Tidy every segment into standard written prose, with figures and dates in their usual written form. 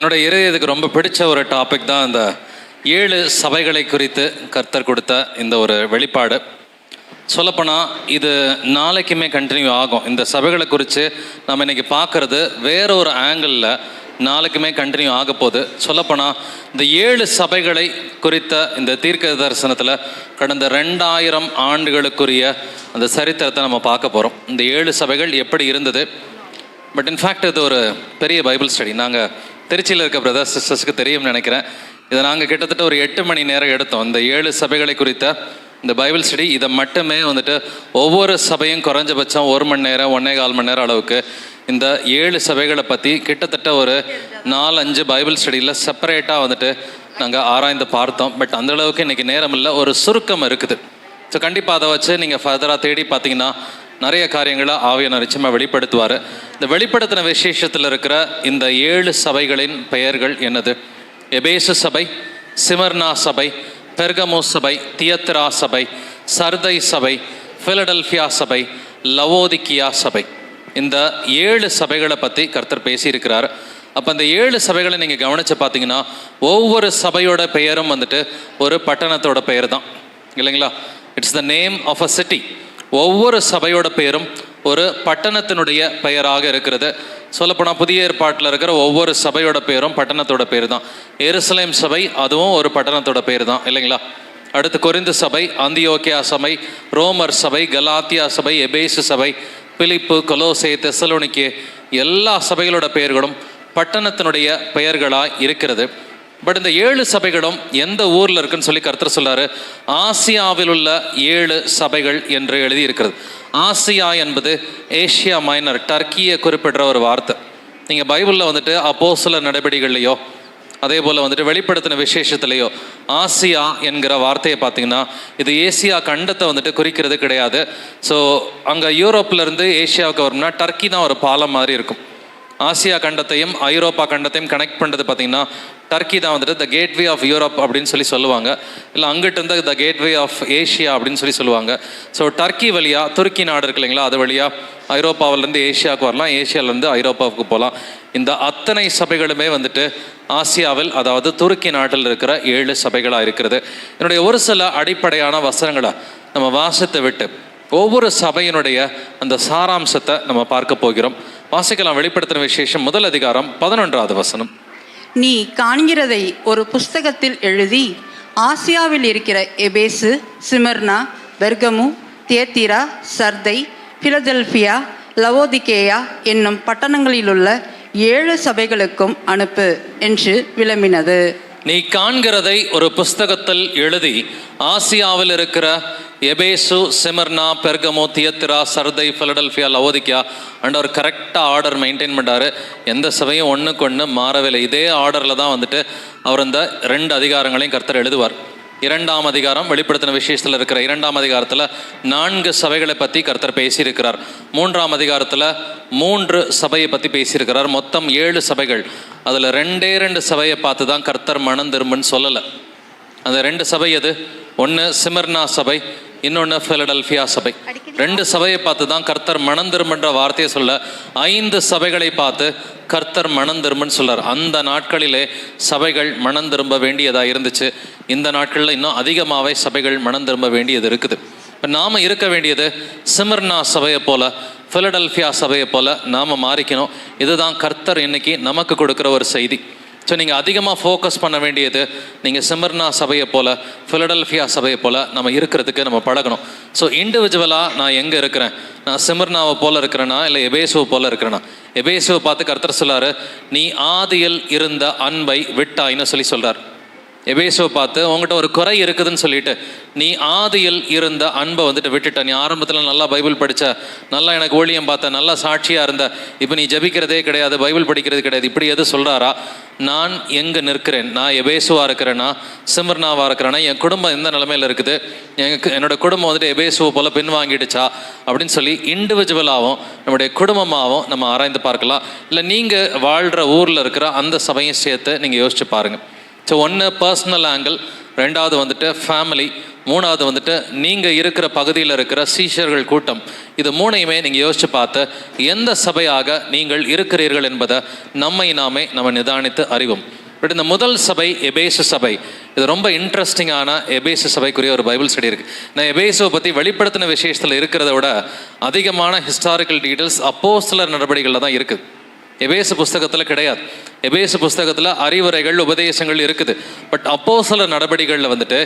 என்னோட இதயத்துக்கு ரொம்ப பிடிச்ச ஒரு டாபிக் தான் இந்த 7 சபைகளை குறித்து கர்த்தர் கொடுத்த இந்த ஒரு வெளிப்பாடு. சொல்லப்போனால் இது நாளைக்குமே கண்டினியூ ஆகும். இந்த சபைகளை குறித்து நம்ம இன்றைக்கி பார்க்குறது வேற ஒரு ஆங்கிளில் நாளைக்குமே கண்டினியூ ஆக போகுது. சொல்லப்போனால் இந்த 7 சபைகளை குறித்த இந்த தீர்க்க தரிசனத்தில் கடந்த 2000 ஆண்டுகளுக்குரிய அந்த சரித்திரத்தை நம்ம பார்க்க போகிறோம். இந்த 7 சபைகள் எப்படி இருந்தது. பட் இன்ஃபேக்ட் இது ஒரு பெரிய பைபிள் ஸ்டடி. நாங்கள் திருச்சியில் இருக்க பிரதர்ஸ் சிஸ்டர்ஸ்க்கு தெரியும்னு நினைக்கிறேன். இதை நாங்கள் கிட்டத்தட்ட ஒரு 8 மணி நேரம் எடுத்தோம். இந்த 7 சபைகளை குறித்த இந்த பைபிள் ஸ்டடி. இதை மட்டுமே ஒவ்வொரு சபையும் குறைஞ்சபட்சம் 1 மணி நேரம் 1.25 மணி நேரம் அளவுக்கு இந்த 7 சபைகளை பற்றி கிட்டத்தட்ட ஒரு 4-5 பைபிள் ஸ்டடியில் செப்பரேட்டாக நாங்கள் ஆராய்ந்து பார்த்தோம். பட் அந்தளவுக்கு இன்றைக்கி நேரம் இல்லை, ஒரு சுருக்கம் இருக்குது. ஸோ கண்டிப்பாக அதை வச்சு நீங்கள் ஃபர்தராக தேடி பார்த்தீங்கன்னா நிறைய காரியங்களை ஆவியானவர் நிச்சயமாக வெளிப்படுத்துவார். இந்த வெளிப்படுத்தின விசேஷத்தில் இருக்கிற இந்த 7 சபைகளின் பெயர்கள் என்னது? எபேசு சபை, சிமர்னா சபை, பெர்கமு சபை, தியத்திரா சபை, சர்தை சபை, பிலடெல்பியா சபை, லவோதிக்கியா சபை. இந்த 7 சபைகளை பற்றி கர்த்தர் பேசியிருக்கிறார். அப்போ இந்த 7 சபைகளை நீங்கள் கவனித்து பார்த்தீங்கன்னா ஒவ்வொரு சபையோட பெயரும் ஒரு பட்டணத்தோட பெயர் தான், இல்லைங்களா? It's the name of a city. ஒவ்வொரு சபையோட பெயரும் ஒரு பட்டணத்தினுடைய பெயராக இருக்கிறது. சொல்லப்போனால் புதிய ஏற்பாட்டில் இருக்கிற ஒவ்வொரு சபையோட பெயரும் பட்டணத்தோட பேர் தான். எருசலேம் சபை அதுவும் ஒரு பட்டணத்தோட பேர் தான், இல்லைங்களா? அடுத்து கொரிந்து சபை, அந்தியோக்கியா சபை, ரோமர் சபை, கலாத்தியா சபை, எபேசு சபை, பிலிப்பு, கொலோசே, தெசலோனிக்கே, எல்லா சபைகளோட பெயர்களும் பட்டணத்தினுடைய பெயர்களாக இருக்கிறது. பட் இந்த 7 சபைகளும் எந்த ஊரில் இருக்குன்னு சொல்லி கர்த்தர் சொல்றாரு. ஆசியாவில் உள்ள 7 சபைகள் என்று எழுதி இருக்கிறது. ஆசியா என்பது ஏசியா மைனர், டர்க்கியை குறிப்பிடுற ஒரு வார்த்தை. நீங்கள் பைபிளில் அப்போஸ்தலர் நடவடிக்கைகள்லையோ அதே போல் வெளிப்படுத்தின விசேஷத்துலையோ ஆசியா என்கிற வார்த்தையை பார்த்தீங்கன்னா இது ஏசியா கண்டத்தை குறிக்கிறது கிடையாது. ஸோ அங்கே யூரோப்லேருந்து ஏசியாவுக்கு வரும்னா டர்க்கி தான் ஒரு பாலம் மாதிரி இருக்கும். ஆசியா கண்டத்தையும் ஐரோப்பா கண்டத்தையும் கனெக்ட் பண்ணுறது பார்த்திங்கன்னா டர்க்கி தான் த கேட்வே ஆஃப் யூரோப் அப்படின்னு சொல்லி சொல்லுவாங்க. இல்லை அங்கிட்டு இருந்து த கேட்வே ஆஃப் ஏஷியா அப்படின்னு சொல்லி சொல்லுவாங்க. ஸோ டர்க்கி வழியாக துருக்கி நாடு இருக்கு இல்லைங்களா, அது வழியாக ஐரோப்பாவிலேருந்து ஏஷியாவுக்கு வரலாம், ஏஷியாவிலேருந்து ஐரோப்பாவுக்கு போகலாம். இந்த அத்தனை சபைகளுமே ஆசியாவில், அதாவது துருக்கி நாட்டில் இருக்கிற 7 சபைகளாக இருக்கிறது. என்னுடைய ஒரு சில அடிப்படையான வசனங்களை நம்ம வாசித்து விட்டு ஒவ்வொரு சபையினுடைய அந்த சாராம்சத்தை நம்ம பார்க்க போகிறோம். வாசிக்கலாம். வெளிப்படுத்தின விசேஷம் 1 அதிகாரம் 11வது வசனம். நீ காண்கிறதை ஒரு புஸ்தகத்தில் எழுதி ஆசியாவில் இருக்கிற எபேசு, சிமர்னா, பெர்கமு, தியத்திரா, சர்தை, பிலதெல்பியா, லவோதிகேயா என்னும் பட்டணங்களிலுள்ள 7 சபைகளுக்கும் அனுப்பு என்று விளம்பினது. நீ காண்கிறதை ஒரு புஸ்தகத்தில் எழுதி ஆசியாவில் இருக்கிற எபேசு, Smyrna, Bergamo, தியத்திரா, Sardis, Philadelphia, Laodicea ஒரு கரெக்டாக ஆர்டர் மெயின்டைன் பண்ணுறாரு. எந்த சபையும் ஒன்றுக்கு ஒன்று மாறவில்லை. இதே ஆர்டரில் தான் அவர் இந்த 2 அதிகாரங்களையும் கர்த்தர் எழுதுவார். 2ஆம் அதிகாரம் வெளிப்படுத்தின விசேஷத்தில் இருக்கிற 2ஆம் அதிகாரத்தில் 4 சபைகளை பற்றி கர்த்தர் பேசியிருக்கிறார். 3ஆம் அதிகாரத்தில் 3 சபையை பற்றி பேசியிருக்கிறார். மொத்தம் 7 சபைகள். அதில் 2 சபையை பார்த்து தான் கர்த்தர் மனம் திரும்புன்னு சொல்லலை. அந்த 2 சபை எது? ஒன்று சிமர்னா சபை, இன்னொன்று பிலடெல்பியா சபை. 2 சபையை பார்த்து தான் கர்த்தர் மனம் திரும்புன்ற வார்த்தையை சொல்ல 5 சபைகளை பார்த்து கர்த்தர் மனம் திரும்புன்னு சொல்றார். அந்த நாட்களிலே சபைகள் மனம் திரும்ப வேண்டியதாக இருந்துச்சு. இந்த நாட்களில் இன்னும் அதிகமாகவே சபைகள் மனம் திரும்ப வேண்டியது இருக்குது. இப்போ நாம் இருக்க வேண்டியது சிமர்னா சபையை போல, பிலடெல்பியா சபையை போல நாம் மாறிக்கணும். இதுதான் கர்த்தர் இன்னைக்கு நமக்கு கொடுக்குற ஒரு செய்தி. ஸோ நீங்கள் அதிகமாக ஃபோக்கஸ் பண்ண வேண்டியது நீங்கள் சிமர்னா சபையை போல், பிலடெல்பியா சபையை போல் நம்ம இருக்கிறதுக்கு நம்ம பழகணும். ஸோ இண்டிவிஜுவலாக நான் எங்கே இருக்கிறேன்? நான் சிமர்னாவை போல் இருக்கிறேனா இல்லை எபேசுவை போல் இருக்கிறேனா? எபேசுவை பார்த்து கர்த்தர் சொல்லார், நீ ஆதியில் இருந்த அன்பை விட்டாயின்னு சொல்லி சொல்கிறார். எபேசுவை பார்த்து உங்கள்கிட்ட ஒரு குறை இருக்குதுன்னு சொல்லிட்டு நீ ஆதியில் இருந்த அன்பை விட்டுட்ட. நீ ஆரம்பத்தில் நல்லா பைபிள் படித்த, நல்லா எனக்கு ஊழியம் பார்த்த, நல்லா சாட்சியாக இருந்த, இப்போ நீ ஜபிக்கிறதே கிடையாது, பைபிள் படிக்கிறது கிடையாது, இப்படி எது சொல்கிறாரா? நான் எங்கே நிற்கிறேன்? நான் எபேசுவாக இருக்கிறேன்னா, சிமர்னாவாக இருக்கிறேன்னா, என் குடும்பம் எந்த நிலைமையில் இருக்குது? என்னோட குடும்பம் எபேசுவை போல் பின்வாங்கிடுச்சா அப்படின்னு சொல்லி இண்டிவிஜுவலாகவும் நம்முடைய குடும்பமாகவும் நம்ம ஆராய்ந்து பார்க்கலாம். இல்லை நீங்கள் வாழ்கிற ஊரில் இருக்கிற அந்த சபையும் சேர்த்து நீங்கள் யோசிச்சு பாருங்கள். ஸோ ஒன்று பர்சனல் ஆங்கிள், ரெண்டாவது வந்துட்டு ஃபேமிலி, மூணாவது வந்துட்டு நீங்கள் இருக்கிற பகுதியில் இருக்கிற சீஷர்கள் கூட்டம். இது மூணையுமே நீங்கள் யோசித்து பார்த்து எந்த சபையாக நீங்கள் இருக்கிறீர்கள் என்பதை நம்ம நிதானித்து அறிவோம். பட் இந்த முதல் சபை எபேசு சபை, இது ரொம்ப இன்ட்ரெஸ்டிங்கான எபேசு சபைக்குரிய ஒரு பைபிள் ஸ்டடி இருக்குது. நான் எபேசுவை பற்றி வெளிப்படுத்தின விசேஷத்தில் இருக்கிறத விட அதிகமான ஹிஸ்டாரிக்கல் டீட்டெயில்ஸ் அப்போஸ்தலர் நடவடிக்கைகளில் தான் இருக்குது. எபேசு புஸ்தகத்தில் கிடையாது. எபேசு புஸ்தகத்தில் அறிவுரைகள், உபதேசங்கள் இருக்குது. பட் அப்போஸ்தலர் நடவடிக்கைகளில் வந்துட்டு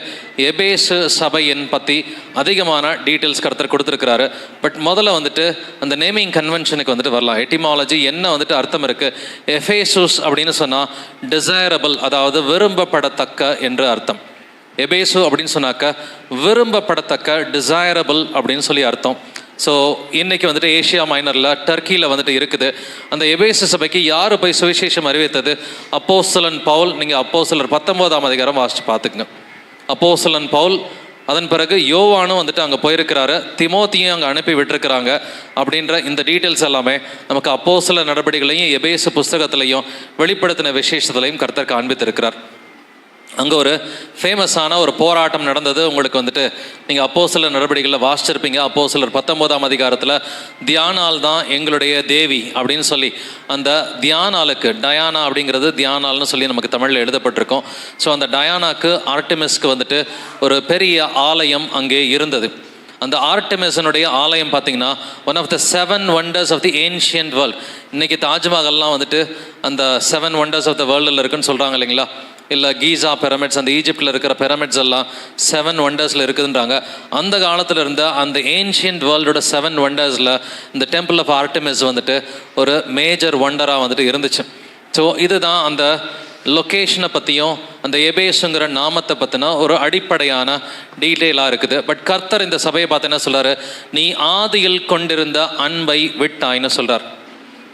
எபேசு சபையின் பற்றி அதிகமான டீட்டெயில்ஸ் கர்த்தர் கொடுத்துருக்கிறாரு. பட் முதல்ல வந்துட்டு அந்த நேமிங் கன்வென்ஷனுக்கு வந்துட்டு வரலாம். எட்டிமாலஜி என்ன வந்துட்டு அர்த்தம் இருக்குது. எபேசுஸ் அப்படின்னு சொன்னால் டிசைரபிள், அதாவது விரும்பப்படத்தக்க என்று அர்த்தம். எபேசு அப்படின்னு சொன்னாக்க விரும்பப்படத்தக்க, டிசைரபிள் அப்படின்னு சொல்லி அர்த்தம். ஸோ இன்றைக்கி வந்துட்டு ஏஷியா மைனரில் டர்க்கியில் வந்துட்டு இருக்குது. அந்த எபேசு சபைக்கு யார் போய் சுவிசேஷம் அறிவித்தது? அப்போஸ்தலன் பவுல். நீங்கள் அப்போஸ்தலர் 19ஆம் அதிகாரம் வாசித்து பார்த்துக்குங்க. அப்போஸ்தலன் பவுல், அதன் பிறகு யோவானும் வந்துட்டு அங்கே போயிருக்கிறாரு, திமோத்தியும் அங்கே அனுப்பி விட்டுருக்கிறாங்க. அப்படின்ற இந்த டீட்டெயில்ஸ் எல்லாமே நமக்கு அப்போஸ்தலர் நடவடிக்கைகளையும் எபேசு புஸ்தகத்திலையும் வெளிப்படுத்தின விசேஷத்துலையும் கர்த்தர் காண்பித்திருக்கிறார். அங்கே ஒரு ஃபேமஸான ஒரு போராட்டம் நடந்தது. உங்களுக்கு வந்துட்டு நீங்கள் அப்போஸ்தலர் நடவடிக்கைகளில் வாசிச்சிருப்பீங்க. அப்போஸ்தலர் 19ஆம் அதிகாரத்தில் தியானால் தான் எங்களுடைய தேவி அப்படின்னு சொல்லி அந்த தியானாலுக்கு, டயானா அப்படிங்கிறது தியானால்னு சொல்லி நமக்கு தமிழில் எழுதப்பட்டிருக்கோம். ஸோ அந்த டயானாக்கு, ஆர்டெமிஸ்க்கு வந்துட்டு ஒரு பெரிய ஆலயம் அங்கே இருந்தது. அந்த ஆர்டெமிஸனுடைய ஆலயம் பார்த்தீங்கன்னா one of the 7 wonders of the ancient world. இன்றைக்கி தாஜ்மஹால்லாம் வந்துட்டு அந்த 7 wonders ஆஃப் த வேர்ல்டில் இருக்குன்னு சொல்கிறாங்க இல்லைங்களா? இல்லை கீசா பிரமிட்ஸ், அந்த ஈஜிப்டில் இருக்கிற பிரமிட்ஸ் எல்லாம் 7 wonders இருக்குதுன்றாங்க. அந்த காலத்தில் இருந்த அந்த ஏன்ஷியன்ட் வேர்ல்டோட 7 wonders இந்த டெம்பிள் ஆஃப் ஆர்டெமிஸ் வந்துட்டு ஒரு மேஜர் ஒண்டராக வந்துட்டு இருந்துச்சு. ஸோ இதுதான் அந்த லொக்கேஷனை பற்றியும் அந்த எபேசுங்கிற நாமத்தை பற்றினா ஒரு அடிப்படையான டீட்டெயிலாக இருக்குது. பட் கர்த்தர் இந்த சபையை பார்த்து என்ன சொல்கிறாரு? நீ ஆதியில் கொண்டிருந்த அன்பை விட்டாய்னு சொல்கிறார்.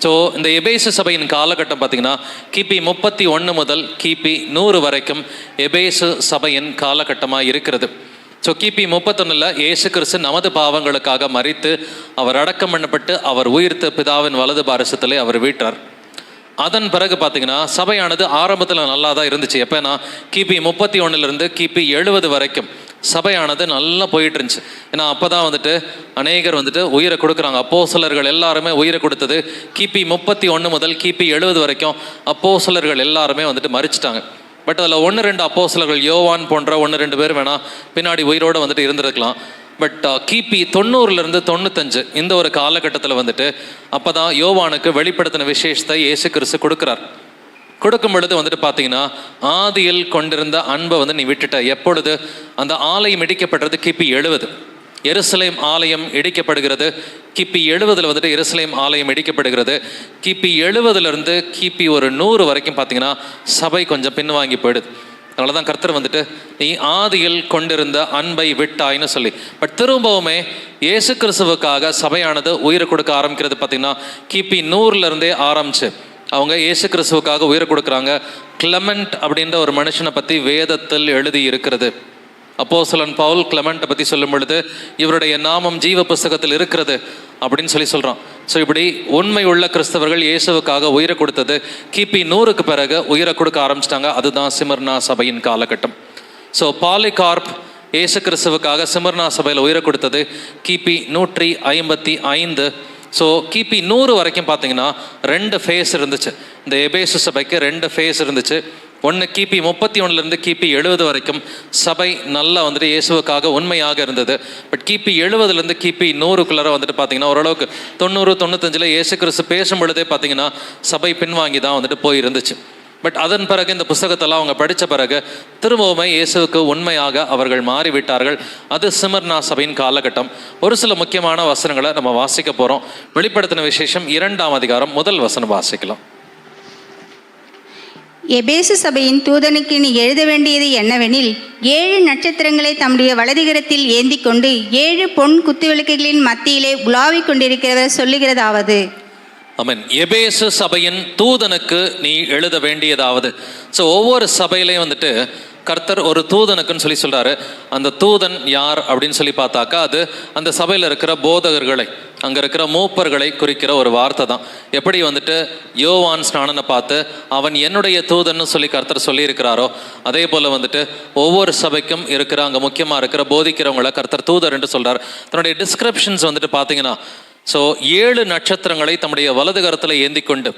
ஸோ இந்த எபேசு சபையின் காலகட்டம் பார்த்திங்கன்னா கிபி 31 முதல் கிபி 100 வரைக்கும் எபேசு சபையின் காலகட்டமாக இருக்கிறது. ஸோ கிபி 31 இயேசு கிறிஸ்து நமது பாவங்களுக்காக மரித்து அவர் அடக்கம் பண்ணப்பட்டு அவர் உயிர்த்து பிதாவின் வலது பாரசத்திலே அவர் வீட்டார். அதன் பிறகு பார்த்தீங்கன்னா சபையானது ஆரம்பத்தில் நல்லா தான் இருந்துச்சு. எப்போனா கிபி 31 கிபி 70 வரைக்கும் சபையானது நல்லா போயிட்டு இருந்துச்சு. ஏன்னா அப்போ தான் வந்துட்டு அநேகர் வந்துட்டு உயிரை கொடுக்குறாங்க. அப்போஸ்தலர்கள் எல்லாருமே உயிரை கொடுத்தது கிபி 31 முதல் கிபி 70 வரைக்கும் அப்போஸ்தலர்கள் எல்லாருமே வந்துட்டு மரிச்சிட்டாங்க. பட் அதில் 1-2 அப்போஸ்தலர்கள், யோவான் போன்ற 1-2 பேர் வேணால் பின்னாடி உயிரோடு வந்துட்டு இருந்திருக்கலாம். பட் கிபி 90 95 இந்த ஒரு காலகட்டத்தில் வந்துட்டு அப்போ தான் யோவானுக்கு வெளிப்படுத்தின விசேஷத்தை இயேசு கிறிஸ்து கொடுக்குறார். கொடுக்கும் பொழுது வந்துட்டு பார்த்தீங்கன்னா ஆதியில் கொண்டிருந்த அன்பை வந்து நீ விட்டுட்ட. எப்பொழுது அந்த ஆலயம் இடிக்கப்பட்டது? கிபி 70. எருசலேம் ஆலயம் இடிக்கப்படுகிறது. கிபி 70 வந்துட்டு எருசலேம் ஆலயம் இடிக்கப்படுகிறது. கிபி 70 கிபி 100 வரைக்கும் பார்த்தீங்கன்னா சபை கொஞ்சம் பின்வாங்கி போயிடுது. அதனால தான் கர்த்தர் வந்துட்டு நீ ஆதியில் கொண்டிருந்த அன்பை விட்டாய்னு சொல்லி. பட் திரும்பவுமே இயேசு கிறிஸ்துவுக்காக சபையானது உயிரை கொடுக்க ஆரம்பிக்கிறது பார்த்தீங்கன்னா கிபி 100 ஆரம்பிச்சு அவங்க இயேசு கிறிஸ்துவுக்காக உயிரை கொடுக்குறாங்க. கிளமெண்ட் அப்படின்ற ஒரு மனுஷனை பற்றி வேதத்தில் எழுதி இருக்கிறது. அப்போஸ்தலன் பவுல் கிளமெண்ட்டை பற்றி சொல்லும் பொழுது இவருடைய நாமம் ஜீவ புஸ்தகத்தில் இருக்கிறது அப்படின்னு சொல்கிறான். ஸோ இப்படி உண்மை உள்ள கிறிஸ்தவர்கள் இயேசுவுக்காக உயிரை கொடுத்தது கிபி 100க்கு பிறகு உயிரை கொடுக்க ஆரம்பிச்சிட்டாங்க. அதுதான் சிமர்னா சபையின் காலகட்டம். ஸோ பாலிகார்ப் இயேசு கிறிஸ்துவுக்காக சிமர்னா சபையில் உயிரை கொடுத்தது கிபி 155. ஸோ கிபி 100 வரைக்கும் பார்த்தீங்கன்னா 2 ஃபேஸ் இருந்துச்சு. இந்த எபேசு சபைக்கு 2 ஃபேஸ் இருந்துச்சு. ஒன்று கிபி 31 கிபி 70 வரைக்கும் சபை நல்லா வந்துட்டு இயேசுவுக்காக உண்மையாக இருந்தது. பட் கிபி 70 கிபி 100 வந்துட்டு பார்த்தீங்கன்னா ஓரளவுக்கு 90-95 இயேசு கிறிஸ்து பேசும் பொழுதே பார்த்தீங்கன்னா சபை பின்வாங்கி தான் வந்துட்டு போயிருந்துச்சு. பட் அதன் பிறகு இந்த புஸ்தகத்தெல்லாம் அவங்க படித்த பிறகு திரும்பவுமே இயேசுவுக்கு உண்மையாக அவர்கள் மாறிவிட்டார்கள். அது சிமர்னா சபையின் காலகட்டம். ஒரு சில முக்கியமான வசனங்களை நம்ம வாசிக்க போகிறோம். வெளிப்படுத்தின விசேஷம் 2ஆம் அதிகாரம் 1 வசனம் வாசிக்கலாம். எபேசு சபையின் தூதனுக்கு நீ எழுத வேண்டியது என்னவெனில், 7 நட்சத்திரங்களை தம்முடைய வலதுகரத்தில் ஏந்தி கொண்டு 7 பொன் குத்துவிளக்குகளின் மத்தியிலே உலாவிக் கொண்டிருக்கிறவர் சொல்லுகிறதாவது. ஆமென். எபேசு சபையின் தூதனுக்கு நீ எழுத வேண்டியதாவது. ஸோ ஒவ்வொரு சபையிலையும் வந்துட்டு கர்த்தர் ஒரு தூதனுக்குன்னு சொல்லி சொல்றாரு. அந்த தூதன் யார் அப்படின்னு சொல்லி பார்த்தாக்கா அது அந்த சபையில் இருக்கிற போதகர்களை, அங்கே இருக்கிற மூப்பர்களை குறிக்கிற ஒரு வார்த்தை தான். எப்படி வந்துட்டு யோவான் ஸ்நானனை பார்த்து அவன் என்னுடைய தூதன்னு சொல்லி கர்த்தர் சொல்லியிருக்கிறாரோ, அதே போல் வந்துட்டு ஒவ்வொரு சபைக்கும் இருக்கிற அங்கே முக்கியமாக இருக்கிற போதிக்கிறவங்களை கர்த்தர் தூதர் என்று சொல்கிறார். தன்னுடைய டிஸ்கிரிப்ஷன்ஸ் வந்துட்டு பார்த்தீங்கன்னா, ஸோ 7 நட்சத்திரங்களை தம்முடைய வலது கரத்தில் ஏந்தி கொண்டு,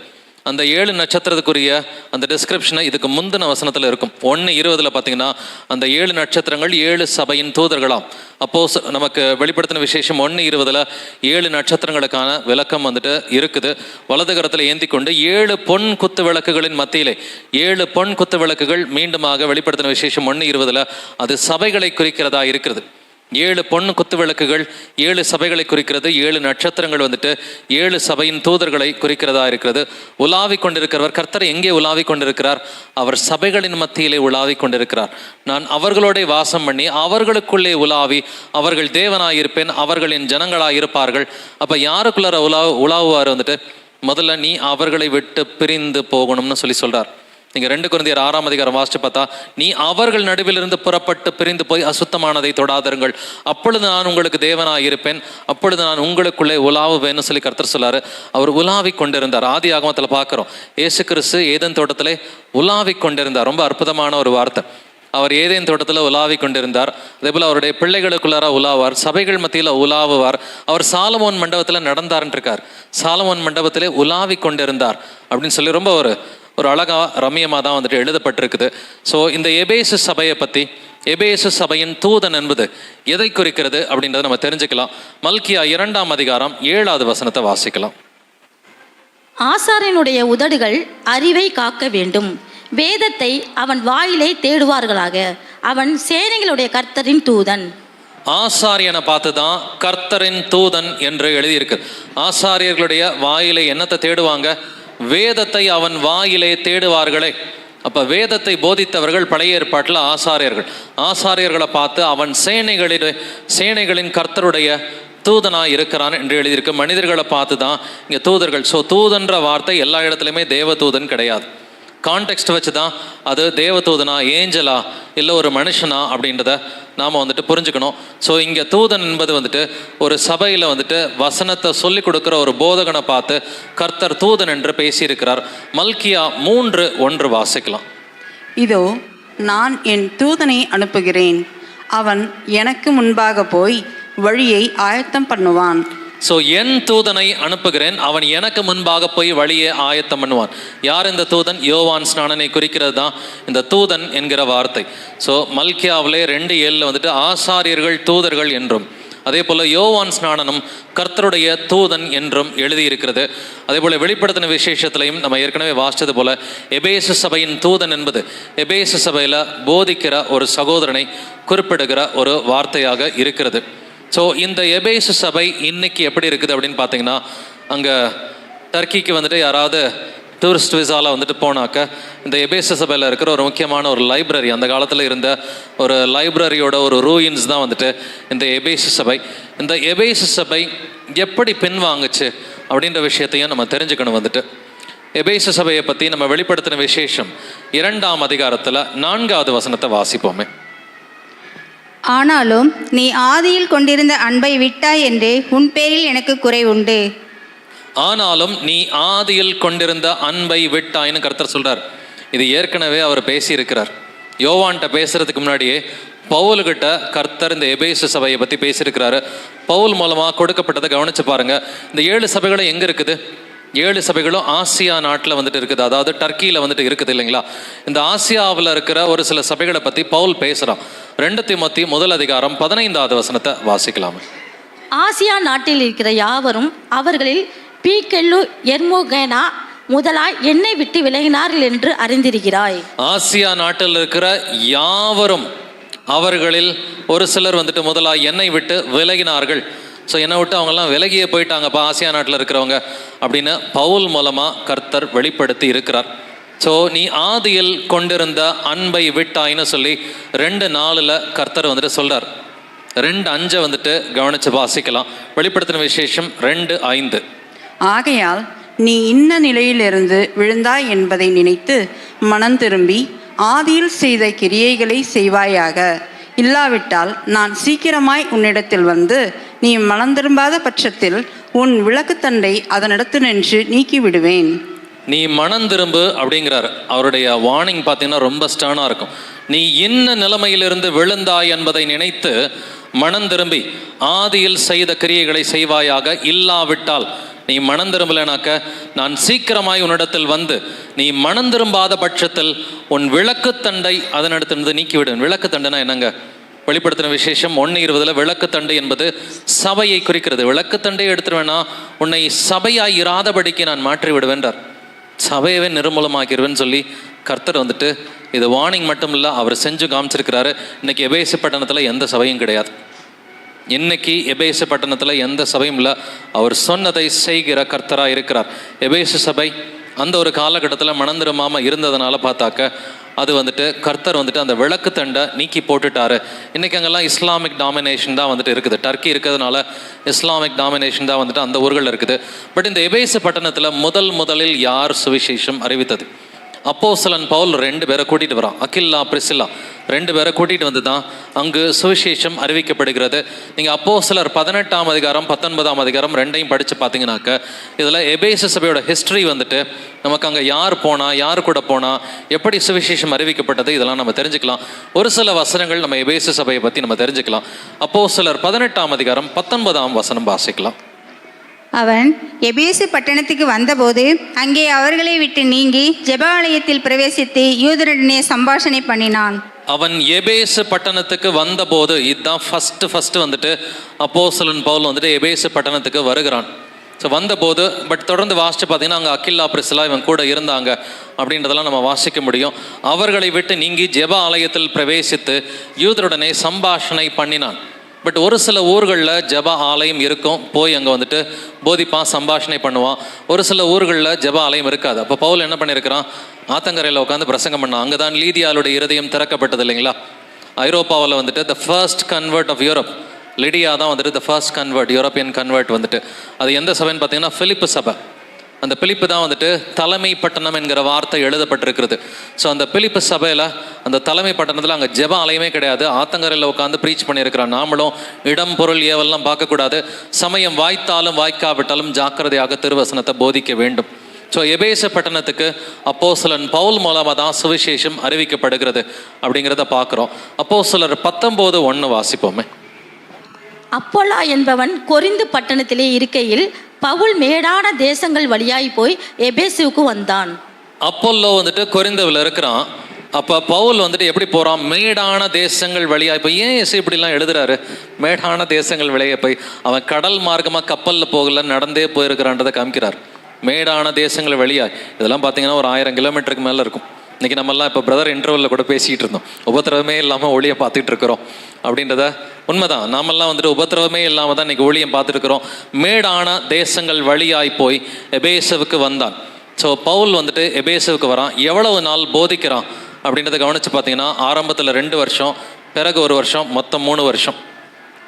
அந்த 7 நட்சத்திரத்துக்குரிய அந்த டிஸ்கிரிப்ஷனை இதுக்கு முந்தின வசனத்தில் இருக்கும். 1:20 பார்த்தீங்கன்னா அந்த 7 நட்சத்திரங்கள் 7 சபையின் தூதர்களாம். அப்போஸ் நமக்கு வெளிப்படுத்தின விசேஷம் 1:20 7 நட்சத்திரங்களுக்கான விளக்கம் வந்துட்டு இருக்குது. வலது கரத்தில் ஏந்தி கொண்டு 7 பொன் குத்து விளக்குகளின் மத்தியிலே 7 பொன் குத்து விளக்குகள் மீண்டுமாக வெளிப்படுத்தின விசேஷம் 1:20 அது சபைகளை குறிக்கிறதா இருக்கிறது. 7 பொன் குத்து விளக்குகள் 7 சபைகளை குறிக்கிறது. 7 நட்சத்திரங்கள் வந்துட்டு 7 சபையின் தூதர்களை குறிக்கிறதா இருக்கிறது. உலாவி கொண்டிருக்கிறவர் கர்த்தர் எங்கே உலாவி கொண்டிருக்கிறார்? அவர் சபைகளின் மத்தியிலே உலாவி கொண்டிருக்கிறார். நான் அவர்களோட வாசம் பண்ணி அவர்களுக்குள்ளே உலாவி அவர்கள் தேவனாயிருப்பேன், அவர்களின் ஜனங்களாயிருப்பார்கள். அப்போ யாருக்குள்ளார உலாவுவார் வந்துட்டு? முதல்ல நீ அவர்களை விட்டு பிரிந்து போகணும்னு சொல்லி சொல்றார். நீங்கள் 2 கொரிந்தியர் 6ஆம் அதிகாரம் வாசிச்சு பார்த்தா, நீ அவர்கள் நடுவிலிருந்து புறப்பட்டு பிரிந்து போய் அசுத்தமானதை தொடாதருங்கள், அப்பொழுது நான் உங்களுக்கு தேவனாக இருப்பேன், அப்பொழுது நான் உங்களுக்குள்ளே உலாவுவேன்னு சொல்லி கர்த்தர் சொல்லாரு. அவர் உலாவி கொண்டிருந்தார். ஆதி ஆகமத்தில் பார்க்குறோம், இயேசு கிறிஸ்து ஏதேன் தோட்டத்திலே உலாவி கொண்டிருந்தார். ரொம்ப அற்புதமான ஒரு வார்த்தை. அவர் ஏதேன் தோட்டத்தில் உலாவி கொண்டிருந்தார். அதே போல் அவருடைய பிள்ளைகளுக்குள்ளார உலாவார், சபைகள் மத்தியில் உலாவுவார். அவர் சாலமோன் மண்டபத்தில் நடந்தார்ன்னு இருக்கார். சாலமோன் மண்டபத்திலே உலாவி கொண்டிருந்தார் அப்படின்னு சொல்லி ரொம்ப ஒரு அழகாக ரம்யமாக தான் வந்துட்டு எழுதப்பட்டிருக்குது. ஸோ இந்த எபேசு சபையை பற்றி, எபேசு சபையின் தூதன் என்பது எதை குறிக்கிறது அப்படின்றத நம்ம தெரிஞ்சுக்கலாம். மல்கியா 2ஆம் அதிகாரம் 7வது வசனத்தை வாசிக்கலாம். ஆசாரியனுடைய உதடுகள் அறிவை காக்க வேண்டும், வேதத்தை அவன் வாயிலே தேடுவார்களாக, அவன் சேனைகளுடைய கர்த்தரின் தூதன். ஆசாரியனை பார்த்து தான் கர்த்தரின் தூதன் என்று எழுதியிருக்கு. ஆசாரியர்களுடைய வாயிலே என்னத்தை தேடுவாங்க? வேதத்தை அவன் வாயிலே தேடுவார்களே. அப்போ வேதத்தை போதித்தவர்கள் பழைய ஏற்பாட்டில் ஆசாரியர்கள். ஆசாரியர்களை பார்த்து அவன் சேனைகளின் கர்த்தருடைய தூதனாக இருக்கிறான் என்று எழுதியிருக்கு. மனிதர்களை பார்த்து தான் இங்கே தூதர்கள். ஸோ தூதன்ற வார்த்தை எல்லா இடத்துலையுமே தேவதூதன் கிடையாது. கான்டெக்ஸ்ட் வச்சு தான் அது தேவதூதனா, ஏஞ்சலா, இல்லை ஒரு மனுஷனா அப்படின்றத நாம் வந்துட்டு புரிஞ்சுக்கணும். ஸோ இங்கே தூதன் என்பது வந்துட்டு ஒரு சபையில் வந்துட்டு வசனத்தை சொல்லி கொடுக்குற ஒரு போதகனை பார்த்து கர்த்தர் தூதன் என்று பேசியிருக்கிறார். மல்கியா 3:1 வாசிக்கலாம். இதோ நான் என் தூதனை அனுப்புகிறேன், அவன் எனக்கு முன்பாக போய் வழியை ஆயத்தம் பண்ணுவான். ஸோ என் தூதனை அனுப்புகிறேன், அவன் எனக்கு முன்பாக போய் வழியை ஆயத்தம் பண்ணுவான். யார் இந்த தூதன்? யோவான் ஸ்நானனை குறிக்கிறது தான் இந்த தூதன் என்கிற வார்த்தை. ஸோ மல்கியாவிலே 2:7 வந்துட்டு ஆசாரியர்கள் தூதர்கள் என்றும், அதே போல் யோவான் ஸ்நானனும் கர்த்தருடைய தூதன் என்றும் எழுதியிருக்கிறது. அதே போல் வெளிப்படுத்தின விசேஷத்திலையும் நம்ம ஏற்கனவே வாசித்தது போல எபேசு சபையின் தூதன் என்பது எபேசு சபையில் போதிக்கிற ஒரு சகோதரனை குறிப்பிடுகிற ஒரு வார்த்தையாக இருக்கிறது. ஸோ இந்த எபேசு சபை இன்னைக்கு எப்படி இருக்குது அப்படின்னு பார்த்தீங்கன்னா, அங்கே டர்க்கிக்கு வந்துட்டு யாராவது டூரிஸ்ட் விசாவில் வந்துட்டு போனாக்க இந்த எபேசு சபையில் இருக்கிற ஒரு முக்கியமான ஒரு லைப்ரரி, அந்த காலத்தில் இருந்த ஒரு லைப்ரரியோட ஒரு ரூயின்ஸ் தான் வந்துட்டு இந்த எபேசு சபை. இந்த எபேசு சபை எப்படி பின்வாங்குச்சு அப்படின்ற விஷயத்தையும் நம்ம தெரிஞ்சுக்கணும். வந்துட்டு எபேசு சபையை பற்றி நம்ம வெளிப்படுத்தின விசேஷம் 2ஆம் அதிகாரத்தில் 4வது வசனத்தை வாசிப்போமே. ஆனாலும் நீ ஆதியில் கொண்டிருந்த அன்பை விட்டாய் என்று உன் பேரில் எனக்கு குறை உண்டு. ஆனாலும் நீ ஆதியில் கொண்டிருந்த அன்பை விட்டாய்னு கர்த்தர் சொல்றார். இது ஏற்கனவே அவர் பேசியிருக்கிறார். யோவான்கிட்ட பேசுறதுக்கு முன்னாடியே பவுல்கிட்ட கர்த்தர் இந்த எபேசு சபையை பற்றி பேசியிருக்கிறாரு. பவுல் மூலமாக கொடுக்கப்பட்டதை கவனிச்சு பாருங்க. இந்த 7 சபைகளும் எங்கே இருக்குது? 7 சபைகளும் ஆசியா நாட்டில் வந்துட்டு இருக்குது, அதாவது டர்க்கியில் வந்துட்டு இருக்குது இல்லைங்களா? இந்த ஆசியாவில் இருக்கிற ஒரு சில சபைகளை பற்றி பவுல் பேசுகிறான். 2 தீமோத்தேயு 1 அதிகாரம் 15வது வசனத்தை வாசிக்கலாம். ஆசியா நாட்டில் இருக்கிற யாவரும் அவர்களில் பீக்கெல்லு எர்மோகேனா முதலாய் என்னை விட்டு விலகினார்கள் என்று அறிந்திருக்கிறாய். ஆசியா நாட்டில் இருக்கிற யாவரும் அவர்களில் ஒரு சிலர் வந்துட்டு முதலாய் என்னை விட்டு விலகினார்கள். ஸோ என்னை விட்டு அவங்கெல்லாம் விலகியே போயிட்டாங்கப்பா ஆசியா நாட்டில் இருக்கிறவங்க அப்படின்னு பவுல் மூலமாக கர்த்தர் வெளிப்படுத்தி இருக்கிறார். ஸோ நீ ஆதியில் கொண்டிருந்த அன்பை விட்டாயின்னு சொல்லி 2:4 கர்த்தர் வந்துட்டு சொல்கிறார். 2:5 வந்துட்டு கவனித்து வாசிக்கலாம். வெளிப்படுத்தின விசேஷம் 2:5. ஆகையால் நீ இன்ன நிலையிலிருந்து விழுந்தாய் என்பதை நினைத்து மனம் திரும்பி ஆதியில் செய்த கிரியைகளை செய்வாயாக. இல்லாவிட்டால் நான் சீக்கிரமாய் உன்னிடத்தில் வந்து நீ மனம் திரும்பாத பட்சத்தில் உன் விளக்குத்தண்டை அதனிடத்து நின்று நீக்கிவிடுவேன். நீ மனம் திரும்பு அப்படிங்கிறார். அவருடைய வார்னிங் பார்த்தீங்கன்னா ரொம்ப ஸ்டர்னாக இருக்கும். நீ என்ன நிலைமையிலிருந்து விழுந்தாய் என்பதை நினைத்து மனம் திரும்பி ஆதியில் செய்த கிரியைகளை செய்வாயாக. இல்லாவிட்டால் நீ மனம் திரும்பலைனாக்க நான் சீக்கிரமாய் உன்னிடத்தில் வந்து நீ மனம் திரும்பாத பட்சத்தில் உன் விளக்குத்தண்டை அதனிடத்திலிருந்து நீக்கிவிடுவேன். விளக்குத்தண்டைனா என்னங்க? வெளிப்படுத்தின விசேஷம் 1:20 விளக்குத்தண்டை என்பது சபையை குறிக்கிறது. விளக்குத்தண்டை எடுத்துருவேன்னா உன்னை சபையாய் இராதபடிக்கு நான் மாற்றி விடுவேன்றார். சபையவே நிர்மூலமாக்கிடுவேன்னு சொல்லி கர்த்தர் வந்துட்டு இது வார்னிங் மட்டும் இல்லை, அவர் செஞ்சு காமிச்சிருக்கிறாரு. இன்னைக்கு எபேசு பட்டணத்தில் எந்த சபையும் கிடையாது. இன்னைக்கு எபேசு பட்டணத்தில் எந்த சபையும் இல்லை. அவர் சொன்னதை செய்கிற கர்த்தராக இருக்கிறார். எபேசு சபை அந்த ஒரு காலகட்டத்தில் மனம் திரும்பாமல் இருந்ததுனால பார்த்தாக்க அது வந்துட்டு கர்த்தர் வந்துட்டு அந்த விளக்கு தண்டை நீக்கி போட்டுட்டாரு. இன்றைக்கி அங்கெல்லாம் இஸ்லாமிக் டாமினேஷன் தான் வந்துட்டு இருக்குது. டர்க்கி இருக்கிறதுனால இஸ்லாமிக் டாமினேஷன் தான் வந்துட்டு அந்த ஊர்கள் இருக்குது. பட் இந்த எபேசு பட்டணத்தில் முதலில் யார் சுவிசேஷம் அறிவித்தது? அப்போஸ்தலன் பவுல் 2 பேரை கூட்டிகிட்டு வரான். அகில்லா பிரிசில்லா 2 பேரை கூட்டிகிட்டு வந்து தான் அங்கு சுவிசேஷம் அறிவிக்கப்படுகிறது. நீங்கள் அப்போஸ்தலர் 18ஆம் அதிகாரம் 19ஆம் அதிகாரம் 2ஐயும் படித்து பார்த்தீங்கன்னாக்க இதில் எபேசு சபையோட ஹிஸ்ட்ரி வந்துட்டு நமக்கு அங்கே யார் போனா, யார் கூட போனா, எப்படி சுவிசேஷம் அறிவிக்கப்பட்டது, இதெல்லாம் நம்ம தெரிஞ்சுக்கலாம். ஒரு சில வசனங்கள் நம்ம எபேசு சபையை பற்றி நம்ம தெரிஞ்சுக்கலாம். அப்போஸ்தலர் 18ஆம் அதிகாரம் 19ஆம் வசனம் வாசிக்கலாம். அவன் எபேசு பட்டணத்துக்கு வந்தபோது அங்கே அவர்களை விட்டு நீங்கி ஜெபாலயத்தில் பிரவேசித்து யூதருடனே சம்பாஷணை பண்ணினான். அவன் எபேசு பட்டணத்துக்கு வந்தபோது, இதுதான் ஃபர்ஸ்ட் வந்துட்டு அப்போஸ்தலன் பவுல் வந்துட்டு எபேசு பட்டணத்துக்கு வருகிறான். ஸோ வந்தபோது, பட் தொடர்ந்து வாசித்து பார்த்தீங்கன்னா அங்கே அகில்லா பிரிசில்லா இவன் கூட இருந்தாங்க அப்படின்றதெல்லாம் நம்ம வாசிக்க முடியும். அவர்களை விட்டு நீங்கி ஜெப ஆலயத்தில் பிரவேசித்து யூதருடனே சம்பாஷணை பண்ணினான். பட் ஒரு சில ஊர்களில் ஜெப ஆலயம் இருக்கும், போய் அங்கே வந்துட்டு போதிப்பான், சம்பாஷணை பண்ணுவான். ஒரு சில ஊர்களில் ஜெப ஆலயம் இருக்காது. அப்போ பவுல் என்ன பண்ணியிருக்கிறான்? ஆத்தங்கரையில் உட்காந்து பிரசங்கம் பண்ணான். அங்கே தான் லீதியாளுடைய இருதயம் திறக்கப்பட்டது இல்லைங்களா? ஐரோப்பாவில் வந்துட்டு the first convert of Europe, Lydia தான் வந்துட்டு the first convert, European convert வந்துட்டு. அது எந்த சபைன்னு பார்த்தீங்கன்னா பிலிப்பு சபை. அந்த பிலிப்பு தான் வந்துட்டு தலைமை பட்டணம் என்கிற வார்த்தை எழுதப்பட்டிருக்கிறது. ஸோ அந்த பிலிப்பு சபையில் அந்த தலைமை பட்டணத்தில் அங்கே ஜெப ஆலயமே கிடையாது. ஆத்தங்கரையில் உட்காந்து ப்ரீச் பண்ணியிருக்கிறான். நாமளும் இடம் பொருள் ஏவெல்லாம் பார்க்கக்கூடாது. சமயம் வாய்த்தாலும் வாய்க்காவிட்டாலும் ஜாக்கிரதையாக திருவசனத்தை போதிக்க வேண்டும். ஸோ எபேசு பட்டணத்துக்கு அப்போஸ்தலன் பவுல் மூலமாக தான் சுவிசேஷம் அறிவிக்கப்படுகிறது அப்படிங்கிறத பார்க்குறோம். அப்போஸ்தலர் 19:1 வாசிப்போமே. அப்போலா என்பவன் கொரிந்து பட்டணத்திலே இருக்கையில் பவுல் மேடான தேசங்கள் வழியாய் போய் எபேசுவுக்கு வந்தான். அப்போல்லோ வந்துட்டு கொரிந்துவில் இருக்கிறான். அப்போ பவுல் வந்துட்டு எப்படி போகிறான்? மேடான தேசங்கள் வழியாக. இப்போ ஏன் இப்படிலாம் எழுதுறாரு? மேடான தேசங்கள் வழியாக போய் அவன் கடல் மார்க்கமாக கப்பலில் போகல, நடந்தே போயிருக்கிறான்றதை காமிக்கிறார். மேடான தேசங்கள் வழியாக இதெல்லாம் பார்த்தீங்கன்னா ஒரு 1000 கிலோமீட்டருக்கு மேலே இருக்கும். இன்றைக்கி நம்மெல்லாம் இப்போ பிரதர் இன்டர்வலில் கூட பேசிகிட்டு இருந்தோம், உபத்திரவமே இல்லாமல் ஒளியை பார்த்துட்டு இருக்கிறோம் அப்படின்றத. உண்மைதான், நாமெல்லாம் வந்துட்டு உபத்திரவமே இல்லாமல் தான் இன்றைக்கி ஒளியை பார்த்துருக்குறோம். மேடான தேசங்கள் வழியாய் போய் எபேசுவுக்கு வந்தான். ஸோ பவுல் வந்துட்டு எபேசுவுக்கு வரான். எவ்வளவு நாள் போதிக்கிறான் அப்படின்றத கவனித்து பார்த்தீங்கன்னா ஆரம்பத்தில் 2 வருஷம், பிறகு 1 வருஷம், மொத்தம் 3 வருஷம்.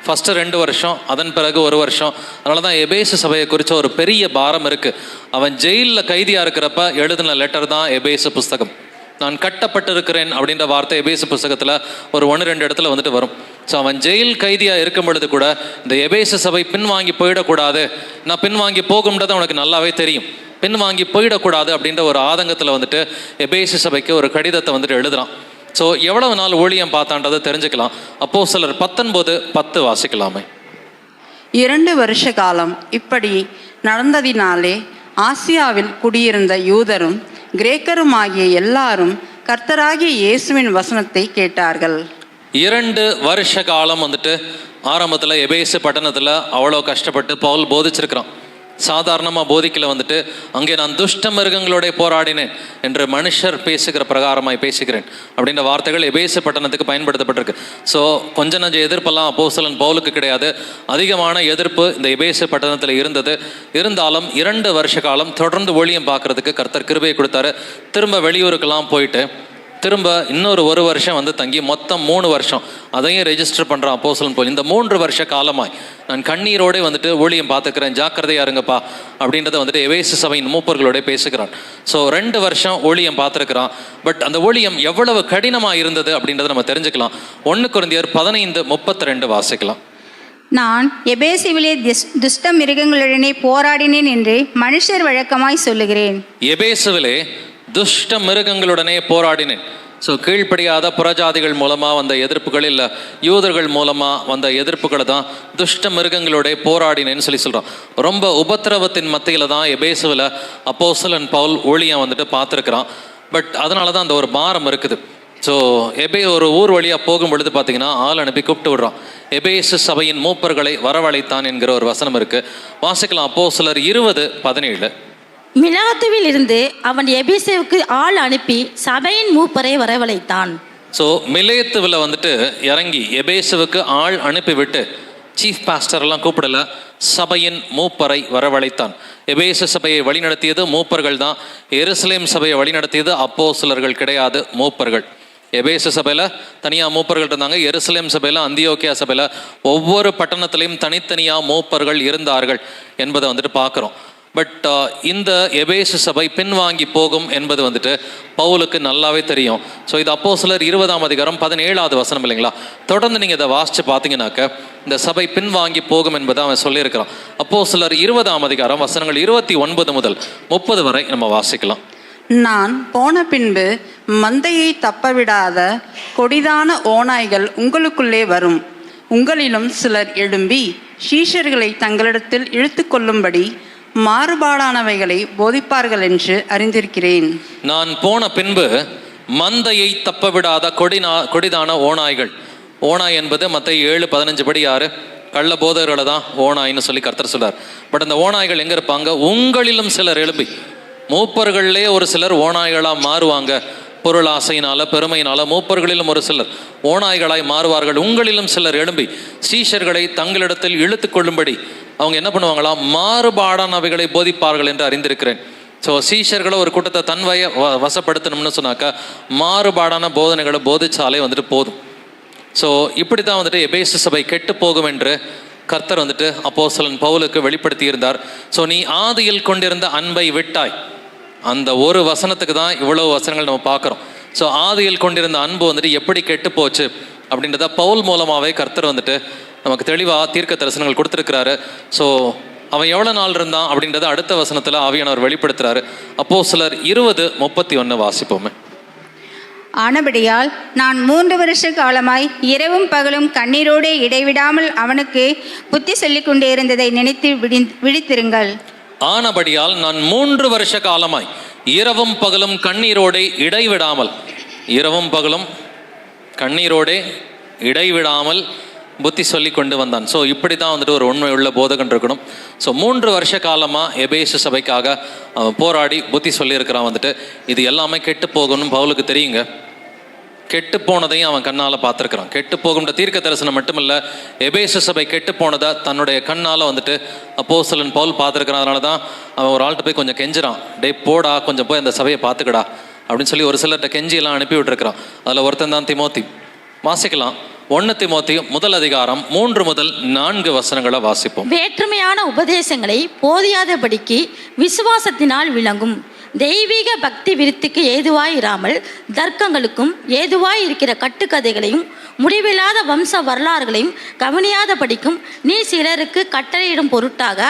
ஃபஸ்ட்டு 2 வருஷம், அதன் பிறகு 1 வருஷம். அதனால தான் எபேசு சபையை குறித்த ஒரு பெரிய பாரம் இருக்குது. அவன் ஜெயிலில் கைதியாக இருக்கிறப்ப எழுதின லெட்டர் தான் எபேசு புஸ்தகம். நான் கட்டப்பட்டிருக்கிறேன் அப்படின்ற வார்த்தை எபேசு புஸ்தகத்தில் ஒரு 1-2 இடத்துல வந்துட்டு வரும். ஸோ அவன் ஜெயில் கைதியாக இருக்கும் பொழுது கூட இந்த எபேசு சபை பின்வாங்கி போயிடக்கூடாது, நான் பின்வாங்கி போகும்ன்றது அவனுக்கு நல்லாவே தெரியும். பின்வாங்கி போயிடக்கூடாது அப்படின்ற ஒரு ஆதங்கத்தில் வந்துட்டு எபேசு சபைக்கு ஒரு கடிதத்தை வந்துட்டு எழுதுறான். ஸோ எவ்வளவு நாள் ஊழியம் பார்த்தான்றதை தெரிஞ்சுக்கலாம். அப்போஸ்தலர் 19:10 வாசிக்கலாமே. 2 வருஷ காலம் இப்படி நடந்ததினாலே ஆசியாவில் குடியிருந்த யூதரும் கிரேக்கருமாகிய எல்லாரும் கர்த்தராகிய இயேசுவின் வசனத்தை கேட்டார்கள். 2 வருஷ காலம் வந்துட்டு ஆரம்பத்தில் எபேசு பட்டணத்தில் அவ்வளோ கஷ்டப்பட்டு பவுல் போதிச்சிருக்கிறான். சாதாரணமாக போதிக்கல வந்துட்டு அங்கே நான் துஷ்ட மிருகங்களோட போராடினேன் என்று மனுஷர் பேசுகிற பிரகாரமாய் பேசுகிறேன் அப்படின்ற வார்த்தைகள் எபேசு பட்டணத்துக்கு பயன்படுத்தப்பட்டிருக்கு. ஸோ கொஞ்ச நஞ்ச எதிர்ப்பெல்லாம் அப்போஸ்தலன் பவுலுக்கு கிடையாது, அதிகமான எதிர்ப்பு இந்த எபேசு பட்டணத்தில் இருந்தது. இருந்தாலும் 2 வருஷ காலம் தொடர்ந்து ஊழியம் பார்க்கறதுக்கு கர்த்தர் கிருபையை கொடுத்தாரு. திரும்ப வெளியூருக்கெல்லாம் போயிட்டு திரும்ப இன்னொரு 1 வருஷம் வந்து தங்கி மொத்தம் 3 வருஷம் அதையும் ரெஜிஸ்டர் பண்ணுறான் அப்போஸ்தலன் பவுல். இந்த 3 வருஷ காலமாய் நான் கண்ணீரோட வந்துட்டு ஊழியம் பார்த்துக்கிறேன், ஜாக்கிரதையா இருங்கப்பா அப்படின்றத வந்துட்டு எபேசு சபையின் மூப்பர்களோட பேசுகிறான். ஸோ 2 வருஷம் ஊழியம் பார்த்துருக்கிறான். பட் அந்த ஊழியம் எவ்வளவு கடினமாக இருந்தது அப்படின்றத நம்ம தெரிஞ்சுக்கலாம். 1 கொரிந்தியர் 15:32 வாசிக்கலாம். நான் எபேசுவிலே துஷ்ட மிருகங்களுடனே போராடினேன் என்று மனுஷர் வழக்கமாய் சொல்லுகிறேன். எபேசுவிலே துஷ்ட மிருகங்களுடனே போராடினேன். ஸோ கீழ்ப்படியாத புறஜாதிகள் மூலமாக வந்த எதிர்ப்புகள் இல்லை, யூதர்கள் மூலமாக வந்த எதிர்ப்புகளை தான் துஷ்ட மிருகங்களோட போராடினேன்னு சொல்கிறான். ரொம்ப உபத்திரவத்தின் மத்தியில் தான் எபேசுவில் அப்போஸ்தலன் பவுல் ஊழியம் வந்துட்டு பார்த்துருக்குறான். பட் அதனால தான் அந்த ஒரு பாரம் இருக்குது. ஸோ ஒரு ஊர் வழியாக போகும் பொழுது பார்த்தீங்கன்னா ஆள் அனுப்பி கூப்பிட்டு விடுறான். எபேசு சபையின் மூப்பர்களை வரவழைத்தான் என்கிற ஒரு வசனம் இருக்குது. வாசிக்கலாம். அப்போஸ்தலர் 20:17. மிலாத்துவில் இருந்து அவன் எபேசுவுக்கு ஆள் அனுப்பி சபையின் மூப்பரை வரவழைத்தான். ஸோ மிலேத்துவில் வந்துட்டு இறங்கி எபேசுவுக்கு ஆள் அனுப்பிவிட்டு சீஃப் பாஸ்டர்லாம் கூப்பிடல, சபையின் மூப்பரை வரவழைத்தான். எபேசு சபையை வழிநடத்தியது மூப்பர்கள் தான். எருசலேம் சபையை வழிநடத்தியது அப்போஸ்தலர்கள் கிடையாது, மூப்பர்கள். எபேசு சபையில் தனியாக மூப்பர்கள் இருந்தாங்க. எருசலேம் சபையில், அந்தியோக்கியா சபையில் ஒவ்வொரு பட்டணத்திலையும் தனித்தனியாக மூப்பர்கள் இருந்தார்கள் என்பதை வந்துட்டு பார்க்குறோம். பட் இந்த எபேசு சபை பின்வாங்கி போகும் என்பது வந்துட்டு பவுலுக்கு நல்லாவே தெரியும். ஸோ இது அப்போஸ்தலர் 20:17 வசனம் இல்லைங்களா? தொடர்ந்து நீங்கள் இதை வாசித்து பார்த்தீங்கன்னாக்க இந்த சபை பின்வாங்கி போகும் என்பதை அவன் சொல்லியிருக்கிறான். அப்போஸ்தலர் 20 வசனங்கள் 29 முதல் 30 வரை நம்ம வாசிக்கலாம். நான் போன பின்பு மந்தையை தப்பவிடாத கொடிதான ஓநாய்கள் உங்களுக்குள்ளே வரும். உங்களிலும் சிலர் எழும்பி சீஷர்களை தங்களிடத்தில் இழுத்து கொள்ளும்படி மாறுபாடானவைகளை போதிப்பார்கள் என்று அறிந்திருக்கிறேன். நான் போன பின்பு மந்தையை தப்பவிடாத கொடிதான ஓநாய்கள். ஓநாய் என்பது மத்தேயு 7:15 படி யாரு? கள்ள போதகர்களை தான் ஓநாய்ன்னு சொல்லி கர்த்தர் சொல்றார். பட் அந்த ஓநாய்கள் எங்க இருப்பாங்க? உங்களிலும் சிலர் எழும்பி. மூப்பர்களே ஒரு சிலர் ஓநாய்களாக மாறுவாங்க. பொருள் ஆசையினால, பெருமையினால மூப்பர்களிலும் ஒரு சிலர் ஓநாய்களாய் மாறுவார்கள். உங்களிலும் சிலர் எழும்பி சீஷர்களை தங்களிடத்தில் இழுத்து கொள்ளும்படி அவங்க என்ன பண்ணுவாங்களாம்? மாறுபாடானவைகளை போதிப்பார்கள் என்று அறிந்திருக்கிறேன். ஸோ சீஷர்களை ஒரு கூட்டத்தை தன்வய வசப்படுத்தணும்னு சொன்னாக்கா மாறுபாடான போதனைகளை போதிச்சாலே வந்துட்டு போதும். ஸோ இப்படி தான் வந்துட்டு எபேசு சபை கெட்டு போகும் என்று கர்த்தர் வந்துட்டு அப்போஸ்தலன் பவுலுக்கு வெளிப்படுத்தி இருந்தார். ஸோ நீ ஆதியில் கொண்டிருந்த அன்பை விட்டாய். அந்த ஒரு வசனத்துக்கு தான் இவ்வளவு வசனங்கள் நம்ம பார்க்குறோம். ஸோ ஆதியில் கொண்டிருந்த அன்பு வந்துட்டு எப்படி கெட்டு போச்சு அப்படின்றத பவுல் மூலமாகவே கர்த்தர் வந்துட்டு நமக்கு தெளிவாக தீர்க்க தரிசனங்கள் கொடுத்துருக்கிறாரு. ஸோ அவன் எவ்வளோ நாள் இருந்தான் அப்படின்றத அடுத்த வசனத்தில் ஆவியானவர் வெளிப்படுத்துகிறாரு. அப்போஸ்தலர் 20:31 வாசிப்போமே. ஆனபடியால் நான் 3 வருஷ காலமாய் இரவும் பகலும் கண்ணீரோடு இடைவிடாமல் அவனுக்கு புத்தி சொல்லிக் கொண்டே இருந்ததை நினைத்து விழித்திருங்கள். ஆனபடியால் நான் 3 வருஷ காலமாய் இரவும் பகலும் கண்ணீரோடே இடைவிடாமல், இரவும் பகலும் கண்ணீரோடே இடைவிடாமல் புத்தி சொல்லி கொண்டு வந்தான். ஸோ இப்படி தான் வந்துட்டு ஒரு உண்மை உள்ள போதகன் இருக்கணும். ஸோ 3 வருஷ காலமாக எபேசு சபைக்காக அவன் போராடி புத்தி சொல்லியிருக்கிறான். வந்துட்டு இது எல்லாமே கெட்டு போகணும்னு பவுலுக்கு தெரியுங்க. கெட்டு போனதையும் அவன் கண்ணால் பார்த்துருக்கிறான். கெட்டு போகும்ன்ற தீர்க்க தரிசனம் மட்டுமில்லை, எபேசு சபை கெட்டு போனதை தன்னுடைய கண்ணால் வந்துட்டு அப்போஸ்தலன் பவுல் பார்த்துருக்கிறான். அதனால தான் அவன் ஒரு ஆள்கிட்ட போய் கொஞ்சம் கெஞ்சுறான். டே போடா, கொஞ்சம் போய் அந்த சபையை பார்த்துக்கடா அப்படின்னு சொல்லி ஒரு சிலர்கிட்ட கெஞ்சியெல்லாம் அனுப்பி விட்டுருக்கிறான். அதில் ஒருத்தன் தான் திமோத்தி. வாசிக்கலாம். 1 தீமோத்தேயு 1 முதல் 4 வசனங்களை வாசிப்போம். வேற்றுமையான உபதேசங்களை போதியாதபடிக்கு விசுவாசத்தினால் விளங்கும் தெய்வீக பக்தி விருத்திக்கு ஏதுவாயிராமல் தர்க்கங்களுக்கும் ஏதுவாய் இருக்கிற கட்டுக்கதைகளையும் முடிவில்லாத வம்ச வரலாறுகளையும் கவனியாதபடிக்கும் நீ சிலருக்கு கட்டளையிடும் பொருட்டாக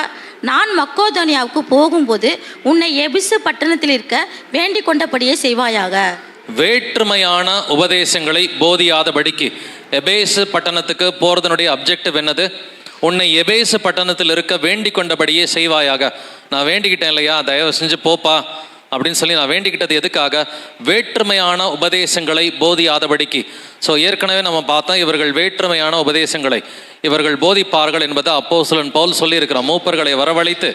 நான் மக்கோதோனியாவுக்கு போகும்போது உன்னை எபிசு பட்டணத்தில் இருக்க வேண்டிக் கொண்டபடியே செய்வாயாக. வேற்றுமையான உபதேசங்களை போதியாதபடிக்கு எபேசு பட்டணத்துக்கு போறதனுடைய அப்ஜெக்டிவ் என்னது? உன்னை எபேசு பட்டணத்தில் இருக்க வேண்டிக் கொண்டபடியே செய்வாயாக. நான் வேண்டிக்கிட்டேன் இல்லையா, தயவு செஞ்சு போப்பா அப்படின்னு சொல்லி நான் வேண்டிக்கிட்டது எதுக்காக? வேற்றுமையான உபதேசங்களை போதியாதபடிக்கு. ஸோ ஏற்கனவே நம்ம பார்த்தோம், இவர்கள் வேற்றுமையான உபதேசங்களை இவர்கள் போதிப்பார்கள் என்பதை அப்போஸ்தலன் பவுல் சொல்லியிருக்கிறான். மூப்பர்களை வரவழைத்து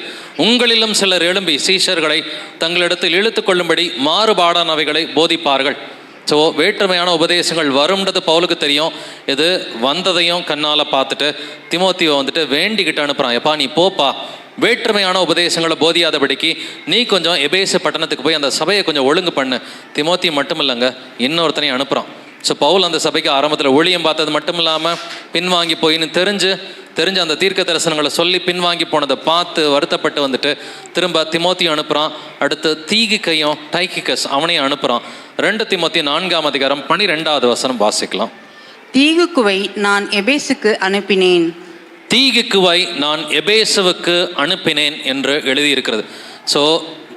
உங்களிலும் சிலர் எழும்பி சீஷர்களை தங்களிடத்தில் இழுத்து கொள்ளும்படி மாறுபாடானவைகளை போதிப்பார்கள். ஸோ வேற்றுமையான உபதேசங்கள் வரும்ன்றது பவுலுக்கு தெரியும். இது வந்ததையும் கண்ணால் பார்த்துட்டு திமோத்தியை வந்துட்டு வேண்டிக்கிட்டு அனுப்புகிறான். எப்பா நீ போப்பா, வேற்றுமையான உபதேசங்களை போதியாதபடிக்கு நீ கொஞ்சம் எபேசு பட்டணத்துக்கு போய் அந்த சபையை கொஞ்சம் ஒழுங்கு பண்ணு. திமோத்தி மட்டும் இல்லைங்க, இன்னொருத்தனையும் அனுப்புகிறான். ஸோ பவுல் அந்த சபைக்கு ஆரம்பத்தில் ஊழியம் பார்த்தது மட்டும் இல்லாமல் பின்வாங்கி போயின்னு தெரிஞ்சு அந்த தீர்க்க தரிசனங்களை சொல்லி பின்வாங்கி போனதை பார்த்து வருத்தப்பட்டு வந்துட்டு திரும்ப திமோத்தியை அனுப்புகிறான். அடுத்து தீகிக்கையும் டைகிகஸ் அவனையும் அனுப்புகிறான். 2 திமோத்தி 4ஆம் அதிகாரம் 12வது வசனம் வாசிக்கலாம். தீகுக்குவை நான் எபேசுக்கு அனுப்பினேன். தீகிக்குவை நான் எபேசுவுக்கு அனுப்பினேன் என்று எழுதியிருக்கிறது. ஸோ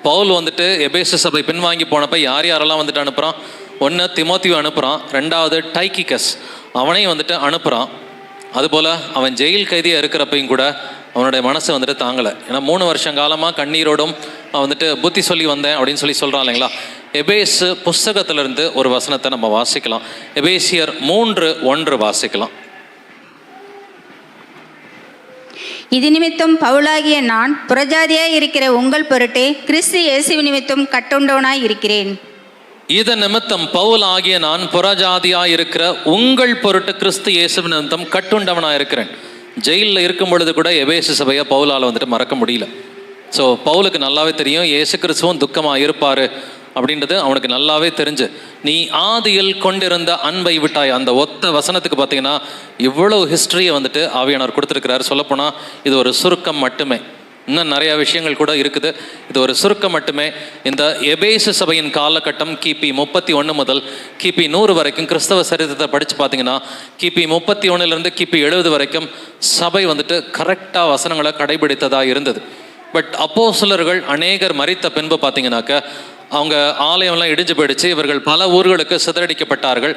பவுல் வந்துட்டு எபேசு சபை பின்வாங்கி போனப்போ யாரெல்லாம் வந்துட்டு அனுப்புகிறான்? 1 திமோத்தியை அனுப்புகிறான், 2வது டைகிகஸ் அவனையும் வந்துட்டு அனுப்புகிறான். அதுபோல் அவன் ஜெயில் கைதியாக இருக்கிறப்பையும் கூட அவனுடைய மனசு வந்துட்டு தாங்கலை. ஏன்னா 3 வருஷம் காலமாக கண்ணீரோடும் அவன் வந்துட்டு புத்தி சொல்லி வந்தேன் அப்படின்னு சொல்கிறான் இல்லைங்களா. எபேசு புஸ்தகத்திலிருந்து ஒரு வசனத்தை நம்ம வாசிக்கலாம். எபேசியர் 3:1 வாசிக்கலாம். இது நிமித்தம் பவுலாகிய நான் புறஜாதியாய் இருக்கிற உங்கள் பொருட்டே கிறிஸ்து இயேசு நிமித்தம் கட்டுண்டவனாய் இருக்கிறேன். இது நிமித்தம் பவுல் ஆகிய நான் புறஜாதியாய் இருக்கிற உங்கள் பொருட்டு கிறிஸ்து இயேசு நிமித்தம் கட்டுண்டவனாக இருக்கிறேன். ஜெயிலில் இருக்கும் பொழுது கூட எபேசு சபையை பவுலால் வந்துட்டு மறக்க முடியல. ஸோ பவுலுக்கு நல்லாவே தெரியும் இயேசு கிறிஸ்துவும் துக்கமாக இருப்பார் அப்படின்றது அவனுக்கு நல்லாவே தெரிஞ்சு, நீ ஆதியில் கொண்டிருந்த அன்பை விட்டாய், அந்த ஒத்த வசனத்துக்கு பார்த்தீங்கன்னா இவ்வளவு ஹிஸ்ட்ரியை வந்துட்டு ஆவியானவர் கொடுத்துருக்கிறார். சொல்லப்போனால் இது ஒரு சுருக்கம் மட்டுமே, இன்னும் நிறையா விஷயங்கள் கூட இருக்குது. இது ஒரு சுருக்கம் மட்டுமே. இந்த எபேசு சபையின் காலகட்டம் கிபி 31 முதல் கிபி 100 வரைக்கும் கிறிஸ்தவ சரித்திரத்தை படித்து பார்த்தீங்கன்னா கிபி 31 கிபி 70 வரைக்கும் சபை வந்துட்டு கரெக்டாக வசனங்களை கடைபிடித்ததாக இருந்தது. பட் அப்போஸ்தலர்கள் அநேகர் மரித்த பின்பு பார்த்தீங்கன்னாக்க அவங்க ஆலயம்லாம் இடிஞ்சு போயிடுச்சு. இவர்கள் பல ஊர்களுக்கு சிதறடிக்கப்பட்டார்கள்.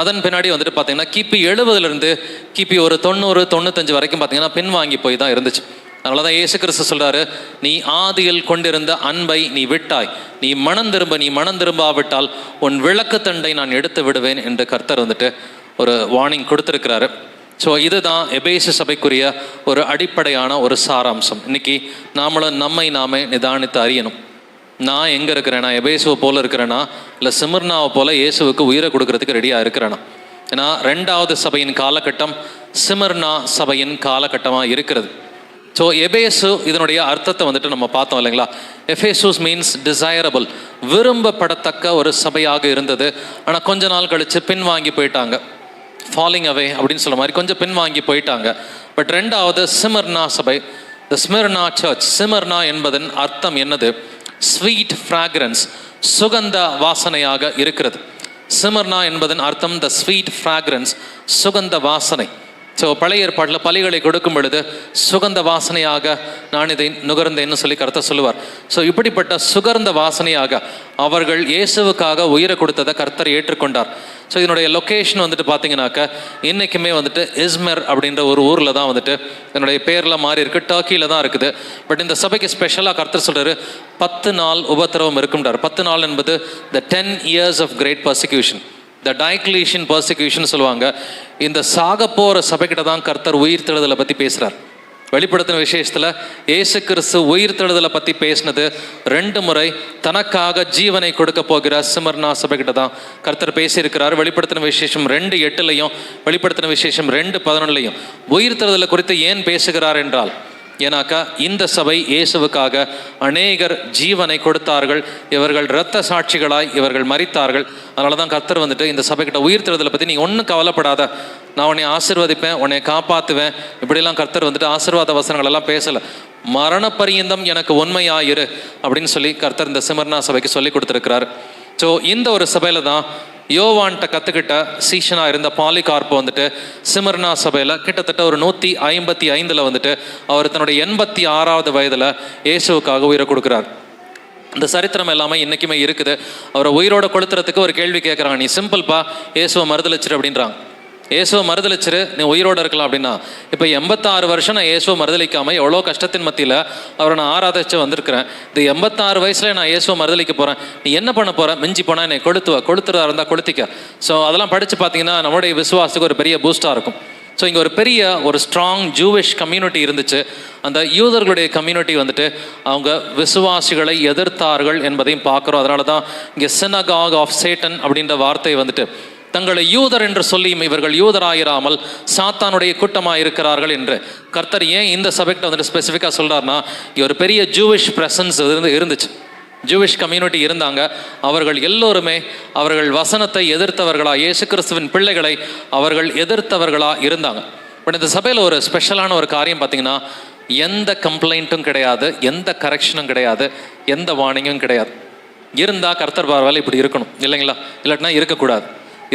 அதன் பின்னாடி வந்துட்டு பார்த்தீங்கன்னா கிபி 70 கிபி ஒரு 90-95 வரைக்கும் பார்த்தீங்கன்னா பின்வாங்கி போய் தான் இருந்துச்சு. அதனால தான் இயேசு கிறிஸ்து சொல்கிறாரு, நீ ஆதியில் கொண்டிருந்த அன்பை நீ விட்டாய், நீ மனம் திரும்பாவிட்டால் உன் விளக்கு தண்டை நான் எடுத்து விடுவேன் என்று கர்த்தர் வந்துட்டு ஒரு வார்னிங் கொடுத்துருக்கிறாரு. ஸோ இதுதான் எபேசு சபைக்குரிய ஒரு அடிப்படையான ஒரு சாராம்சம். இன்னைக்கு நாமளும் நாமே நிதானித்து அறியணும். நான் எங்கே இருக்கிறேன்னா எபேசுவை போல இருக்கிறேன்னா இல்லை சிமிர்னாவை போல இயேசுவுக்கு உயிரை கொடுக்கறதுக்கு ரெடியாக இருக்கிறேன்னா? ஏன்னா 2வது சபையின் காலகட்டம் சிமிர்னா சபையின் காலகட்டமாக இருக்கிறது. ஸோ எபேசு இதனுடைய அர்த்தத்தை வந்துட்டு நம்ம பார்த்தோம் இல்லைங்களா. எபேசூஸ் மீன்ஸ் டிசைரபிள், விரும்பப்படத்தக்க ஒரு சபையாக இருந்தது. ஆனால் கொஞ்ச நாள் கழித்து பின்வாங்கி போயிட்டாங்க. ஃபாலிங் அவே அப்படின்னு சொல்ல மாதிரி கொஞ்சம் பின்வாங்கி போயிட்டாங்க. பட் 2வது சிமிர்னா சபை, த ஸ்மிர்னா சர்ச். சிமிர்னா என்பதன் அர்த்தம் என்னது? ஸ்வீட் ஃப்ராக்ரன்ஸ், சுகந்த வாசனையாக இருக்கிறது. சிமிர்னா என்பதன் அர்த்தம் த ஸ்வீட் ஃப்ராக்ரன்ஸ், சுகந்த வாசனை. ஸோ பழைய ஏற்பாட்டில் பலிகளை கொடுக்கும் பொழுது சுகந்த வாசனையாக நான் இதை நுகர்ந்தேன்னு சொல்லி கர்த்தர் சொல்லுவார். ஸோ இப்படிப்பட்ட சுகந்த வாசனையாக அவர்கள் இயேசுவுக்காக உயிரை கொடுத்ததை கர்த்தர் ஏற்றுக்கொண்டார். ஸோ இதனுடைய லொக்கேஷன் வந்துட்டு பார்த்தீங்கன்னாக்க இன்றைக்குமே வந்துட்டு இஸ்மர் அப்படின்ற ஒரு ஊரில் தான் வந்துட்டு என்னுடைய பேரில் மாறி இருக்குது, டர்க்கியில் தான் இருக்குது. பட் இந்த சபைக்கு ஸ்பெஷலாக கர்த்தர் சொல்கிறாரு 10 நாள் உபத்திரவம் இருக்கும்ன்றார். 10 நாள் என்பது the 10 years of great persecution, the Diocletian persecution சொல்லுவாங்க. இந்த சாக போகிற சபைக்கிட்ட தான் கர்த்தர் உயிர்த்தெழுதலை பற்றி பேசுகிறார். வெளிப்படுத்தின விசேஷத்தில் இயேசு கிறிஸ்து உயிர்த்தெழுதலை பற்றி பேசினது 2 முறை தனக்காக ஜீவனை கொடுக்க போகிற சிமிர்னா சபைக்கிட்ட தான் கர்த்தர் பேசியிருக்கிறார். வெளிப்படுத்தின விசேஷம் 2:8 வெளிப்படுத்தின விசேஷம் 2:11 உயிர்த்தெழுதலை குறித்து ஏன் பேசுகிறார் என்றால், ஏன்னாக்கா இந்த சபை இயேசுவுக்காக அநேகர் ஜீவனை கொடுத்தார்கள், இவர்கள் இரத்த சாட்சிகளாய் இவர்கள் மரித்தார்கள். அதனால தான் கர்த்தர் வந்துட்டு இந்த சபைக்கிட்ட உயிர்த்தெழுதலை பற்றி நீ ஒன்றும் கவலைப்படாத, நான் உன்னை ஆசீர்வதிப்பேன், உன்னை காப்பாற்றுவேன், இப்படிலாம் கர்த்தர் வந்துட்டு ஆசீர்வாத வசனங்கள் எல்லாம் பேசலை. மரண பரியந்தம் எனக்கு உண்மையாயிரு அப்படின்னு சொல்லி கர்த்தர் இந்த சிமிர்னா சபைக்கு சொல்லி கொடுத்துருக்கிறார். ஸோ இந்த ஒரு சபையில் தான் யோவான்கிட்ட கற்றுக்கிட்ட சீஷனாக இருந்த பாலிகார்ப்பு வந்துட்டு சிமிர்னா சபையில் கிட்டத்தட்ட ஒரு 155 வந்துட்டு அவர் தன்னுடைய 86வது வயதில் இயேசுவுக்காக உயிரை கொடுக்குறார். இந்த சரித்திரம் எல்லாமே இன்றைக்குமே இருக்குது. அவரை உயிரோட கொளுத்துறதுக்கு ஒரு கேள்வி கேட்குறாங்க, நீ சிம்பிள்ப்பா இயேசுவை மறுதளிச்சிரு அப்படின்றாங்க. இயேசுவை மறுதளிச்சிரு, நீ உயிரோடு இருக்கலாம் அப்படின்னா. இப்போ 86 வருஷம் நான் இயேசுவை மறுதளிக்காமல் எவ்வளோ கஷ்டத்தின் மத்தியில் அவரை நான் ஆராதிச்சு வந்திருக்கிறேன். இந்த 86 வயசில் நான் இயேசுவை மறுதளிக்க போகிறேன், நீ என்ன பண்ண போகிற? மிஞ்சி போனால் என்னை கொளுத்துறதா இருந்தால் கொளுத்திக்க. ஸோ அதெல்லாம் படித்து பார்த்தீங்கன்னா நம்மளுடைய விசுவாசத்துக்கு ஒரு பெரிய பூஸ்டாக இருக்கும். ஸோ இங்கே ஒரு பெரிய ஒரு ஸ்ட்ராங் ஜூவிஷ் கம்யூனிட்டி இருந்துச்சு. அந்த யூதர்களுடைய கம்யூனிட்டி வந்துட்டு அவங்க விசுவாசிகளை எதிர்த்தார்கள் என்பதையும் பார்க்குறோம். அதனால தான் இங்கே சினகாக் ஆஃப் சேட்டன் அப்படின்ற வார்த்தை வந்துட்டு தங்களை யூதர் என்று சொல்லியும் இவர்கள் யூதராயிராமல் சாத்தானுடைய கூட்டமாக இருக்கிறார்கள் என்று கர்த்தர் ஏன் இந்த சப்ஜெக்டை வந்துட்டு ஸ்பெசிஃபிக்காக சொல்கிறாருன்னா, இங்கே ஒரு பெரிய ஜூவிஷ் ப்ரெசன்ஸ் இருந்துச்சு. ஜூவிஷ் கம்யூனிட்டி இருந்தாங்க. அவர்கள் எல்லோருமே அவர்கள் வசனத்தை எதிர்த்தவர்களா, இயேசு கிறிஸ்துவின் பிள்ளைகளை அவர்கள் எதிர்த்தவர்களா இருந்தாங்க. பட் இந்த சபையில் ஒரு ஸ்பெஷலான ஒரு காரியம் பார்த்தீங்கன்னா, எந்த கம்ப்ளைண்ட்டும் கிடையாது, எந்த கரெக்ஷனும் கிடையாது, எந்த வார்னிங்கும் கிடையாது. இருந்தால் கர்த்தர் பார்வையில் இப்படி இருக்கணும் இல்லைங்களா, இல்லாட்டினா இருக்கக்கூடாது.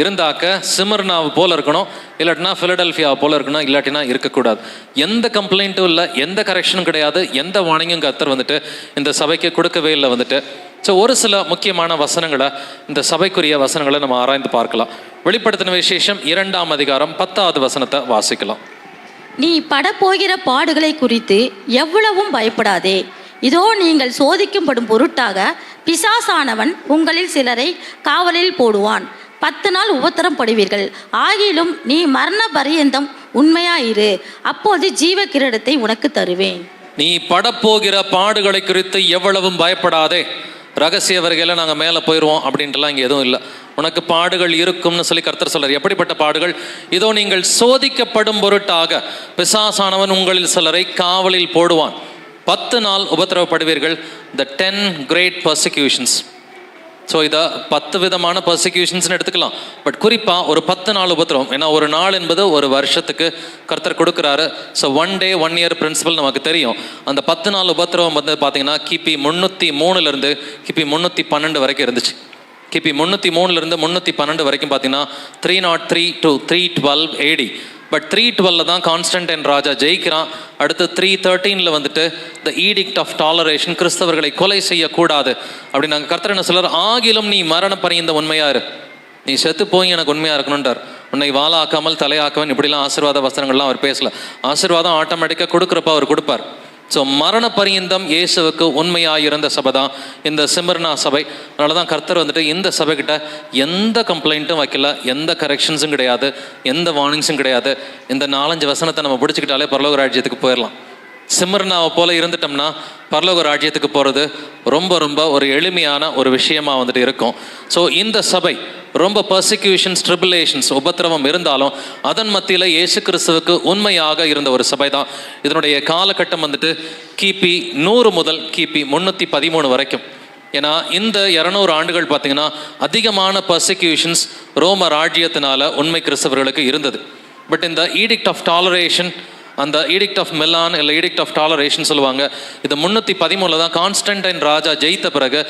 இருந்தாக்க சிமர்னாவை போல இருக்கணும், இல்லாட்டினா ஃபிலடெல்ஃபியாவை போல இருக்கணும், இல்லாட்டினா இருக்கக்கூடாது. எந்த கம்ப்ளைண்ட்டும் இல்லை, எந்த கரெக்ஷனும் கிடையாது, எந்த வார்னிங்கும் கர்த்தர் வந்துட்டு இந்த சபைக்கு கொடுக்கவே இல்லை வந்துட்டு. ஸோ ஒரு சில முக்கியமான வசனங்களை, இந்த சபைக்குரிய வசனங்களை நம்ம ஆராய்ந்து பார்க்கலாம். வெளிப்படுத்தின விசேஷம் 2ஆம் அதிகாரம் 10வது வசனத்தை வாசிக்கலாம். நீ படப்போகிற பாடுகளை குறித்து எவ்வளவும் பயப்படாதே. இதோ நீங்கள் சோதிக்கும்படும் பொருட்டாக பிசாசானவன் உங்களில் சிலரை காவலில் போடுவான். 10 நாள் உபத்திரம் படுவீர்கள். ஆகிலும் நீ மரண பரியந்தம் உண்மையாயிரு, அப்போது ஜீவ கிரீடத்தை உனக்கு தருவேன். நீ படப்போகிற பாடுகளை குறித்து எவ்வளவும் பயப்படாதே. ரகசிய வருகையில் நாங்கள் மேலே போயிடுவோம் அப்படின்ட்டுலாம் இங்கே எதுவும் இல்லை. உனக்கு பாடுகள் இருக்கும்னு சொல்லி கர்த்தர் சொல்றார். எப்படிப்பட்ட பாடுகள்? இதோ நீங்கள் சோதிக்கப்படும் பொருட்டாக பிசாசானவன் உங்களில் சிலரை காவலில் போடுவான். 10 நாள் உபத்திரவப்படுவீர்கள். த 10 great persecutions. ஸோ இதை 10 விதமான பர்சிக்யூஷன்ஸ்னு எடுத்துக்கலாம். பட் குறிப்பாக ஒரு 10 நாள் உபத்திரவம். ஏன்னா ஒரு நாள் என்பது ஒரு வருஷத்துக்கு கர்த்தர் கொடுக்குறாரு. ஸோ 1 day 1 year பிரின்சிபல் நமக்கு தெரியும். அந்த 10 நாள் உபத்திரவம் வந்து பார்த்தீங்கன்னா கிபி 303 கிபி 312 வரைக்கும் இருந்துச்சு. கிபி 303 312 வரைக்கும் பார்த்தீங்கன்னா 303 to 312 AD. பட் 312 தான் கான்ஸ்டன்டைன் ராஜா ஜெயிக்கிறான். அடுத்து 313 வந்துட்டு த ஈடிக்ட் ஆஃப் டாலரேஷன், கிறிஸ்தவர்களை கொலை செய்யக்கூடாது அப்படின்னு நாங்கள் கர்த்தர் என்ன சொல்றார், ஆகிலும் நீ மரண பரியந்த உண்மையா இரு, நீ செத்து போய் எனக்கு உண்மையா இருக்கணுன்றார். உன்னை வாழாக்காமல் தலையாக்கவன், இப்படிலாம் ஆசீர்வாத வசனங்கள்லாம் அவர் பேசல. ஆசீர்வாதம் ஆட்டோமேட்டிக்காக கொடுக்குறப்ப அவர் கொடுப்பார். ஸோ மரண பரியந்தம் இயேசுவுக்கு உண்மையாக இருந்த சபை தான் இந்த சிமர்னா சபை. அதனால தான் கர்த்தர் வந்துட்டு இந்த சபைக்கிட்ட எந்த கம்ப்ளைண்ட்டும் வைக்கல, எந்த கரெக்ஷன்ஸும் கிடையாது, எந்த வார்னிங்ஸும் கிடையாது. இந்த 4-5 வசனத்தை நம்ம பிடிச்சிக்கிட்டாலே பரலோக ராஜ்யத்துக்கு போயிடலாம். சிமர்னாவை போல இருந்துட்டோம்னா பரலோக ராஜ்யத்துக்கு போகிறது ரொம்ப ரொம்ப ஒரு எளிமையான ஒரு விஷயமா வந்துட்டு இருக்கும். ஸோ இந்த சபை ரொம்ப பர்சிக்யூஷன்ஸ், ட்ரிபுலேஷன்ஸ், உபத்திரவம் இருந்தாலும் அதன் மத்தியில் இயேசு கிறிஸ்துவுக்கு உண்மையாக இருந்த ஒரு சபை தான். இதனுடைய காலகட்டம் வந்துட்டு கிபி 100 முதல் கிபி 313 வரைக்கும். ஏன்னா இந்த 200 ஆண்டுகள் பார்த்தீங்கன்னா அதிகமான பர்சிக்யூஷன்ஸ் ரோம ராஜ்யத்தினால உண்மை கிறிஸ்தவர்களுக்கு இருந்தது. பட் இந்த ஈடிக்ட் ஆஃப் டாலரேஷன், அந்த ஈடிக்ட் ஆஃப் மெலான் இல்லை ஈடிக்ட் ஆஃப் டாலரேஷன் சொல்லுவாங்க, இது 313 தான் கான்ஸ்டன்டைன் ராஜா ஜெயித்த பிறகு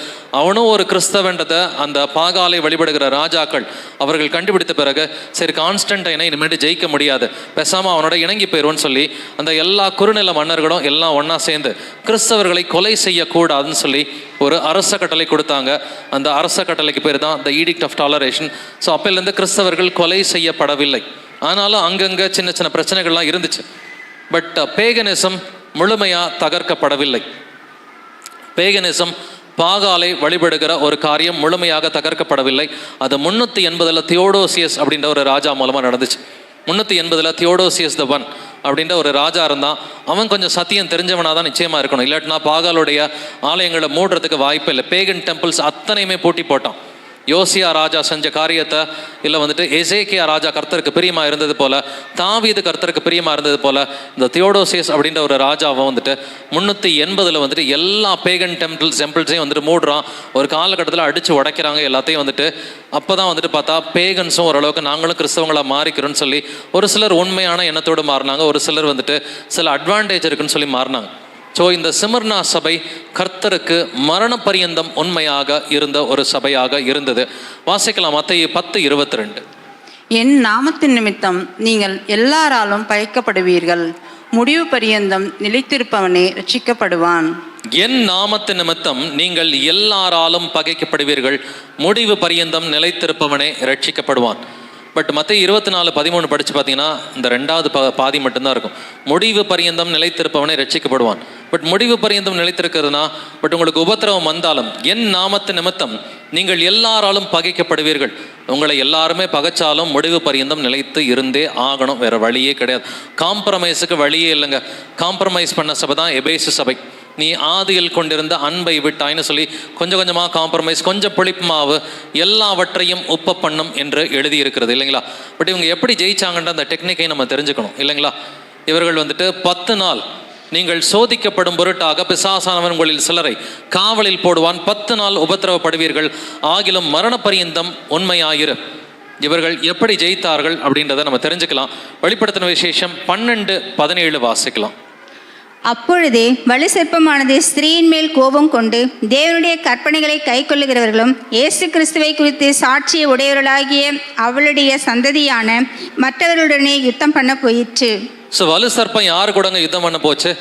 அவனும் ஒரு கிறிஸ்தவன்றதை அந்த பாகாலை வழிபடுகிற ராஜாக்கள் அவர்கள் கண்டுபிடித்த பிறகு, சரி கான்ஸ்டன்டைனை இனிமேட்டு ஜெயிக்க முடியாது, பேசாமல் அவனோட இணங்கி போயிடுவோன்னு சொல்லி அந்த எல்லா குறுநில மன்னர்களும் எல்லாம் ஒன்றா சேர்ந்து கிறிஸ்தவர்களை கொலை செய்யக்கூடாதுன்னு சொல்லி ஒரு அரச கட்டளை கொடுத்தாங்க. அந்த அரச கட்டளைக்கு பேர் தான் த ஈடிக்ட் ஆஃப் டாலரேஷன். ஸோ அப்போலேருந்து கிறிஸ்தவர்கள் கொலை செய்யப்படவில்லை. ஆனாலும் அங்கங்கே சின்ன சின்ன பிரச்சனைகள்லாம் இருந்துச்சு. பட் பேகனிசம் முழுமையாக தகர்க்கப்படவில்லை. பேகனிசம், பாகாலை வழிபடுகிற ஒரு காரியம் முழுமையாக தகர்க்கப்படவில்லை. அது 380 தியோடோசியஸ் அப்படின்ற ஒரு ராஜா மூலமாக நடந்துச்சு. 380 தியோடோசியஸ் த ஒன் அப்படின்ற ஒரு ராஜா இருந்தான். அவன் கொஞ்சம் சத்தியம் தெரிஞ்சவனாக தான் நிச்சயமாக இருக்கணும், இல்லாட்டினா பாகாலுடைய ஆலயங்களை மூடுறதுக்கு வாய்ப்பு இல்லை. பேகன் டெம்பிள்ஸ் அத்தனையுமே பூட்டி போட்டான். யோசியா ராஜா செஞ்ச காரியத்தை, இல்லை வந்துட்டு எசேக்கியா ராஜா கர்த்தருக்கு பிரியமாக இருந்தது போல, தாவீது கர்த்தருக்கு பிரியமாக இருந்தது போல, இந்த தியோடோசியஸ் அப்படின்ற ஒரு ராஜாவை வந்துட்டு 380 வந்துட்டு எல்லா பேகன் டெம்பிள்ஸையும் வந்துட்டு மூடுறான். ஒரு காலகட்டத்தில் அடித்து உடைக்கிறாங்க எல்லாத்தையும் வந்துட்டு. அப்போ தான் வந்துட்டு பார்த்தா பேகன்ஸும் ஓரளவுக்கு நாங்களும் கிறிஸ்தவங்களாக மாறிக்கிறோன்னு சொல்லி ஒரு சிலர் உண்மையான எண்ணத்தோடு மாறினாங்க, ஒரு சிலர் வந்துட்டு சில அட்வான்டேஜ் இருக்குன்னு சொல்லி மாறினாங்க. ஸோ இந்த சிமர்னா சபை கர்த்தருக்கு மரண பரியந்தம் உண்மையாக இருந்த ஒரு சபையாக இருந்தது. வாசிக்கலாம் மத்தேயு 10:22. என் நாமத்தின் நிமித்தம் நீங்கள் எல்லாராலும் பயக்கப்படுவீர்கள், முடிவு பரியந்தம் நிலைத்திருப்பவனே ரட்சிக்கப்படுவான். என் நாமத்தின் நிமித்தம் நீங்கள் எல்லாராலும் பகைக்கப்படுவீர்கள், முடிவு பரியந்தம் நிலைத்திருப்பவனே ரட்சிக்கப்படுவான். பட் மத்தேயு 24:13 படித்து பார்த்தீங்கன்னா இந்த ரெண்டாவது பாதி மட்டும்தான் இருக்கும். முடிவு பரியந்தம் நிலைத்திருப்பவனே ரட்சிக்கப்படுவான். பட் முடிவு பரியந்தம் நிலைத்திருக்கிறதுனா, பட் உங்களுக்கு உபத்திரவம் வந்தாலும் என் நாமத்து நிமித்தம் நீங்கள் எல்லாராலும் பகைக்கப்படுவீர்கள். உங்களை எல்லாருமே பகைச்சாலும் முடிவு பரியந்தம் நிலைத்து இருந்தே ஆகணும், வேற வழியே கிடையாது. காம்ப்ரமைஸுக்கு வழியே இல்லைங்க. காம்ப்ரமைஸ் பண்ண சபை தான் எபேசு சபை. நீ ஆதியில் கொண்டிருந்த அன்பை விட்டாய்னு சொல்லி கொஞ்சம் கொஞ்சமாக காம்ப்ரமைஸ், கொஞ்சம் புளிப்பு மாவு, எல்லாவற்றையும் உப்ப பண்ணும் என்று எழுதியிருக்கிறது இல்லைங்களா. பட் இவங்க எப்படி ஜெயிச்சாங்கன்ற அந்த டெக்னிக்கை நம்ம தெரிஞ்சுக்கணும் இல்லைங்களா. இவர்கள் 10 நாள் நீங்கள் சோதிக்கப்படும் பொருட்டாக பிசாசானவன் உங்களில் சிலரை காவலில் போடுவான், 10 நாள் உபத்திரவப்படுவீர்கள், ஆகிலும் மரண பரியந்தம் உண்மையாயிரு. இவர்கள் எப்படி ஜெயித்தார்கள் அப்படின்றத நம்ம தெரிஞ்சுக்கலாம். வெளிப்படுத்தின விசேஷம் 12:17 வாசிக்கலாம். அப்பொழுதே வலு சிற்பமானது ஸ்திரீயின் மேல் கோபம் கொண்டு தேவனுடைய கற்பனைகளை கை கொள்ளுகிறவர்களும் இயேசு கிறிஸ்துவை குறித்து சாட்சிய உடையவர்களாகிய அவளுடைய சந்ததியான மற்றவர்களுடனே யுத்தம் பண்ண போயிற்று. ஸோ வலு சர்ப்பம் யாரு கூடங்க யுத்தம் பண்ண போச்சு?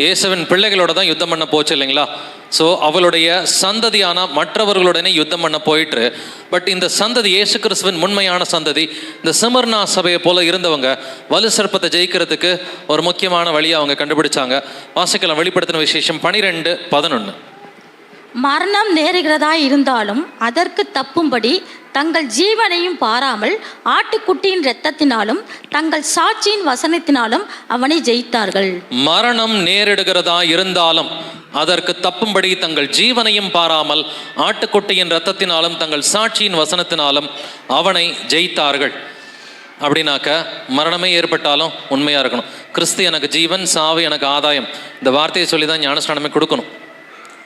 இயேசுவின் பிள்ளைகளோட தான் யுத்தம் பண்ண போச்சு இல்லைங்களா. ஸோ அவளுடைய சந்ததியான மற்றவர்களுடனே யுத்தம் பண்ண போயிட்டு, பட் இந்த சந்ததி இயேசு கிறிஸ்துவின் உண்மையான சந்ததி, இந்த சிமர்னா சபையை போல இருந்தவங்க வலு சர்ப்பத்தை ஜெயிக்கிறதுக்கு ஒரு முக்கியமான வழியை அவங்க கண்டுபிடிச்சாங்க. வாசிக்கலாம் வெளிப்படுத்தின விசேஷம் 12:11. மரணம் நேருகிறதா இருந்தாலும் அதற்கு தப்பும்படி தங்கள் ஜீவனையும் பாராமல் ஆட்டுக்குட்டியின் இரத்தத்தினாலும் தங்கள் சாட்சியின் வசனத்தினாலும் அவனை ஜெயித்தார்கள். மரணம் நேரிடுகிறதா இருந்தாலும் அதற்கு தப்பும்படி தங்கள் ஜீவனையும் பாராமல் ஆட்டுக்குட்டியின் இரத்தத்தினாலும் தங்கள் சாட்சியின் வசனத்தினாலும் அவனை ஜெயித்தார்கள். அப்படின்னாக்க மரணமே ஏற்பட்டாலும் உண்மையாக இருக்கணும். கிறிஸ்து எனக்கு ஜீவன், சாவு எனக்கு ஆதாயம், இந்த வார்த்தையை சொல்லி தான் ஞானஸ்நானமே கொடுக்கணும்.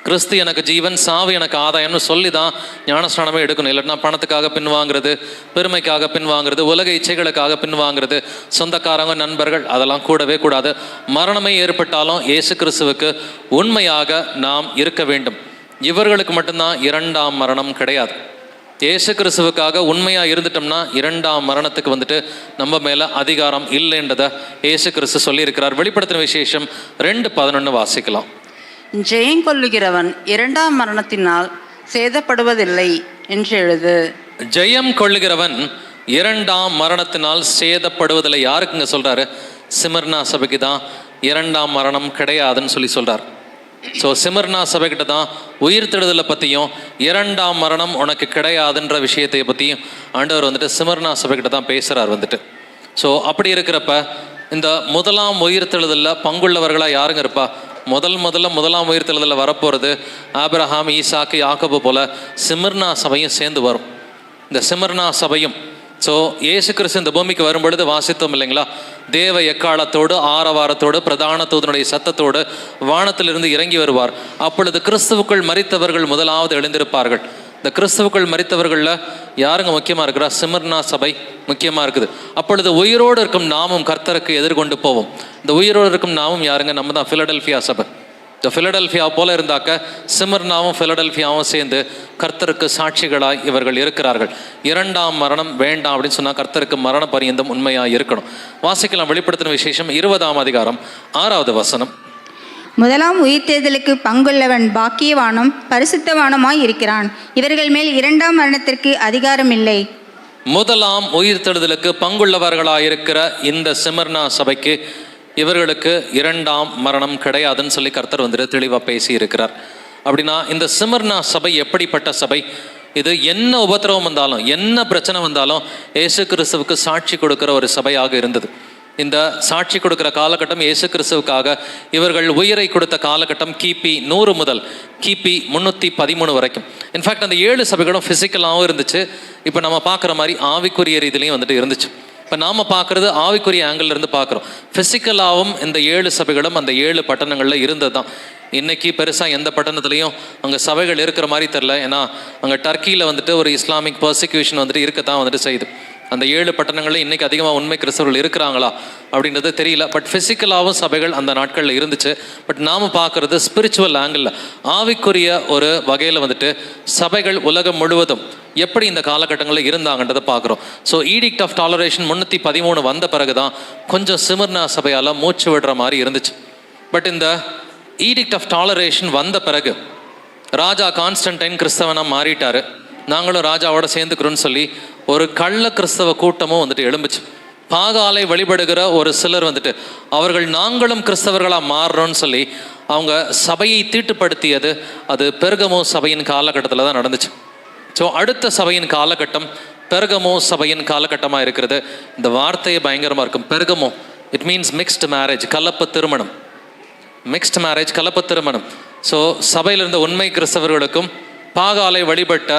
கிறிஸ்து எனக்கு ஜீவன், சாவு எனக்கு ஆதாயம்னு சொல்லி தான் ஞானஸ்நானமே எடுக்கணும். இல்லைன்னா பணத்துக்காக பின்வாங்கிறது, பெருமைக்காக பின்வாங்கிறது, உலக இச்சைகளுக்காக பின்வாங்கிறது, சொந்தக்காரங்க, நண்பர்கள், அதெல்லாம் கூடவே கூடாது. மரணமே ஏற்பட்டாலும் இயேசு கிறிஸ்துவுக்கு உண்மையாக நாம் இருக்க வேண்டும். இவர்களுக்கு மட்டும்தான் 2ஆம் மரணம் கிடையாது. இயேசு கிறிஸ்துவுக்காக உண்மையாக இருந்துட்டோம்னா 2ஆம் மரணத்துக்கு நம்ம மேலே அதிகாரம் இல்லைன்றதை இயேசு கிறிஸ்து சொல்லியிருக்கிறார். வெளிப்படுத்தின விசேஷம் 2:11 வாசிக்கலாம். ஜெயங்கொள்ளுகிறவன் 2ஆம் மரணத்தினால் சேதப்படுவதில்லை என்று எழுது. ஜெயம் கொள்ளுகிறவன் 2ஆம் மரணத்தினால் சேதப்படுவதில்லை. யாருக்குங்க சொல்றாரு? சிமர்னா சபைக்கு தான் 2ஆம் மரணம் கிடையாதுன்னு சொல்லி சொல்றார். ஸோ சிமர்னா சபைக்கிட்ட தான் உயிர்த்தெழுதலை பற்றியும் 2ஆம் மரணம் உனக்கு கிடையாதுன்ற விஷயத்தை பற்றியும் ஆண்டவர் சிமர்னா சபைக்கிட்ட தான் பேசுகிறார். ஸோ அப்படி இருக்கிறப்ப இந்த முதலாம் உயிர்த்தெழுதலில் பங்குள்ளவர்களாக யாருங்க இருப்பா? முதலாம் உயிர்த்தெழுதலில் வரப்போகிறது ஆபிரகாம், ஈசாக்கு, யாக்கோபு போல சிமர்னா சபையும் சேர்ந்து வரும். இந்த சிமர்னா சபையும் ஸோ இயேசு கிறிஸ்து இந்த பூமிக்கு வரும்பொழுது வாசித்தோம் இல்லைங்களா, தேவ எக்காலத்தோடு ஆரவாரத்தோடு பிரதான தூதனுடைய சத்தத்தோடு வானத்திலிருந்து இறங்கி வருவார். அப்பொழுது கிறிஸ்துவுக்குள் மரித்தவர்கள் முதலாவது எழுந்திருப்பார்கள். இந்த கிறிஸ்துவுக்குள் மரித்தவர்களில் யாருங்க முக்கியமாக இருக்கிறா? சிமர்னா சபை முக்கியமாக இருக்குது. அப்பொழுது உயிரோடு இருக்கும் நாமும் கர்த்தருக்கு எதிர்கொண்டு போவோம். இந்த உயிரோடு இருக்கும் நாமும் யாருங்க? நம்ம தான் பிலடெல்பியா சபை. இந்த பிலடெல்பியா போல இருந்தாக்க சிமர்னாவும் பிலடெல்பியாவும் சேர்ந்து கர்த்தருக்கு சாட்சிகளாய் இவர்கள் இருக்கிறார்கள். 2ஆம் மரணம் வேண்டாம் அப்படின்னு சொன்னால் கர்த்தருக்கு மரண பரியந்தம் உண்மையாக இருக்கணும். வாசிக்கலாம் வெளிப்படுத்தின விசேஷம் 20ஆம் அதிகாரம் 6வது வசனம். முதலாம் உயிர்த்தெழுதலுக்கு பங்குள்ளவன் பாக்கியவானும் பரிசுத்தவானுமாய் இருக்கிறான். இவர்கள் மேல் 2ஆம் மரணத்திற்கு அதிகாரம் இல்லை. முதலாம் உயிர்த்தெழுதலுக்கு பங்குள்ளவர்களாயிருக்கிற இந்த சிமர்னா சபைக்கு இவர்களுக்கு 2ஆம் மரணம் கிடையாதுன்னு சொல்லி கர்த்தர் தெளிவாக பேசி இருக்கிறார். அப்படின்னா இந்த சிமர்னா சபை எப்படிப்பட்ட சபை? இது என்ன உபத்திரவம் வந்தாலும், என்ன பிரச்சனை வந்தாலும் இயேசு கிறிஸ்துவுக்கு சாட்சி கொடுக்கிற ஒரு சபையாக இருந்தது. இந்த சாட்சி கொடுக்கிற காலகட்டம் இயேசு கிறிஸ்துவுக்காக இவர்கள் உயிரை கொடுத்த காலகட்டம் கிபி 100 முதல் கிபி 313 வரைக்கும். இன்ஃபேக்ட் அந்த 7 சபைகளும் ஃபிசிக்கலாகவும் இருந்துச்சு. இப்போ நம்ம பார்க்குற மாதிரி ஆவிக்குரிய ரீதியிலையும் இருந்துச்சு. இப்போ நாம் பார்க்குறது ஆவிக்குரிய ஆங்கிள் இருந்து பார்க்குறோம். ஃபிசிக்கலாகவும் இந்த 7 சபைகளும் அந்த 7 பட்டணங்களில் இருந்தது தான். இன்றைக்கி பெருசாக எந்த பட்டணத்துலேயும் அங்கே சபைகள் இருக்கிற மாதிரி தெரில. ஏன்னா அங்கே டர்க்கியில் ஒரு இஸ்லாமிக் பர்சிக்யூஷன் இருக்கத்தான் செய்யுது. அந்த 7 பட்டணங்களில் இன்றைக்கி அதிகமாக உண்மை கிறிஸ்தவர்கள் இருக்கிறாங்களா அப்படின்றது தெரியல. பட் ஃபிசிக்கலாகவும் சபைகள் அந்த நாட்களில் இருந்துச்சு. பட் நாம் பார்க்குறது ஸ்பிரிச்சுவல் ஆங்கிளில், ஆவிக்குரிய ஒரு வகையில் சபைகள் உலகம் முழுவதும் எப்படி இந்த காலகட்டங்களில் இருந்தாங்கன்றதை பார்க்குறோம். ஸோ ஈடிக்ட் ஆஃப் டாலரேஷன் 313 வந்த பிறகு தான் கொஞ்சம் சிமர்னா சபையால் மூச்சு விடுற மாதிரி இருந்துச்சு. பட் இந்த ஈடிக்ட் ஆஃப் டாலரேஷன் வந்த பிறகு ராஜா கான்ஸ்டன்டைன் கிறிஸ்தவனாக மாறிட்டார். நாங்களும் ராஜாவோட சேர்ந்துக்கிறோன்னு சொல்லி ஒரு கள்ள கிறிஸ்தவ கூட்டமும் வந்துட்டு எழும்புச்சு. பாகாலை வழிபடுகிற ஒரு சிலர் வந்துட்டு அவர்கள் நாங்களும் கிறிஸ்தவர்களாக மாறுறோன்னு சொல்லி அவங்க சபையை தீட்டுப்படுத்தியது அது பெர்கமோ சபையின் காலகட்டத்தில் தான் நடந்துச்சு. ஸோ அடுத்த சபையின் காலகட்டம் பெர்கமோ சபையின் காலகட்டமாக இருக்கிறது. இந்த வார்த்தையே பயங்கரமாக இருக்கும். பெர்கமோ, இட் மீன்ஸ் மிக்ஸ்டு மேரேஜ், கலப்பு திருமணம். மிக்ஸ்டு மேரேஜ், கலப்பு திருமணம். ஸோ சபையில் இருந்த உண்மை கிறிஸ்தவர்களுக்கும் பாகாலை வழிபட்ட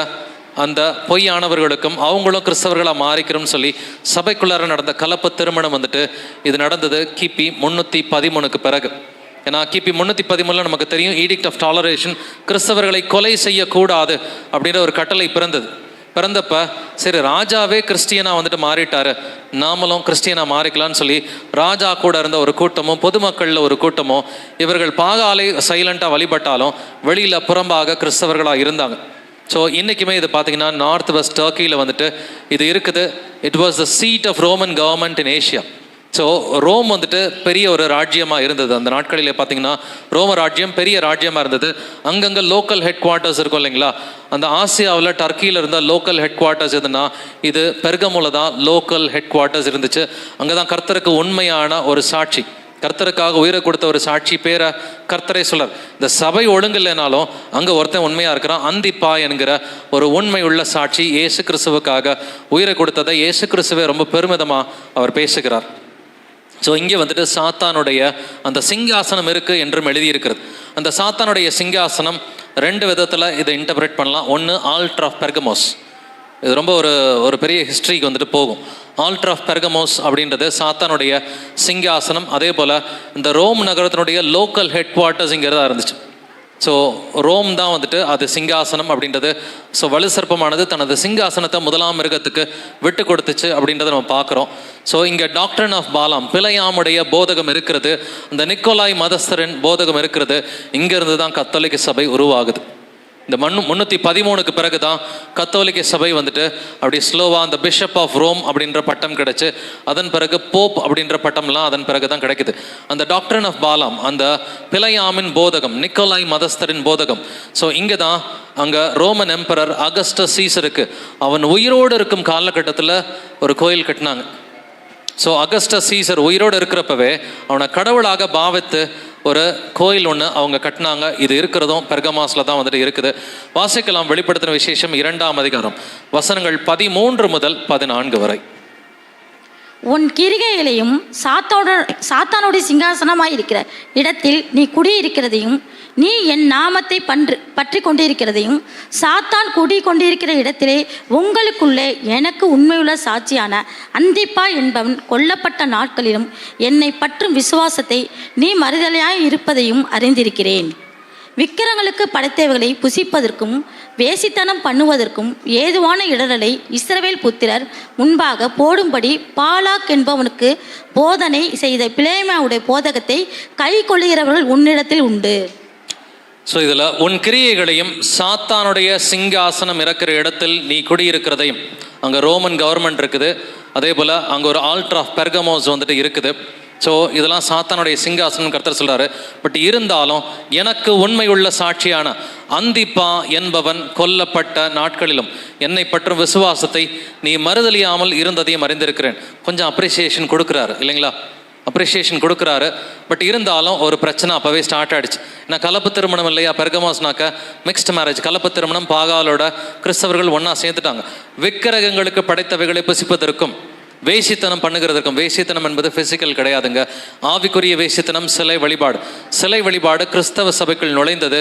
அந்த பொய்யானவர்களுக்கும் அவங்களும் கிறிஸ்தவர்களாக மாறிக்கிறோம்னு சொல்லி சபைக்குள்ளார நடந்த கலப்பு திருமணம் வந்துட்டு இது நடந்தது கிபி 313 பிறகு. ஏன்னா கிபி 313 நமக்கு தெரியும் ஈடிக்ட் ஆஃப் டாலரேஷன், கிறிஸ்தவர்களை கொலை செய்யக்கூடாது அப்படின்ற ஒரு கட்டளை பிறந்தப்ப சரி ராஜாவே கிறிஸ்டியனாக வந்துட்டு மாறிட்டாரு, நாமளும் கிறிஸ்டியனாக மாறிக்கலான்னு சொல்லி ராஜா கூட இருந்த ஒரு கூட்டமும் பொதுமக்களில் ஒரு கூட்டமும் இவர்கள் பாகாலை சைலண்ட்டாக வழிபட்டாலும் வெளியில் புறம்பாக கிறிஸ்தவர்களாக இருந்தாங்க. ஸோ இன்றைக்குமே இது பார்த்தீங்கன்னா நார்த் வெஸ்ட் டர்க்கியில் வந்துட்டு இது இருக்குது. It was the seat of Roman government in Asia. So Rome வந்துட்டு பெரிய ஒரு ராஜ்யமாக இருந்தது. அந்த நாட்களில் பார்த்தீங்கன்னா ரோம ராஜ்யம் பெரிய ராஜ்யமாக இருந்தது. அங்கங்கே லோக்கல் ஹெட் குவார்ட்டர்ஸ் இருக்கும் இல்லைங்களா. அந்த ஆசியாவில் டர்க்கியில் இருந்த லோக்கல் ஹெட் குவார்ட்டர்ஸ் எதுனா இது பெர்கமோவில் தான் லோக்கல் ஹெட் குவார்ட்டர்ஸ் இருந்துச்சு. அங்கே தான் கர்த்தருக்கு உண்மையான ஒரு சாட்சி, கர்த்தருக்காக உயிரை கொடுத்த ஒரு சாட்சி பேரை கர்த்தரை சொல்றார். இந்த சபை ஒழுங்கு இல்லைனாலும் அங்கே ஒருத்தன் உண்மையாக இருக்கிறான். அந்திப்பா என்கிற ஒரு உண்மை உள்ள சாட்சி இயேசு கிறிஸ்துவுக்காக உயிரை கொடுத்ததை இயேசு கிறிஸ்துவை ரொம்ப பெருமிதமாக அவர் பேசுகிறார். ஸோ இங்கே வந்துட்டு சாத்தானுடைய அந்த சிங்காசனம் இருக்குது என்றும் எழுதியிருக்கிறது. அந்த சாத்தானுடைய சிங்காசனம் 2 விதத்தில் இதை இன்டர்பிரேட் பண்ணலாம். ஒன்று ஆல்டர் ஆஃப் பெர்கமோஸ், இது ரொம்ப ஒரு பெரிய ஹிஸ்ட்ரிக்கு வந்துட்டு போகும். ஆல்டர் ஆஃப் பெர்கமோஸ் அப்படின்றது சாத்தானுடைய சிங்காசனம். அதே போல் இந்த ரோம் நகரத்தினுடைய லோக்கல் ஹெட் குவார்ட்டர்ஸ் இங்கே தான் இருந்துச்சு. ஸோ ரோம் தான் வந்துட்டு அது சிங்காசனம் அப்படின்றது. ஸோ வலு சர்ப்பமானது தனது சிங்காசனத்தை முதலாம் மிருகத்துக்கு விட்டு கொடுத்துச்சு அப்படின்றத நம்ம பார்க்குறோம். ஸோ இங்கே டாக்டரின் ஆஃப் பாலாம், பிழையாமுடைய போதகம் இருக்கிறது, இந்த நிக்கோலாய் மதஸ்தரின் போதகம் இருக்கிறது. இங்கேருந்து தான் கத்தோலிக்க சபை உருவாகுது. இந்த 313 பிறகு தான் கத்தோலிக்க சபை வந்துட்டு அப்படி ஸ்லோவாக அந்த பிஷப் ஆஃப் ரோம் அப்படின்ற பட்டம் கிடைச்சு, அதன் பிறகு போப் அப்படின்ற பட்டம்லாம் அதன் பிறகு தான் கிடைக்குது. அந்த டாக்டரின் ஆஃப் பாலாம், அந்த பிழையாமின் போதகம், நிக்கோலாய் மதஸ்தரின் போதகம். ஸோ இங்கே தான் அங்கே ரோமன் எம்பரர் அகஸ்டஸ் சீசருக்கு அவன் உயிரோடு இருக்கும் காலகட்டத்தில் ஒரு கோயில் கட்டினாங்க. ஸோ அகஸ்டஸ் சீசர் உயிரோடு இருக்கிறப்பவே அவனை கடவுளாக பாவித்து ஒரு கோயில் ஒன்று அவங்க கட்டினாங்க. இது இருக்கிறதும் பெர்கமாஸில் தான் வந்துட்டு இருக்குது. வாசிக்கலாம் வெளிப்படுத்தின விசேஷம் 2ஆம் அதிகாரம் வசனங்கள் 13 முதல் 14 வரை. உன் கிரிகைகளையும் சாத்தானுடைய சிங்காசனமாய் இருக்கிற இடத்தில் நீ குடியிருக்கிறதையும், நீ என் நாமத்தை பற்றி கொண்டிருக்கிறதையும், சாத்தான் குடி கொண்டிருக்கிற இடத்திலே உங்களுக்குள்ளே எனக்கு உண்மையுள்ள சாட்சியான அந்திப்பா என்பவன் கொல்லப்பட்ட நாட்களிலும் என்னை பற்றும் விசுவாசத்தை நீ மறுதலையாய் இருப்பதையும் அறிந்திருக்கிறேன். விக்கிரங்களுக்கு படைத்தவைகளை புசிப்பதற்கும் வேசித்தனம் பண்ணுவதற்கும் ஏதுவான இடரலை இஸ்ரவேல் புத்திரர் முன்பாக போடும்படி பாலாக் என்பவனுக்கு போதனை செய்த பிலேயாமுடைய போதகத்தை கை கொள்ளுகிறவர்கள் உன்னிடத்தில் உண்டு. ஸோ இதில் உன் கிரியைகளையும் சாத்தானுடைய சிங்காசனம் இருக்கிற இடத்தில் நீ குடியிருக்கிறதையும், அங்கே ரோமன் கவர்மெண்ட் இருக்குது, அதே போல் அங்கே ஒரு ஆல்டர் ஆஃப் பெர்கமோஸ் வந்துட்டு இருக்குது. ஸோ இதெல்லாம் சாத்தானுடைய சிங்காசனம் கர்த்தர் சொல்கிறாரு. பட் இருந்தாலும் எனக்கு உண்மையுள்ள சாட்சியான அந்திப்பா என்பவன் கொல்லப்பட்ட நாட்களிலும் என்னை பற்றும் விசுவாசத்தை நீ மறுதலியாமல் இருந்ததையும் அறிந்திருக்கிறேன். கொஞ்சம் அப்ரிசியேஷன் கொடுக்குறாரு இல்லைங்களா, அப்ரிஷியேஷன் கொடுக்குறாரு. பட் இருந்தாலும் ஒரு பிரச்சனை அப்போவே ஸ்டார்ட் ஆகிடுச்சு. ஏன்னா கலப்பு திருமணம் இல்லையா, பெர்கமாஸ்னாக்க மிக்ஸ்டு மேரேஜ், கலப்பு திருமணம், பாகாலோட கிறிஸ்தவர்கள் ஒன்றா சேர்த்துட்டாங்க. விக்கிரகங்களுக்கு படைத்தவைகளை புசிப்பதற்கும் வேசித்தனம் பண்ணுகிறதற்கும், வேசித்தனம் என்பது ஃபிசிக்கல் கிடையாதுங்க, ஆவிக்குரிய வேசித்தனம், சிலை வழிபாடு. சிலை வழிபாடு கிறிஸ்தவ சபைக்குள் நுழைந்தது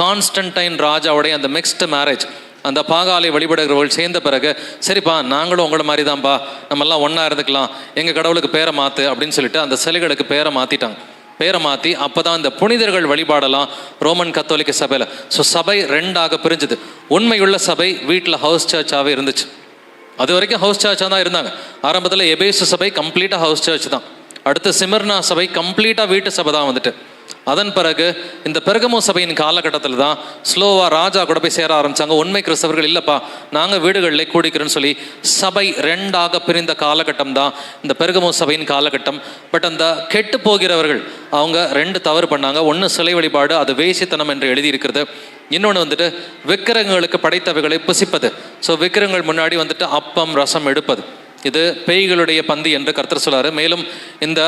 கான்ஸ்டன்டைன் ராஜாவுடைய அந்த மிக்ஸ்டு மேரேஜ். அந்த பாகாலை வழிபடுகிறவர்கள் சேர்ந்த பிறகு சரிப்பா நாங்களும் உங்களை மாதிரி தான்ப்பா, நம்மெல்லாம் ஒன்றா இருந்துக்கலாம், எங்கள் கடவுளுக்கு பேரை மாற்று அப்படின்னு சொல்லிட்டு அந்த சிலைகளுக்கு பேரை மாற்றிட்டாங்க. பேரை மாற்றி அப்போ தான் இந்த புனிதர்கள் வழிபாடலாம் ரோமன் கத்தோலிக்க சபையில். ஸோ சபை 2ஆக பிரிஞ்சுது. உண்மையுள்ள சபை வீட்டில் ஹவுஸ் சர்ச்சாகவே இருந்துச்சு. அது வரைக்கும் ஹவுஸ் சர்ச்சாக தான் இருந்தாங்க. ஆரம்பத்தில் எபேசு சபை கம்ப்ளீட்டாக ஹவுஸ் சர்ச் தான். அடுத்து சிமர்னா சபை கம்ப்ளீட்டாக வீட்டு சபை தான் வந்துட்டு. அதன் பிறகு இந்த பெர்கமு சபையின் காலகட்டத்தில் தான் ஸ்லோவாக ராஜா கூட போய் சேர ஆரம்பித்தாங்க. உண்மை கிறிஸ்தவர்கள் இல்லைப்பா, நாங்கள் வீடுகளில் கூடிக்கிறோன்னு சொல்லி சபை ரெண்டாக பிரிந்த காலகட்டம் தான் இந்த பெர்கமு சபையின் காலகட்டம். பட் அந்த கெட்டு போகிறவர்கள் அவங்க ரெண்டு தவறு பண்ணாங்க. ஒன்று சிலை வழிபாடு, அது வேசித்தனம் என்று எழுதியிருக்கிறது. இன்னொன்று வந்துட்டு விக்கிரகங்களுக்கு படைத்தவைகளை புசிப்பது. ஸோ விக்கிரகங்கள் முன்னாடி வந்துட்டு அப்பம் ரசம் எடுப்பது, இது பேய்களுடைய பந்தி என்று கர்த்தர் சொல்றாரு. மேலும் இந்த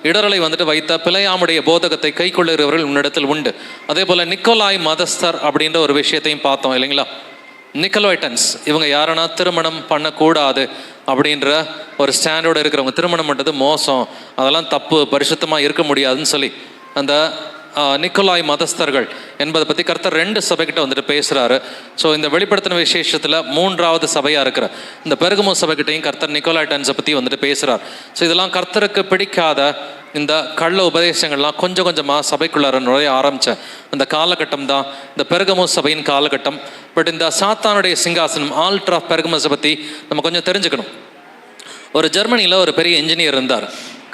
இடரலை வந்துட்டு வைத்த பிழையாமுடைய போதகத்தை கை கொள்ளுகிறவர்கள் உன்னிடத்தில் உண்டு. அதே போல் நிக்கோலாய் மதஸ்தர் அப்படின்ற ஒரு விஷயத்தையும் பார்த்தோம் இல்லைங்களா. நிக்கோலாய்டன்ஸ் இவங்க யாருன்னா திருமணம் பண்ணக்கூடாது அப்படின்ற ஒரு ஸ்டாண்டர்டு இருக்கிறவங்க. திருமணம் பண்ணுறது மோசம், அதெல்லாம் தப்பு, பரிசுத்தமாக இருக்க முடியாதுன்னு சொல்லி அந்த நிக்கோலாய் மதஸ்தர்கள் என்பதை பற்றி கர்த்தர் ரெண்டு சபைக்கிட்ட வந்துட்டு பேசுகிறாரு. ஸோ இந்த வெளிப்படுத்தின விசேஷத்தில் மூன்றாவது சபையாக இருக்கிற இந்த பெர்கமு சபைக்கிட்டையும் கர்த்தர் நிக்கோலாய்டன்ஸை பற்றி வந்துட்டு பேசுகிறார். ஸோ இதெல்லாம் கர்த்தருக்கு பிடிக்காத இந்த கள்ள உபதேசங்கள்லாம் கொஞ்சம் கொஞ்சமாக சபைக்குள்ளார நுழைய ஆரம்பித்த அந்த காலகட்டம் தான் இந்த பெர்கமு சபையின் காலகட்டம். பட் இந்த சாத்தானுடைய சிங்காசனம் ஆல்டர் ஆஃப் பெர்கமஸை பற்றி நம்ம கொஞ்சம் தெரிஞ்சுக்கணும். ஒரு ஜெர்மனியில் ஒரு பெரிய இன்ஜினியர் இருந்தார்,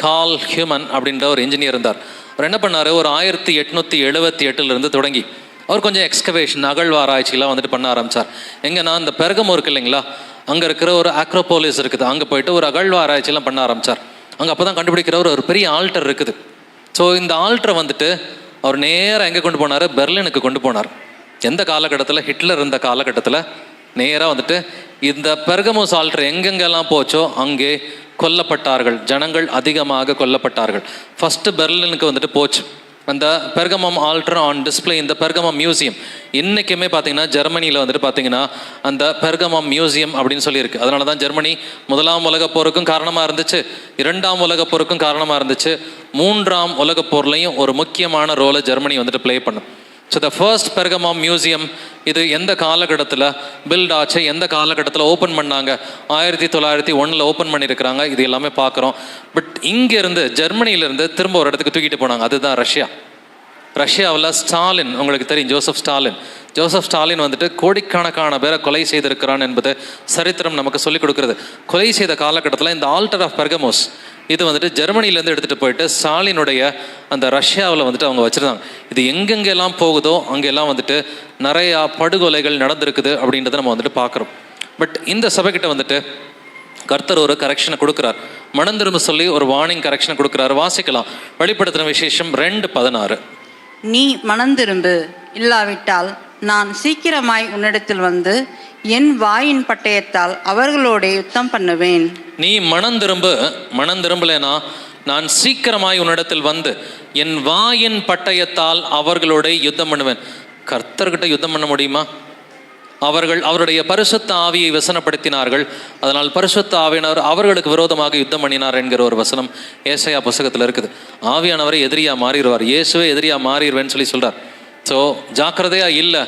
கார்ல் ஹியூமன் அப்படின்ற ஒரு இன்ஜினியர் இருந்தார். அவர் என்ன பண்ணார், ஒரு 1878 தொடங்கி அவர் கொஞ்சம் எக்ஸ்கவேஷன் அகழ்வாராய்ச்சிலாம் வந்துட்டு பண்ண ஆரம்பித்தார். எங்கன்னா இந்த பெர்கமு இருக்கு இல்லைங்களா, அங்கே இருக்கிற ஒரு அக்ரோபோலிஸ் இருக்குது, அங்கே போயிட்டு ஒரு அகழ்வாராய்ச்சிலாம் பண்ண ஆரம்பித்தார். அங்கே அப்போ தான் கண்டுபிடிக்கிற ஒரு பெரிய ஆல்டர் இருக்குது. ஸோ இந்த ஆல்டரை வந்துட்டு அவர் நேராக எங்கே கொண்டு போனார், பெர்லினுக்கு கொண்டு போனார். எந்த காலகட்டத்தில், ஹிட்லர் இருந்த காலகட்டத்தில் நேராக வந்துட்டு இந்த பெர்கமோஸ் ஆல்டர் எங்கெங்கெல்லாம் போச்சோ அங்கே கொல்லப்பட்டார்கள், ஜனங்கள் அதிகமாக கொல்லப்பட்டார்கள். ஃபஸ்ட்டு பெர்லினுக்கு வந்துட்டு போச்சு அந்த பெர்கமம் ஆல்டர் ஆன் டிஸ்பிளே இந்த பெர்கமம் மியூசியம். இன்றைக்குமே பார்த்தீங்கன்னா ஜெர்மனியில் வந்துட்டு பார்த்தீங்கன்னா அந்த பெர்கமம் மியூசியம் அப்படின்னு சொல்லியிருக்கு. அதனால தான் ஜெர்மனி 1ஆம் உலகப் போருக்கும் காரணமாக இருந்துச்சு, 2ஆம் உலகப் போருக்கும் காரணமாக இருந்துச்சு, 3ஆம் உலகப் போர்லையும் ஒரு முக்கியமான ரோலை ஜெர்மனி வந்துட்டு ப்ளே பண்ணும். ஸோ த ஃபர்ஸ்ட் பெர்கமம் மியூசியம் இது எந்த காலகட்டத்தில் பில்ட் ஆச்சு, எந்த காலகட்டத்தில் ஓப்பன் பண்ணாங்க, 1901 ஓப்பன் பண்ணியிருக்கிறாங்க. இது எல்லாமே பார்க்குறோம். பட் இங்கேருந்து ஜெர்மனியிலேருந்து திரும்ப ஒரு இடத்துக்கு தூக்கிட்டு போனாங்க, அதுதான் ரஷ்யா. ரஷ்யாவில் ஸ்டாலின் உங்களுக்கு தெரியும், ஜோசப் ஸ்டாலின் வந்துட்டு கோடிக்கணக்கான பேரை கொலை செய்திருக்கிறான் என்பது சரித்திரம் நமக்கு சொல்லிக் கொடுக்குறது. கொலை செய்த காலகட்டத்தில் இந்த ஆல்டர் ஆஃப் பெர்கமோஸ் இது வந்துட்டு ஜெர்மனிலேருந்து எடுத்துகிட்டு போயிட்டு ஸ்டாலினுடைய அந்த ரஷ்யாவில் வந்துட்டு அவங்க வச்சுருந்தாங்க. இது எங்கெங்கெல்லாம் போகுதோ அங்கெல்லாம் வந்துட்டு நிறையா படுகொலைகள் நடந்திருக்குது அப்படின்றத நம்ம வந்துட்டு பார்க்குறோம். பட் இந்த சபைக்கிட்ட வந்துட்டு கர்த்தர் ஒரு கரெக்ஷனை கொடுக்குறார், மனம் திரும்ப சொல்லி ஒரு வார்னிங் கரெக்ஷனை கொடுக்குறாரு. வாசிக்கலாம், வெளிப்படுத்தின விசேஷம் 2:16. நீ மனம் திரும்பு, இல்லாவிட்டால் நான் சீக்கிரமாய் உன்னிடத்தில் வந்து என் வாயின் பட்டயத்தால் அவர்களோட யுத்தம் பண்ணுவேன். நீ மனம் திரும்பலைனா நான் சீக்கிரமாய் உன்னிடத்தில் வந்து என் வாயின் பட்டயத்தால் அவர்களோட யுத்தம் பண்ணுவேன். கர்த்தர்கிட்ட யுத்தம் பண்ண முடியுமா? அவர்கள் அவருடைய பரிசுத்த ஆவியை வசனப்படுத்தினார்கள், அதனால் பரிசுத்த ஆவியினர் அவர்களுக்கு விரோதமாக யுத்தம் பண்ணினார் என்கிற ஒரு வசனம் ஏசாயா புஸ்தகத்தில் இருக்குது. ஆவியானவரை எதிரியா மாறிடுவார், இயேசுவே எதிரியா மாறிடுவேன்னு சொல்லி சொல்றார். ஸோ ஜாக்கிரதையா இல்லை,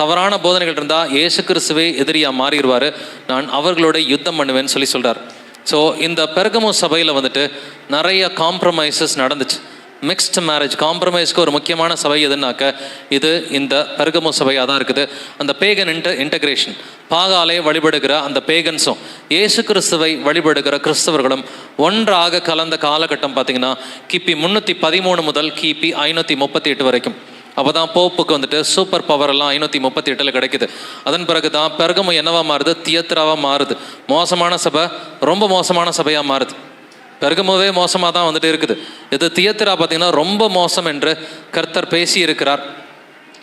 தவறான போதனைகள் இருந்தால் இயேசு கிறிஸ்துவே எதிரியா மாறிடுவார், நான் அவர்களோட யுத்தம் பண்ணுவேன்னு சொல்லி சொல்றார். ஸோ இந்த பெர்கமு சபையில் வந்துட்டு நிறைய காம்ப்ரமைசஸ் நடந்துச்சு. மிக்ஸ்டு மேரேஜ், காம்ப்ரமைஸ்க்கு ஒரு முக்கியமான சபை எதுனாக்க இது இந்த பெர்கமு சபையாக தான் இருக்குது. அந்த பேகன் இன்டகிரேஷன், பாகாலை வழிபடுகிற அந்த பேகன்ஸும் இயேசு கிறிஸ்துவை வழிபடுகிற கிறிஸ்தவர்களும் ஒன்றாக கலந்த காலகட்டம் பார்த்திங்கன்னா கிபி 313 முதல் கிபி 538 வரைக்கும். அப்போ தான் போப்புக்கு வந்துட்டு சூப்பர் பவர் எல்லாம் 538 கிடைக்குது. அதன் பிறகு தான் பெர்கமு என்னவா மாறுது, தியத்ராவாக மாறுது. மோசமான சபை ரொம்ப மோசமான சபையாக மாறுது. பெர்கமுவே மோசமாக தான் வந்துட்டு இருக்குது. இது தியத்ரா பார்த்திங்கன்னா ரொம்ப மோசம் என்று கர்த்தர் பேசி இருக்கிறார்.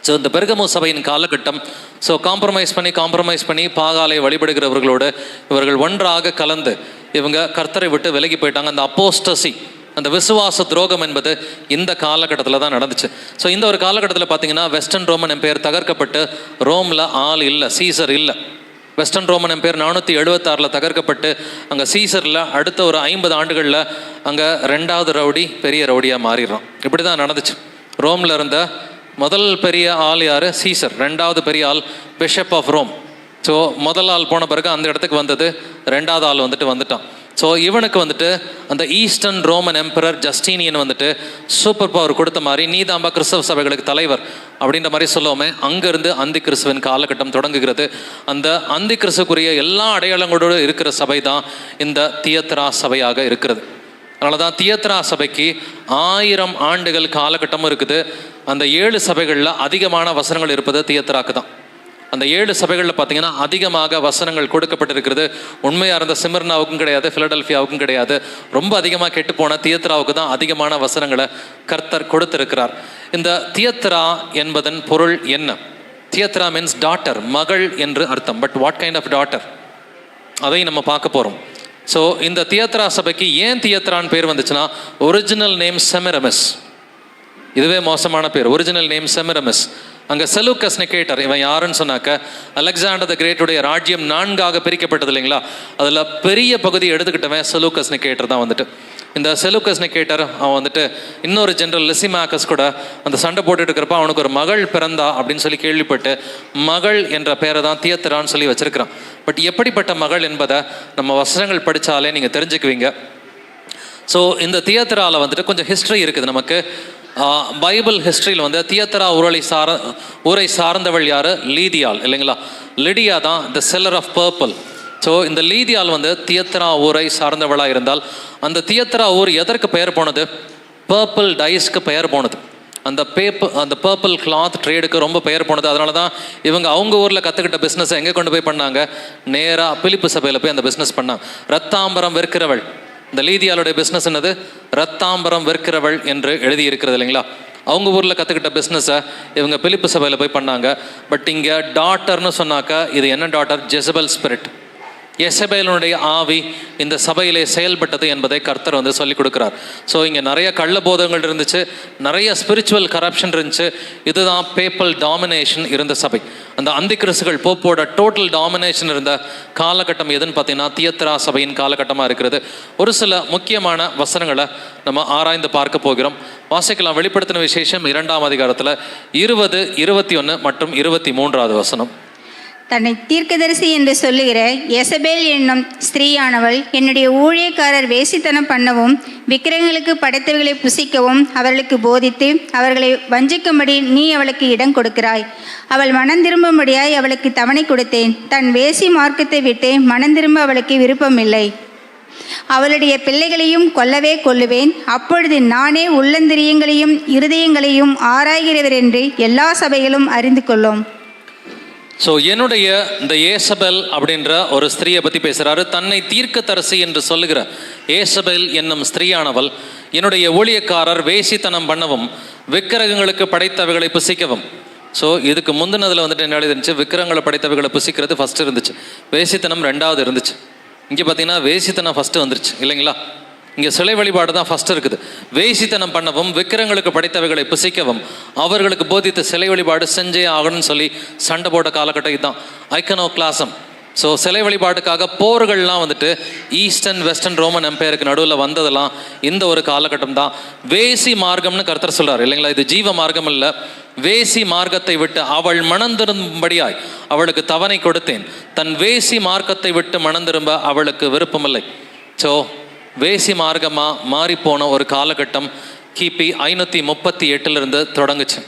ஸோ இந்த பெர்கமு சபையின் காலகட்டம், ஸோ காம்ப்ரமைஸ் பண்ணி பாகாலை வழிபடுகிறவர்களோடு இவர்கள் ஒன்றாக கலந்து இவங்க கர்த்தரை விட்டு விலகி போயிட்டாங்க. அந்த அப்போஸ்டசி, அந்த விசுவாச துரோகம் என்பது இந்த காலகட்டத்தில் தான் நடந்துச்சு. ஸோ இந்த ஒரு காலகட்டத்தில் பார்த்திங்கன்னா வெஸ்டர்ன் ரோமன் எம்பையர் தகர்க்கப்பட்டு ரோமில் ஆள் இல்லை, சீசர் இல்லை. வெஸ்டர்ன் ரோமன் எம்பையர் 476 தகர்க்கப்பட்டு அங்கே சீசரில் அடுத்த ஒரு 50 ஆண்டுகளில் அங்கே 2வது ரவுடி பெரிய ரவுடியாக மாறிடுறோம். இப்படி தான் நடந்துச்சு. ரோமில் இருந்த முதல் பெரிய ஆள் யார், சீசர். 2வது பெரிய ஆள் பிஷப் ஆஃப் ரோம். ஸோ முதல் ஆள் போன பிறகு அந்த இடத்துக்கு வந்தது 2வது ஆள் வந்துட்டான். ஸோ இவனுக்கு வந்துட்டு அந்த ஈஸ்டர்ன் ரோமன் எம்பரர் ஜஸ்டீனியன் வந்துட்டு சூப்பர் பவர் கொடுத்த மாதிரி நீதாம்பா கிறிஸ்தவ சபைகளுக்கு தலைவர் அப்படின்ற மாதிரி சொல்லுவோமே, அங்கேருந்து அந்தி கிறிஸ்துவின் காலகட்டம் தொடங்குகிறது. அந்த அந்தி கிறிஸ்துக்குரிய எல்லா அடையாளங்களோடு இருக்கிற சபை தான் இந்த தியத்ரா சபையாக இருக்கிறது. அதனால தான் தியத்ரா சபைக்கு 1000 ஆண்டுகள் காலகட்டமும் இருக்குது. அந்த 7 சபைகளில் அதிகமான வசனங்கள் இருப்பது தியத்ராக்கு தான். அந்த 7 சபைகளில் பார்த்தீங்கன்னா அதிகமாக வசனங்கள் கொடுக்கப்பட்டிருக்கிறது. உண்மையாக இருந்த சிமர்னாவுக்கும் கிடையாது, பிலடெல்ஃபியாவுக்கும் கிடையாது. ரொம்ப அதிகமாக கெட்டு போன தியத்ராவுக்கு தான் அதிகமான வசனங்களை கர்த்தர் கொடுத்திருக்கிறார். இந்த தியத்ரா என்பதன் பொருள் என்ன? தியத்ரா மீன்ஸ் டாட்டர், மகள் என்று அர்த்தம். But what kind of daughter, அதை நம்ம பார்க்க போகிறோம். ஸோ இந்த தியத்ரா சபைக்கு ஏன் தியத்ரான்னு பேர் வந்துச்சுன்னா, ஒரிஜினல் நேம் செமிரமிஸ். இதுவே மோசமான பேர், ஒரிஜினல் நேம் செமிரமிஸ். அங்கே செலூக்கஸ் நிகேட்டர், இவன் யாருன்னு சொன்னாக்க, அலெக்சாண்டர் த கிரேட்டுடைய ராஜ்யம் 4ஆக பிரிக்கப்பட்டது இல்லைங்களா, அதில் பெரிய பகுதி எடுத்துக்கிட்டவன் செலூக்கஸ் நிகேட்டர் தான் வந்துட்டு. இந்த செலூக்கஸ் நிகேட்டர் அவன் வந்துட்டு இன்னொரு ஜெனரல் லிசிமாக்கஸ் கூட அந்த சண்டை போட்டுட்டு இருக்கிறப்ப அவனுக்கு ஒரு மகள் பிறந்தா அப்படின்னு சொல்லி கேள்விப்பட்டு மகள் என்ற பேரை தான் தியத்ரான்னு சொல்லி வச்சிருக்கிறான். பட் எப்படிப்பட்ட மகள் என்பதை நம்ம வசனங்கள் படித்தாலே நீங்கள் தெரிஞ்சுக்குவீங்க. ஸோ இந்த தியத்ராவில் வந்துட்டு கொஞ்சம் ஹிஸ்ட்ரி இருக்குது நமக்கு. பைபிள் ஹிஸ்ட்ரியில் வந்து தியத்ரா ஊரை சார்ந்தவள் யார்? லீதியாள் இல்லைங்களா. லிடியா தான் the seller of purple. So இந்த லீதியால் வந்து தியத்ரா ஊரை சார்ந்தவளாக இருந்தால், அந்த தியத்ரா ஊர் எதற்கு பெயர் போனது? பர்பிள் டைஸ்க்கு பெயர் போனது. அந்த பர்பிள் கிளாத் ட்ரேடுக்கு ரொம்ப பெயர் போனது. அதனால தான் இவங்க அவங்க ஊரில் கற்றுக்கிட்ட பிஸ்னஸை எங்கே கொண்டு போய் பண்ணாங்க? நேராக பிலிப்பு சபையில் போய் அந்த பிஸ்னஸ் பண்ணாங்க. ரத்தாம்பரம் விற்கிறவள், இந்த லீதியாளுடைய பிஸ்னஸ் என்னது? ரத்தாம்பரம் விற்கிறவள் என்று எழுதி இருக்கிறது இல்லைங்களா. அவங்க ஊரில் கற்றுக்கிட்ட பிஸ்னஸை இவங்க பிலிப்பு சபையில் போய் பண்ணாங்க. பட் இங்கே டாட்டர்னு சொன்னாக்கா இது என்ன டாட்டர்? ஜெசபல் ஸ்பிரிட், எசபேலுடைய ஆவி இந்த சபையிலே செயல்பட்டது என்பதை கர்த்தர் வந்து சொல்லி கொடுக்குறார். ஸோ இங்கே நிறைய கள்ள போதங்கள் இருந்துச்சு, நிறைய ஸ்பிரிச்சுவல் கரப்ஷன் இருந்துச்சு. இதுதான் பேப்பல் டாமினேஷன் இருந்த சபை. அந்த அந்தி கிறிஸ்துகள் போப்போட டோட்டல் டாமினேஷன் இருந்த காலகட்டம் எதுன்னு பார்த்தீங்கன்னா தியத்ரா சபையின் காலகட்டமாக இருக்கிறது. ஒரு சில முக்கியமான வசனங்களை நம்ம ஆராய்ந்து பார்க்க போகிறோம். வாசிக்கலாம். வெளிப்படுத்தின விசேஷம் 2ஆம் அதிகாரத்தில் 20, 21 மற்றும் 23வது வசனம். தன்னை தீர்க்கதரிசி என்று சொல்லுகிற எசபேல் என்னும் ஸ்திரீயானவள் என்னுடைய ஊழியக்காரர் வேசித்தனம் பண்ணவும் விக்கிரகங்களுக்கு படைத்தவைகளை புசிக்கவும் அவர்களுக்கு போதித்து அவர்களை வஞ்சிக்கும்படி நீ அவளுக்கு இடம் கொடுக்கிறாய். அவள் மனம் திரும்பும்படியாய் அவளுக்கு தவணை கொடுத்தேன். தன் வேசி மார்க்கத்தை விட்டு மனம் திரும்ப அவளுக்கு விருப்பமில்லை. அவளுடைய பிள்ளைகளையும் கொல்லவே கொல்லுவேன். அப்பொழுது நானே உள்ளந்திரியங்களையும் இருதயங்களையும் ஆராய்கிறவர் என்று எல்லா சபைகளும் அறிந்து கொள்ளும். ஸோ என்னுடைய இந்த ஏசபெல் அப்படின்ற ஒரு ஸ்திரீயை பற்றி பேசுகிறாரு. தன்னை தீர்க்கதரிசி என்று சொல்லுகிற ஏசபெல் என்னும் ஸ்திரீயானவள் என்னுடைய ஊழியக்காரர் வேசித்தனம் பண்ணவும் விக்கிரகங்களுக்கு படைத்தவைகளை புசிக்கவும். ஸோ இதுக்கு முந்தினதில் வந்துட்டு என்ன இருந்துச்சு? விக்கிரகங்களை படைத்தவைகளை புசிக்கிறது ஃபஸ்ட்டு இருந்துச்சு, வேசித்தனம் 2வது இருந்துச்சு. இங்கே பார்த்தீங்கன்னா வேசித்தனம் ஃபஸ்ட்டு வந்துருச்சு இல்லைங்களா. இங்கே சிலை வழிபாடு தான் ஃபஸ்ட்டு இருக்குது. வேசித்தனம் பண்ணவும் விக்கிரகங்களுக்கு படைத்தவைகளை புசிக்கவும் அவர்களுக்கு போதித்து சிலை வழிபாடு செஞ்சே ஆகணும்னு சொல்லி சண்டை போட்ட காலகட்டம் இதுதான், ஐக்கனோ கிளாசம். ஸோ சிலை வழிபாட்டுக்காக போர்கள்லாம் வந்துட்டு ஈஸ்டர்ன் வெஸ்டர்ன் ரோமன் எம்பையருக்கு நடுவில் வந்ததெல்லாம் இந்த ஒரு காலகட்டம் தான். வேசி மார்க்கம்னு கர்த்தர் சொல்கிறார் இல்லைங்களா. இது ஜீவ மார்க்கம் இல்லை, வேசி மார்க்கத்தை விட்டு அவள் மனம் திரும்படியாய் அவளுக்கு தவணை கொடுத்தேன். தன் வேசி மார்க்கத்தை விட்டு மனம் திரும்ப அவளுக்கு விருப்பமில்லை. ஸோ வேசி மார்க்கமாக மாறிப்போன ஒரு காலகட்டம் கிபி 538 தொடங்குச்சு.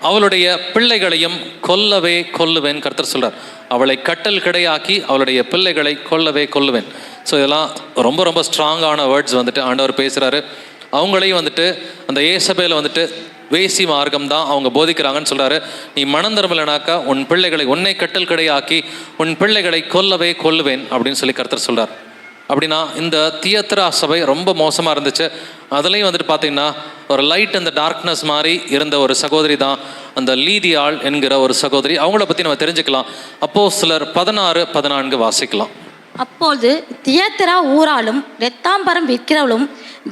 அவளுடைய பிள்ளைகளையும் கொல்லவே கொல்லுவேன் கர்த்தர் சொல்கிறார். அவளை கட்டல் கிடையாக்கி அவளுடைய பிள்ளைகளை கொல்லவே கொல்லுவேன். ஸோ இதெல்லாம் ரொம்ப ரொம்ப ஸ்ட்ராங்கான வேர்ட்ஸ் வந்துட்டு ஆண்டவர் பேசுகிறாரு. அவங்களையும் வந்துட்டு அந்த ஏசபேல வந்துட்டு வேசி மார்க்கம் தான் அவங்க போதிக்கிறாங்கன்னு சொல்கிறாரு. நீ மனம் திரும்பலைனாக்கா உன் பிள்ளைகளை உன்னை கட்டல் கிடையாக்கி உன் பிள்ளைகளை கொல்லவே கொல்லுவேன் அப்படின்னு சொல்லி கர்த்தர் சொல்கிறார். அப்படின்னா இந்த தியத்ரா சபை ரொம்ப மோசமாக இருந்துச்சு. அதுலேயும் வந்துட்டு பார்த்தீங்கன்னா ஒரு லைட் இந்த டார்க்னஸ் மாதிரி இருந்த ஒரு சகோதரி தான் அந்த லீதியாள் என்கிற ஒரு சகோதரி. அவங்கள பற்றி நம்ம தெரிஞ்சுக்கலாம். அப்போஸ்தலர் 16-14 வாசிக்கலாம். அப்பொழுது தியத்ரா ஊராலும் இரத்தாம்பரம் விற்கிறவளும்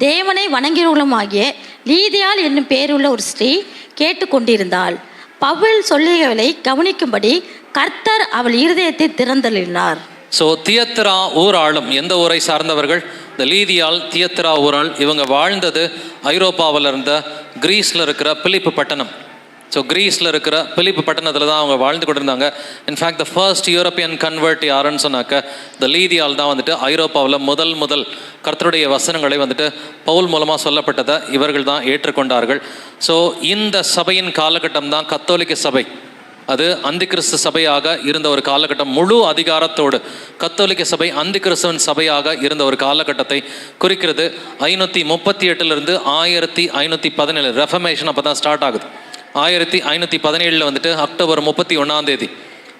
தேவனை வணங்கிறவளுமாகிய லீதியாள் என்னும் பேருள்ள ஒரு ஸ்ரீ கேட்டுக்கொண்டிருந்தாள். பவுல் சொல்லியவளை கவனிக்கும்படி கர்த்தர் அவள் இருதயத்தை திறந்தளினார். ஸோ தியத்ரா ஊராளும் எந்த ஊரை சார்ந்தவர்கள்? இந்த லீதியால் தியத்ரா ஊராள். இவங்க வாழ்ந்தது ஐரோப்பாவில் இருந்த கிரீஸில் இருக்கிற பிலிப்பு பட்டணம். ஸோ கிரீஸில் இருக்கிற பிலிப்பு பட்டணத்தில் தான் அவங்க வாழ்ந்து கொண்டிருந்தாங்க. In fact the first European convert யாருன்னு சொன்னாக்க இந்த லீதியால் தான் வந்துட்டு ஐரோப்பாவில் முதல் கர்த்தருடைய வசனங்களை வந்துட்டு பவுல் மூலமாக சொல்லப்பட்டதை இவர்கள் தான் ஏற்றுக்கொண்டார்கள். ஸோ இந்த சபையின் காலகட்டம் தான் கத்தோலிக்க சபை. அது அந்திகிறிஸ்து சபையாக இருந்த ஒரு காலகட்டம். முழு அதிகாரத்தோடு கத்தோலிக்க சபை அந்திகிறிஸ்துவின் சபையாக இருந்த ஒரு காலகட்டத்தை குறிக்கிறது. 538 1517 ரெஃபர்மேஷன் அப்போ தான் ஸ்டார்ட் ஆகுது. 1517 வந்துட்டு அக்டோபர் 31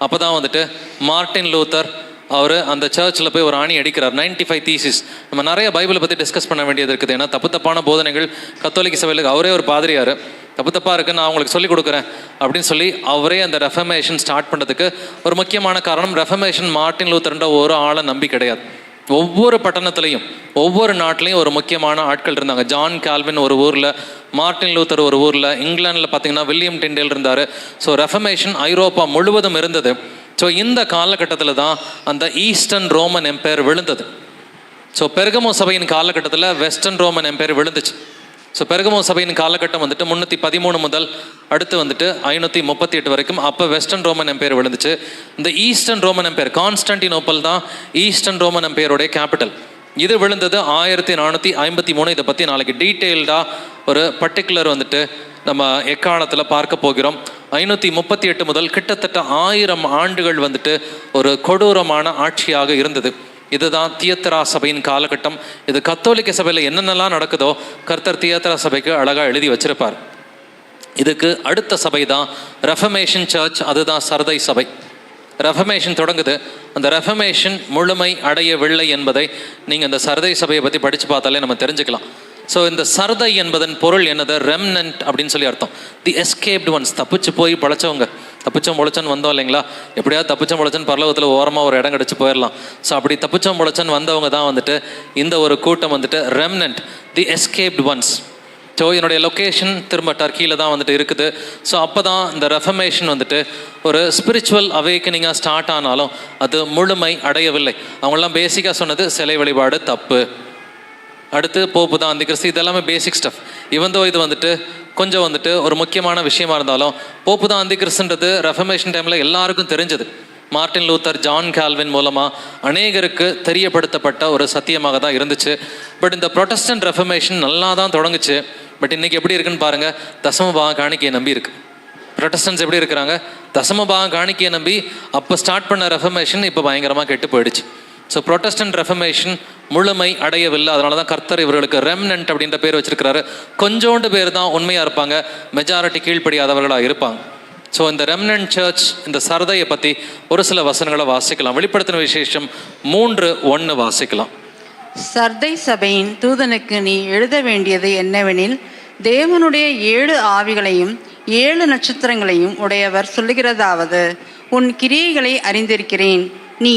அப்போ தான் வந்துட்டு மார்ட்டின் லூத்தர் அவர் அந்த சர்ச்சில் போய் ஒரு ஆணி அடிக்கிறார். 95 தீசிஸ். நம்ம நிறைய பைபிளை பற்றி டிஸ்கஸ் பண்ண வேண்டியது இருக்குது. ஏன்னா தப்பான போதனைகள் கத்தோலிக்க சபையில் அவரே ஒரு பாதிரியார் தப்பாக இருக்குது, நான் உங்களுக்கு சொல்லிக் கொடுக்குறேன் அப்படின்னு சொல்லி அவரே அந்த ரெஃபர்மேஷன் ஸ்டார்ட் பண்ணுறதுக்கு ஒரு முக்கியமான காரணம், ரெஃபர்மேஷன் மார்ட்டின் லூத்தர்ன்ற ஒரு ஆளை நம்பி கிடையாது. ஒவ்வொரு பட்டணத்துலையும் ஒவ்வொரு நாட்டிலையும் ஒரு முக்கியமான ஆட்கள் இருந்தாங்க. ஜான் கால்வின் ஒரு ஊரில், மார்ட்டின் லூத்தர் ஒரு ஊரில், இங்கிலாண்டில் பார்த்தீங்கன்னா வில்லியம் டிண்டேல் இருந்தார். ஸோ ரெஃபர்மேஷன் ஐரோப்பா முழுவதும் இருந்தது. ஸோ இந்த காலகட்டத்தில் தான் அந்த ஈஸ்டர்ன் ரோமன் எம்பையர் விழுந்தது. ஸோ பெர்கமோ சபையின் காலகட்டத்தில் வெஸ்டர்ன் ரோமன் எம்பையர் விழுந்துச்சு. ஸோ பெர்கமோ சபையின் காலகட்டம் வந்துட்டு 313 முதல் அடுத்து வந்துட்டு 538 வரைக்கும். அப்போ வெஸ்டர்ன் ரோமன் எம்பையர் விழுந்துச்சு. இந்த ஈஸ்டர்ன் ரோமன் எம்பையர், கான்ஸ்டன்டினோப்பல் தான் ஈஸ்டர்ன் ரோமன் எம்பையருடைய கேபிட்டல். இது விழுந்தது 1453. இதை பற்றி நாளைக்கு டீட்டெயில்டாக ஒரு பர்டிகுலர் வந்துட்டு நம்ம எக்காலத்தில் பார்க்க போகிறோம். 538 முதல் கிட்டத்தட்ட 1000 ஆண்டுகள் வந்துட்டு ஒரு கொடூரமான ஆட்சியாக இருந்தது. இதுதான் தியத்தரா சபையின் காலகட்டம். இது கத்தோலிக்க சபையில் என்னென்னலாம் நடக்குதோ கர்த்தர் தியத்தரா சபைக்கு அழகாக எழுதி வச்சிருப்பார். இதுக்கு அடுத்த சபை தான் ரெஃபர்மேஷன் சர்ச், அதுதான் சர்தை சபை. ரெஃபர்மேஷன் தொடங்குது. அந்த ரெஃபர்மேஷன் முழுமை அடையவில்லை என்பதை நீங்கள் இந்த சர்தை சபையை பற்றி படித்து பார்த்தாலே நம்ம தெரிஞ்சுக்கலாம். ஸோ இந்த சர்தை என்பதன் பொருள் என்னது? ரெம்னன்ட் அப்படின்னு சொல்லி அர்த்தம். தி எஸ்கேப்டு ஒன்ஸ், தப்பிச்சு போய் பழச்சவங்க. தப்பிச்சோம் பொழைச்சன் வந்தோம் இல்லைங்களா, எப்படியாவது தப்பிச்சோம் பொழைச்சன் பரலோகத்தில் ஓரமாக ஒரு இடம் கிடச்சி போயிடலாம். ஸோ அப்படி தப்பிச்சோம் பொழைச்சன் வந்தவங்க தான் வந்துட்டு இந்த ஒரு கூட்டம் வந்துட்டு ரெம்னன்ட், தி எஸ்கேப்டு ஒன்ஸ். ஸோ என்னுடைய லொக்கேஷன் திரும்ப டர்க்கியில் தான் வந்துட்டு இருக்குது. ஸோ அப்போ தான் இந்த ரெஃபர்மேஷன் வந்துட்டு ஒரு ஸ்பிரிச்சுவல் அவேக்கனிங்காக ஸ்டார்ட் ஆனாலும் அது முழுமை அடையவில்லை. அவங்களாம் பேசிக்காக சொன்னது சிலை வழிபாடு தப்பு, அடுத்து போப்பு தான் அந்திகிறிஸ்து, இதெல்லாமே பேசிக் ஸ்டஃப். இவந்தோ இது வந்துட்டு கொஞ்சம் வந்துட்டு ஒரு முக்கியமான விஷயமா இருந்தாலும் போப்பு தான் அந்திகிறிஸ்துன்றது ரெஃபர்மேஷன் டைமில் எல்லாருக்கும் தெரிஞ்சது. மார்ட்டின் லூத்தர், ஜான் கால்வின் மூலமாக அநேகருக்கு தெரியப்படுத்தப்பட்ட ஒரு சத்தியமாக தான் இருந்துச்சு. பட் இந்த ப்ரொட்டஸ்டன்ட் ரெஃபர்மேஷன் நல்லா தான் தொடங்குச்சு. பட் இன்றைக்கி எப்படி இருக்குன்னு பாருங்கள், தசமபாக காணிக்கையை நம்பி இருக்கு. ப்ரொட்டஸ்டன்ஸ் எப்படி இருக்கிறாங்க? தசமபாக காணிக்கையை நம்பி அப்போ ஸ்டார்ட் பண்ண ரெஃபர்மேஷன் இப்போ பயங்கரமாக கெட்டு போயிடுச்சு. ஸோ ப்ரொட்டஸ்டன்ட் ரெஃபர்மேஷன் முழுமை அடையவில்லை. அதனால தான் கர்த்தர் இவர்களுக்கு ரெம்னன்ட் அப்படின்ற பேர் வச்சிருக்கிறாரு. கொஞ்சோண்டு பேர் தான் உண்மையாக இருப்பாங்க, மெஜாரிட்டி கீழ்ப்படியாதவர்களாக இருப்பாங்க. ஸோ இந்த ரெம்னன்ட் சர்ச், இந்த சர்தையை பற்றி ஒரு சில வசனங்களை வாசிக்கலாம். வெளிப்படுத்தின விசேஷம் 3:1 வாசிக்கலாம். சர்தை சபையின் தூதனுக்கு நீ எழுத வேண்டியது என்னவெனில், தேவனுடைய 7 ஆவிகளையும் 7 நட்சத்திரங்களையும் உடையவர் சொல்லுகிறதாவது, உன் கிரியைகளை அறிந்திருக்கிறேன். நீ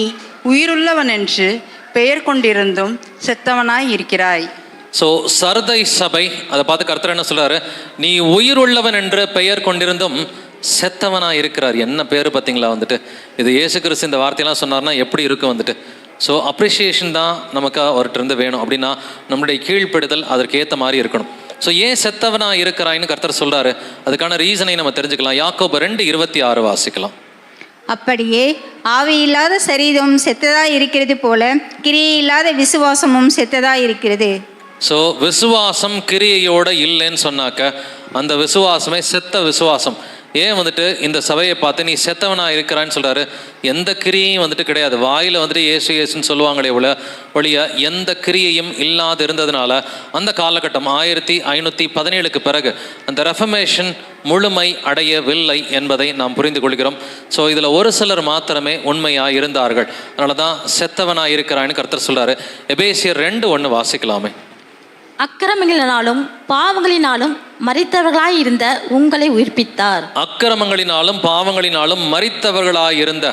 உயிருள்ளவன் என்று பெயர் கொண்டிருந்தும் செத்தவனாய் இருக்கிறாய். ஸோ சர்தை சபை, அதை பார்த்து கர்த்தர் என்ன சொல்றாரு? நீ உயிருள்ளவன் என்று பெயர் கொண்டிருந்தும் செத்தவனாக இருக்கிறார். என்ன பேர் பார்த்தீங்களா வந்துட்டு. இது இயேசு கிறிஸ்து இந்த வார்த்தையெல்லாம் சொன்னார்னா எப்படி இருக்கும் வந்துட்டு. ஸோ அப்ரிஷியேஷன் தான் நமக்கு அவர்கிட்ட வேணும். அப்படின்னா நம்முடைய கீழ்ப்படுதல் அதற்கு ஏற்ற மாதிரி இருக்கணும். ஸோ ஏன் செத்தவனாக இருக்கிறாயின்னு கர்த்தர் சொல்கிறாரு, அதுக்கான ரீசனை நம்ம தெரிஞ்சுக்கலாம். யாக்கோபு 2:26 வாசிக்கலாம். அப்படியே ஆவியில்லாத சரீரம் செத்ததாய் இருக்கிறது போல கிரியையில்லாத விசுவாசமும் செத்ததாய் இருக்கிறது. ஸோ விசுவாசம் கிரியையோட இல்லைன்னு சொன்னாக்க அந்த விசுவாசமே செத்த விசுவாசம். ஏன் வந்துட்டு இந்த சபையை பார்த்து நீ செத்தவனாக இருக்கிறான்னு சொல்கிறாரு? எந்த கிரியையும் வந்துட்டு கிடையாது. வாயில் வந்துட்டு ஏசு ஏசுன்னு சொல்லுவாங்களே ஒழிய எந்த கிரியையும் இல்லாது இருந்ததுனால அந்த காலகட்டம் 1517க்கு பிறகு அந்த ரெஃபர்மேஷன் முழுமை அடையவில்லை என்பதை நாம் புரிந்து கொள்கிறோம். ஸோ இதில் ஒரு சிலர் மாத்திரமே உண்மையாக இருந்தார்கள். அதனால தான் செத்தவனாக இருக்கிறான்னு கர்த்தர் சொல்கிறாரு. எபேசியர் 2:1 வாசிக்கலாமே. அக்கிரமங்களினாலும் பாவங்களினாலும் மரித்தவர்களாய் இருந்த உங்களை உயிர்ப்பித்தார். அக்கிரமங்களினாலும் பாவங்களினாலும் மரித்தவர்களாய் இருந்த,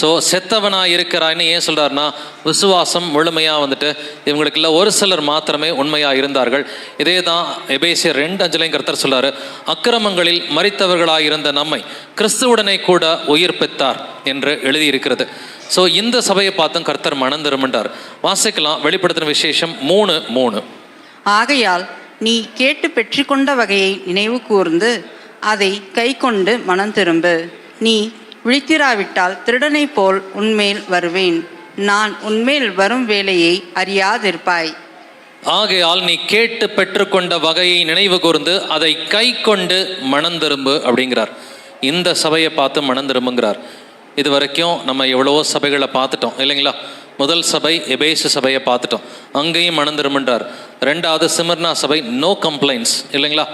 ஸோ செத்தவனாக இருக்கிறான்னு ஏன் சொல்கிறாருன்னா விசுவாசம் முழுமையாக வந்துட்டு இவங்களுக்கு இல்லை, ஒரு சிலர் மாத்திரமே உண்மையாக இருந்தார்கள். இதே தான் எபேசியர் 2:5 கர்த்தர் சொல்கிறாரு, அக்கிரமங்களில் மரித்தவர்களாக இருந்த நம்மை கிறிஸ்துவுடனே கூட உயிர்ப்பித்தார் என்று எழுதியிருக்கிறது. ஸோ இந்த சபையை பார்த்தும் கர்த்தர் மனம் திரும்பினார். வாசிக்கலாம் வெளிப்படுத்தின விசேஷம் 3:3. ஆகையால் நீ கேட்டு பெற்றுக்கொண்ட வகையை நினைவு கூர்ந்து அதை கை கொண்டு மனம் திரும்பு. நீ விழித்திராவிட்டால் திருடனை போல் உன்மேல் வருவேன். நான் உன்மேல் வரும் வேலையை அறியாதிருப்பாய். ஆகையால் நீ கேட்டு பெற்றுக்கொண்ட வகையை நினைவு கூர்ந்து அதை கை கொண்டு மனம் திரும்பு அப்படிங்கிறார். இந்த சபையை பார்த்து மனம் திரும்புங்கிறார். இது வரைக்கும் நம்ம எவ்வளவோ சபைகளை பார்த்துட்டோம் இல்லைங்களா? முதல் சபை எபேசு சபையை பார்த்துட்டோம், அங்கேயும் மனம் திரும்புன்றார். ரெண்டாவது சிமர்னா சபை, நோ கம்ப்ளைண்ட்ஸ் இல்லைங்களா,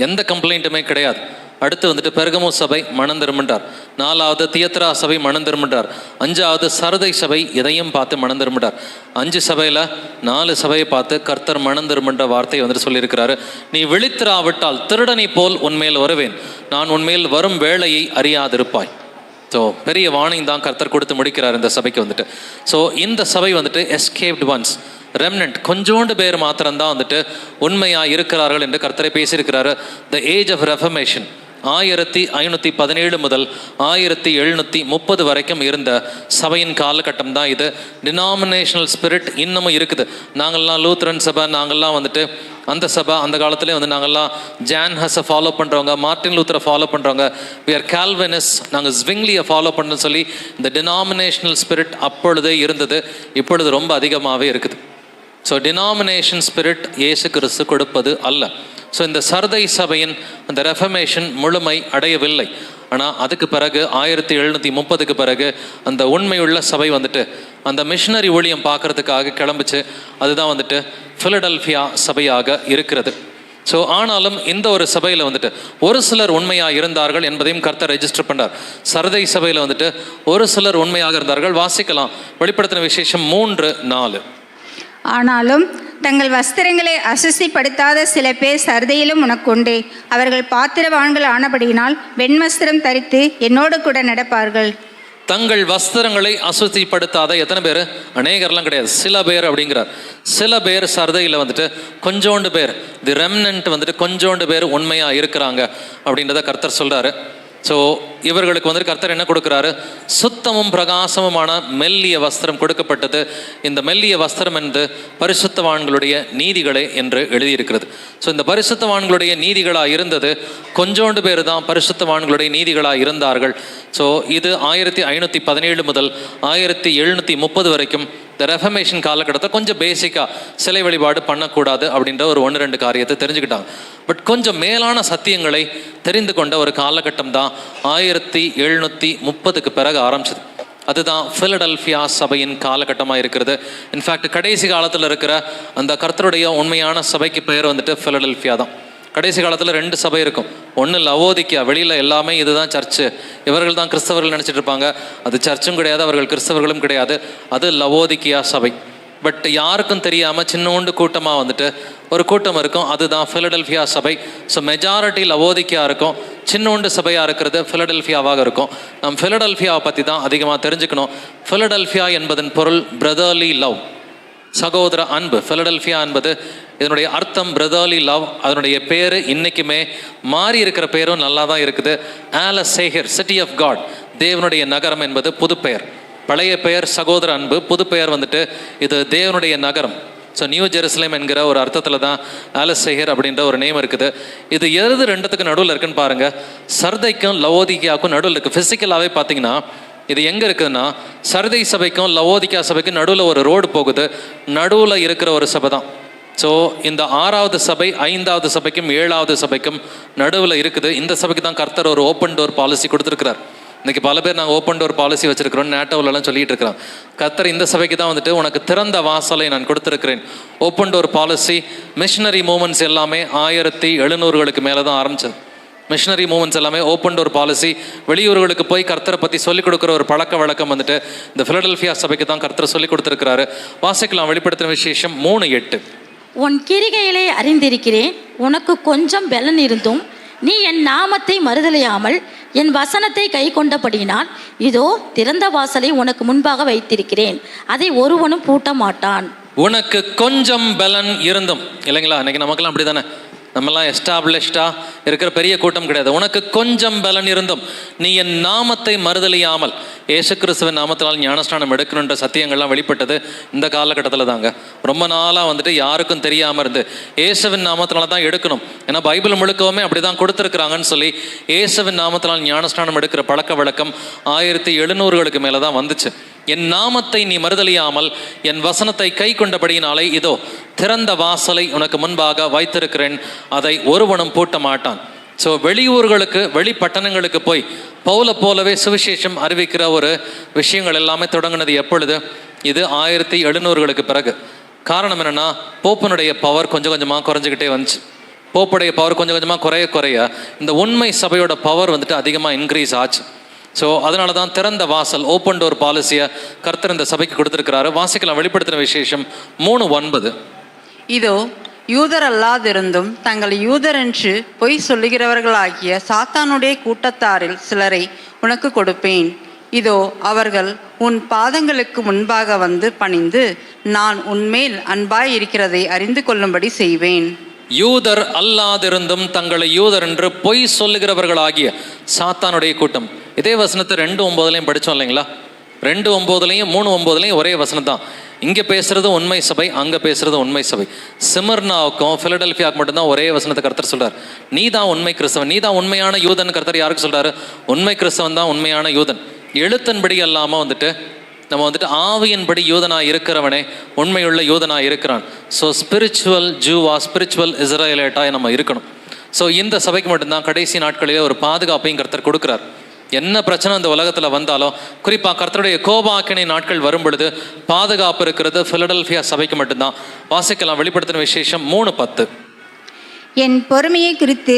எந்த கம்ப்ளைண்ட்டுமே கிடையாது. அடுத்து வந்துட்டு பெர்கமு சபை மனம் திரும்புன்றார். நாலாவது தியத்ரா சபை மனம் திரும்புன்றார். அஞ்சாவது சரதை சபை, இதையும் பார்த்து மனம் திரும்புன்றார். 5 சபையில் 4 சபையை பார்த்து கர்த்தர் மனம் திரும்புன்ற வார்த்தையை வந்துட்டு சொல்லியிருக்கிறாரு. நீ விழித்திராவிட்டால் திருடனை போல் உன்மேல் வருவேன், நான் உன்மேல் வரும் வேளையை அறியாதிருப்பாய். ஸோ பெரிய வார்னிங் தான் கர்த்தர் கொடுத்து முடிக்கிறார் இந்த சபைக்கு வந்துட்டு. ஸோ இந்த சபை வந்துட்டு எஸ்கேப்டு ஒன்ஸ், ரெம்னன்ட், கொஞ்சோண்டு பேர் மாத்திரம்தான் வந்துட்டு உண்மையாக இருக்கிறார்கள் என்று கர்த்தரை பேசியிருக்கிறாரு. த ஏஜ் ஆஃப் ரெஃபர்மேஷன் 1517 முதல் 1730 வரைக்கும் இருந்த சபையின் காலகட்டம் தான் இது. டினாமினேஷனல் ஸ்பிரிட் இன்னமும் இருக்குது. நாங்கள்லாம் லூத்ரன் சபை, நாங்கள்லாம் வந்துட்டு அந்த சபை, அந்த காலத்துலேயே வந்து நாங்கள்லாம் ஜான் ஹஸை ஃபாலோ பண்ணுறவங்க, மார்ட்டின் லூத்தரை ஃபாலோ பண்ணுறவங்க, வி ஆர் கால்வினிஸ், நாங்கள் ஸ்விங்லியை ஃபாலோ பண்ணுன்னு சொல்லி இந்த டினாமினேஷனல் ஸ்பிரிட் அப்பொழுதே இருந்தது, இப்பொழுது ரொம்ப அதிகமாகவே இருக்குது. ஸோ டினாமினேஷன் ஸ்பிரிட் இயேசு கிறிஸ்து கொடுப்பது அல்ல. ஸோ இந்த சர்தை சபையின் அந்த ரெஃபர்மேஷன் முழுமை அடையவில்லை. ஆனால் அதுக்கு பிறகு 1730க்கு பிறகு அந்த உண்மையுள்ள சபை வந்துட்டு அந்த மிஷனரி ஊழியம் பார்க்கறதுக்காக கிளம்பிச்சு. அதுதான் வந்துட்டு பிலடெல்பியா சபையாக இருக்கிறது. ஸோ ஆனாலும் இந்த ஒரு சபையில் வந்துட்டு ஒரு சிலர் உண்மையாக இருந்தார்கள் என்பதையும் கர்த்தர் ரெஜிஸ்டர் பண்ணார். சரதை சபையில் வந்துட்டு ஒரு சிலர் உண்மையாக இருந்தார்கள். வாசிக்கலாம், வெளிப்படுத்தின விசேஷம் 3:4. ஆனாலும் தங்கள் வஸ்திரங்களை அசுசிப்படுத்தாத சில பேர் சர்தையிலும் உனக்குண்டு. அவர்கள் பாத்திரவான்கள் ஆனபடியினால் வெண்வஸ்திரம் தரித்து என்னோடு கூட நடப்பார்கள். தங்கள் வஸ்திரங்களை அசுத்திப்படுத்தாத எத்தனை பேர்? அநேகர்லாம் கிடையாது, சில பேர் அப்படிங்கிறார். சில பேர் சர்தையில் வந்துட்டு கொஞ்சோண்டு பேர், தி ரெம்னன்ட் வந்துட்டு கொஞ்சோண்டு பேர் உண்மையாக இருக்கிறாங்க அப்படின்றத கர்த்தர் சொல்கிறாரு. ஸோ இவர்களுக்கு வந்துட்டு கர்த்தர் என்ன கொடுக்குறாரு? சுத்தமும் பிரகாசமுமான மெல்லிய வஸ்திரம் கொடுக்கப்பட்டது. இந்த மெல்லிய வஸ்திரம் என்று பரிசுத்தவான்களுடைய நீதிகளே என்று எழுதியிருக்கிறது. ஸோ இந்த பரிசுத்தவான்களுடைய ரெஃபர்மேஷனாக இருந்தது கொஞ்சோண்டு பேர் தான் பரிசுத்தவான்களுடைய நீதிகளாக இருந்தார்கள். ஸோ இது 1517 முதல் 1730 வரைக்கும் இந்த ரெஃபர்மேஷன் காலகட்டத்தை கொஞ்சம் பேசிக்காக சிலை வழிபாடு பண்ணக்கூடாது அப்படின்ற ஒரு 1-2 காரியத்தை தெரிஞ்சுக்கிட்டாங்க. பட் கொஞ்சம் மேலான சத்தியங்களை தெரிந்து கொண்ட ஒரு காலகட்டம் தான் 1730க்கு பிறகு ஆரம்பிச்சது. அதுதான் பிலடெல்பியா சபையின் காலகட்டமாக இருக்கிறது. இன்ஃபேக்ட் கடைசி காலத்தில் இருக்கிற அந்த கர்த்தருடைய உண்மையான சபைக்கு பெயர் வந்துட்டு பிலடெல்பியா தான். கடைசி காலத்தில் 2 சபை இருக்கும். ஒன்று லவோதிக்கியா, வெளியில் எல்லாமே இதுதான் சர்ச்சு, இவர்கள் தான் கிறிஸ்தவர்கள் நினச்சிட்டு இருப்பாங்க. அது சர்ச்சும் கிடையாது, அவர்கள் கிறிஸ்தவர்களும் கிடையாது. அது லவோதிக்கியா சபை. பட் யாருக்கும் தெரியாமல் சின்னோண்டு கூட்டமாக வந்துட்டு ஒரு கூட்டம் இருக்கும், அதுதான் பிலடெல்பியா சபை. ஸோ மெஜாரிட்டி லவோதிக்கியா இருக்கும், சின்னோண்டு சபையாக இருக்கிறது பிலடெல்பியாவாக இருக்கும். நம்ம பிலடெல்பியாவை பற்றி தான் அதிகமாக தெரிஞ்சுக்கணும். பிலடெல்பியா என்பதன் பொருள் பிரதர்லி லவ், சகோதர அன்பு. பிலடெல்பியா என்பது இதனுடைய அர்த்தம் பிரதர்லி லவ். அதனுடைய பேர் இன்றைக்குமே மாறி இருக்கிற பேரும் நல்லா தான் இருக்குது. ஆலசேகர், சிட்டி ஆஃப் காட், தேவனுடைய நகரம் என்பது புது பெயர். பழைய பெயர் சகோதர அன்பு, புது பெயர் வந்துட்டு இது தேவனுடைய நகரம். ஸோ நியூ ஜெருசலேம் என்கிற ஒரு அர்த்தத்தில் தான் ஆலசேகர் அப்படின்ற ஒரு நேம் இருக்குது. இது எது ரெண்டுத்துக்கு நடுவில் இருக்குன்னு பாருங்கள். சர்தைக்கும் லவோதிக்கியாவுக்கும் நடுவில் இருக்குது. ஃபிசிக்கலாகவே பார்த்தீங்கன்னா இது எங்கே இருக்குதுன்னா சர்தை சபைக்கும் லவோதிக்கியா சபைக்கும் நடுவில் ஒரு ரோடு போகுது. நடுவில் இருக்கிற ஒரு சபை தான். ஸோ இந்த 6வது சபை 5வது சபைக்கும் 7வது சபைக்கும் நடுவில் இருக்குது. இந்த சபைக்கு தான் கர்த்தர் ஒரு ஓப்பன் டோர் பாலிசி கொடுத்துருக்கிறார். இன்றைக்கி பல பேர் நாங்கள் ஓப்பன் டோர் பாலிசி வச்சுருக்கிறோம் நேட்டோவிலலாம் சொல்லிட்டு இருக்கிறோம். கர்த்தர் இந்த சபைக்கு தான் வந்துட்டு உனக்கு திறந்த வாசலை நான் கொடுத்துருக்கிறேன். Open door policy missionary movements எல்லாமே 1700களுக்கு மேலே தான் ஆரம்பிச்சது. மிஷனரி மூமெண்ட்ஸ் எல்லாமே ஓப்பன் டோர் பாலிசி. வெளியூர்களுக்கு போய் கர்த்தரை பற்றி சொல்லிக் கொடுக்குற ஒரு பழக்க வழக்கம் வந்துட்டு இந்த பிலடெல்பியா சபைக்கு தான் கர்த்தர் சொல்லிக் கொடுத்துருக்கிறாரு. வாசிக்கலாம், வெளிப்படுத்தின விசேஷம் 3:8. உன் கிரிகைகளை அறிந்திருக்கிறேன், உனக்கு கொஞ்சம் பலன் இருந்தும் நீ என் நாமத்தை மறுதலையாமல் என் வசனத்தை கை கொண்டபடியினால் இதோ திறந்த வாசலை உனக்கு முன்பாக வைத்திருக்கிறேன், அதை ஒருவனும் பூட்ட மாட்டான். உனக்கு கொஞ்சம் பலன் இருந்தும், இல்லைங்களா? இன்னைக்கு நமக்கெல்லாம் அப்படி தானே, நம்மெல்லாம் எஸ்டாப்ளிஷ்டாக இருக்கிற பெரிய கூட்டம் கிடையாது. உனக்கு கொஞ்சம் பலன் இருந்தும் நீ என் நாமத்தை மறுதலியாமல், இயேசு கிறிஸ்துவின் நாமத்தினால் ஞானஸ்நானம் எடுக்கணுன்ற சத்தியங்கள்லாம் வெளிப்பட்டது இந்த காலகட்டத்தில் தாங்க. ரொம்ப நாளாக வந்துட்டு யாருக்கும் தெரியாமல் இருந்து இயேசுவின் நாமத்தினால தான் எடுக்கணும், ஏன்னா பைபிள் முழுக்கவுமே அப்படி தான் கொடுத்துருக்குறாங்கன்னு சொல்லி இயேசுவின் நாமத்தினால் ஞானஸ்நானம் எடுக்கிற பழக்க வழக்கம் 1700களுக்கு மேலே தான் வந்துச்சு. என் நாமத்தை நீ மறுதலியாமல் என் வசனத்தை கை கொண்டபடியினாலே இதோ திறந்த வாசலை உனக்கு முன்பாக வைத்திருக்கிறேன், அதை ஒருவனும் பூட்ட மாட்டான். ஸோ வெளியூர்களுக்கு வெளி பட்டணங்களுக்கு போய் பவுலை போலவே சுவிசேஷம் அறிவிக்கிற ஒரு விஷயங்கள் எல்லாமே தொடங்கினது எப்பொழுது? இது 1700களுக்கு பிறகு. காரணம் என்னென்னா, போப்பனுடைய பவர் கொஞ்சம் கொஞ்சமாக குறைஞ்சிக்கிட்டே வந்துச்சு. போப்புடைய பவர் கொஞ்சம் கொஞ்சமாக குறைய இந்த உண்மை சபையோட பவர் வந்துட்டு அதிகமாக இன்க்ரீஸ் ஆச்சு. ஸோ அதனால தான் திறந்த வாசல், ஓப்பன் டோர் பாலிசியை கர்த்தர் இந்த சபைக்கு கொடுத்துருக்கிறாரு. வாசிக்கலாம் வெளிப்படுத்தின விசேஷம் 3:9. இதோ யூதர் அல்லாதிருந்தும் தங்கள் யூதர் என்று பொய் சொல்லுகிறவர்களாகிய சாத்தானுடைய கூட்டத்தாரில் சிலரை உனக்கு கொடுப்பேன். இதோ அவர்கள் உன் பாதங்களுக்கு முன்பாக வந்து பணிந்து நான் உன்மேல் அன்பாய் இருக்கிறதை அறிந்து கொள்ளும்படி செய்வேன். யூதர் அல்லாதிருந்தும் தங்களை யூதர் என்று பொய் சொல்லுகிறவர்களாகிய சாத்தானுடைய கூட்டம். இதே வசனத்தை 2:9 படித்தோம் இல்லைங்களா? 2:9 3:9 ஒரே வசனம் தான். இங்கே பேசுறது உண்மை சபை, அங்கே பேசுறது உண்மை சபை. சிமர்னாவுக்கும் பிலடெல்பியாவுக்கு மட்டும்தான் ஒரே வசனத்தை கர்த்தர் சொல்றார். நீ தான் உண்மை கிறிஸ்தவன், நீ தான் உண்மையான யூதன். கர்த்தர் யாருக்கு சொல்றாரு? உண்மை கிறிஸ்தவன் தான் உண்மையான யூதன். எழுத்தின்படி அல்லாமல் வந்துட்டு நம்ம வந்துட்டு ஆவியின்படி யூதனாக இருக்கிறவனே உண்மையுள்ள யூதனாக இருக்கிறான். ஸோ ஸ்பிரிச்சுவல் ஜூவா, ஸ்பிரிச்சுவல் இஸ்ரேலேட்டாக நம்ம இருக்கணும். ஸோ இந்த சபைக்கு மட்டும்தான் கடைசி நாட்களிலே ஒரு பாதுகாப்பையும் கர்த்தர் கொடுக்குறார். என்ன பிரச்சனை இந்த உலகத்தில் வந்தாலும், குறிப்பாக கர்த்தருடைய கோபாக்கினை நாட்கள் வரும் பொழுது பாதுகாப்பு இருக்கிறது பிலடெல்பியா சபைக்கு மட்டும்தான். வாசிக்கலாம் வெளிப்படுத்தின விசேஷம் 3:10. என் பொறுமையை குறித்து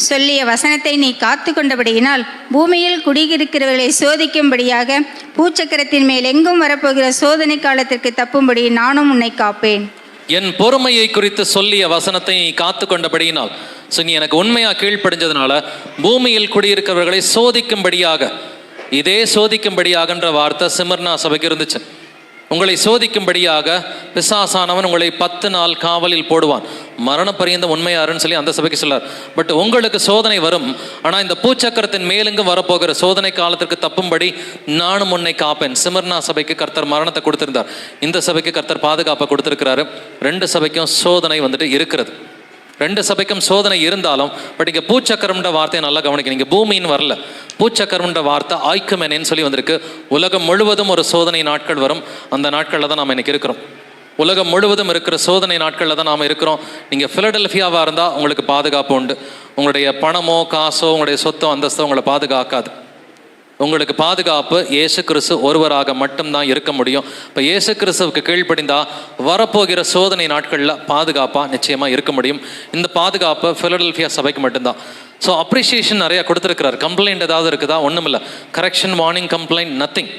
சொல்லிய வசனத்தை நீ காத்து கொண்டபடியினால் பூமியில் குடியிருக்கிறவர்களை சோதிக்கும்படியாக பூச்சக்கரத்தின் மேல் எங்கும் வரப்போகிற சோதனை காலத்திற்கு தப்பும்படி நானும் உன்னை காப்பேன். என் பொறுமையை குறித்து சொல்லிய வசனத்தை நீ காத்து கொண்டபடியினால், ஸோ நீ எனக்கு உண்மையாக கீழ்ப்படிஞ்சதுனால பூமியில் குடியிருக்கிறவர்களை சோதிக்கும்படியாக, இதே சோதிக்கும்படியாகன்ற வார்த்தை சிமர்னா சபைக்கு இருந்துச்சு. உங்களை சோதிக்கும்படியாக பிசாசானவன் உங்களை 10 நாள் காவலில் போடுவான், மரண பரியந்தம் உண்மையாருன்னு சொல்லி அந்த சபைக்கு சொல்லார். பட் உங்களுக்கு சோதனை வரும், ஆனால் இந்த பூச்சக்கரத்தின் மேலெங்கும் வரப்போகிற சோதனை காலத்திற்கு தப்பும்படி நானும் உன்னை காப்பேன். சிமர்னா சபைக்கு கர்த்தர் மரணத்தை கொடுத்திருந்தார், இந்த சபைக்கு கர்த்தர் பாதுகாப்பை கொடுத்திருக்கிறாரு. 2 சபைக்கும் சோதனை வந்துட்டு இருக்கிறது. 2 சபைக்கும் சோதனை இருந்தாலும், பட் இங்கே பூச்சக்கரம்ன்ற வார்த்தையை நல்லா கவனிக்கணும். இங்கே பூமின்னு வரல, பூச்சக்கரம்ன்ற வார்த்தை ஆய்க்குமெனேன்னு சொல்லி வந்திருக்கு. உலகம் முழுவதும் ஒரு சோதனை நாட்கள் வரும், அந்த நாட்களில் தான் நாம் இன்னைக்கு இருக்கிறோம். உலகம் முழுவதும் இருக்கிற சோதனை நாட்களில் தான் நாம் இருக்கிறோம். நீங்கள் பிலடெல்பியாவாக இருந்தால் உங்களுக்கு பாதுகாப்பு உண்டு. உங்களுடைய பணமோ காசோ உங்களுடைய சொத்தோ அந்தஸ்தோ உங்களை பாதுகாக்காது. உங்களுக்கு பாதுகாப்பு இயேசு கிறிஸ்து ஒருவராக மட்டும்தான் இருக்க முடியும். இப்போ இயேசு கிறிஸ்துவுக்கு கீழ்ப்படிந்தா வரப்போகிற சோதனை நாட்களில் பாதுகாப்பாக நிச்சயமாக இருக்க முடியும். இந்த பாதுகாப்பு பிலடெல்பியா சபைக்கு மட்டும்தான். ஸோ அப்ரிஷியேஷன் நிறையா கொடுத்துருக்கிறார். கம்ப்ளைண்ட் ஏதாவது இருக்குதா? ஒன்றும் இல்லை. Correction, warning, complaint, nothing.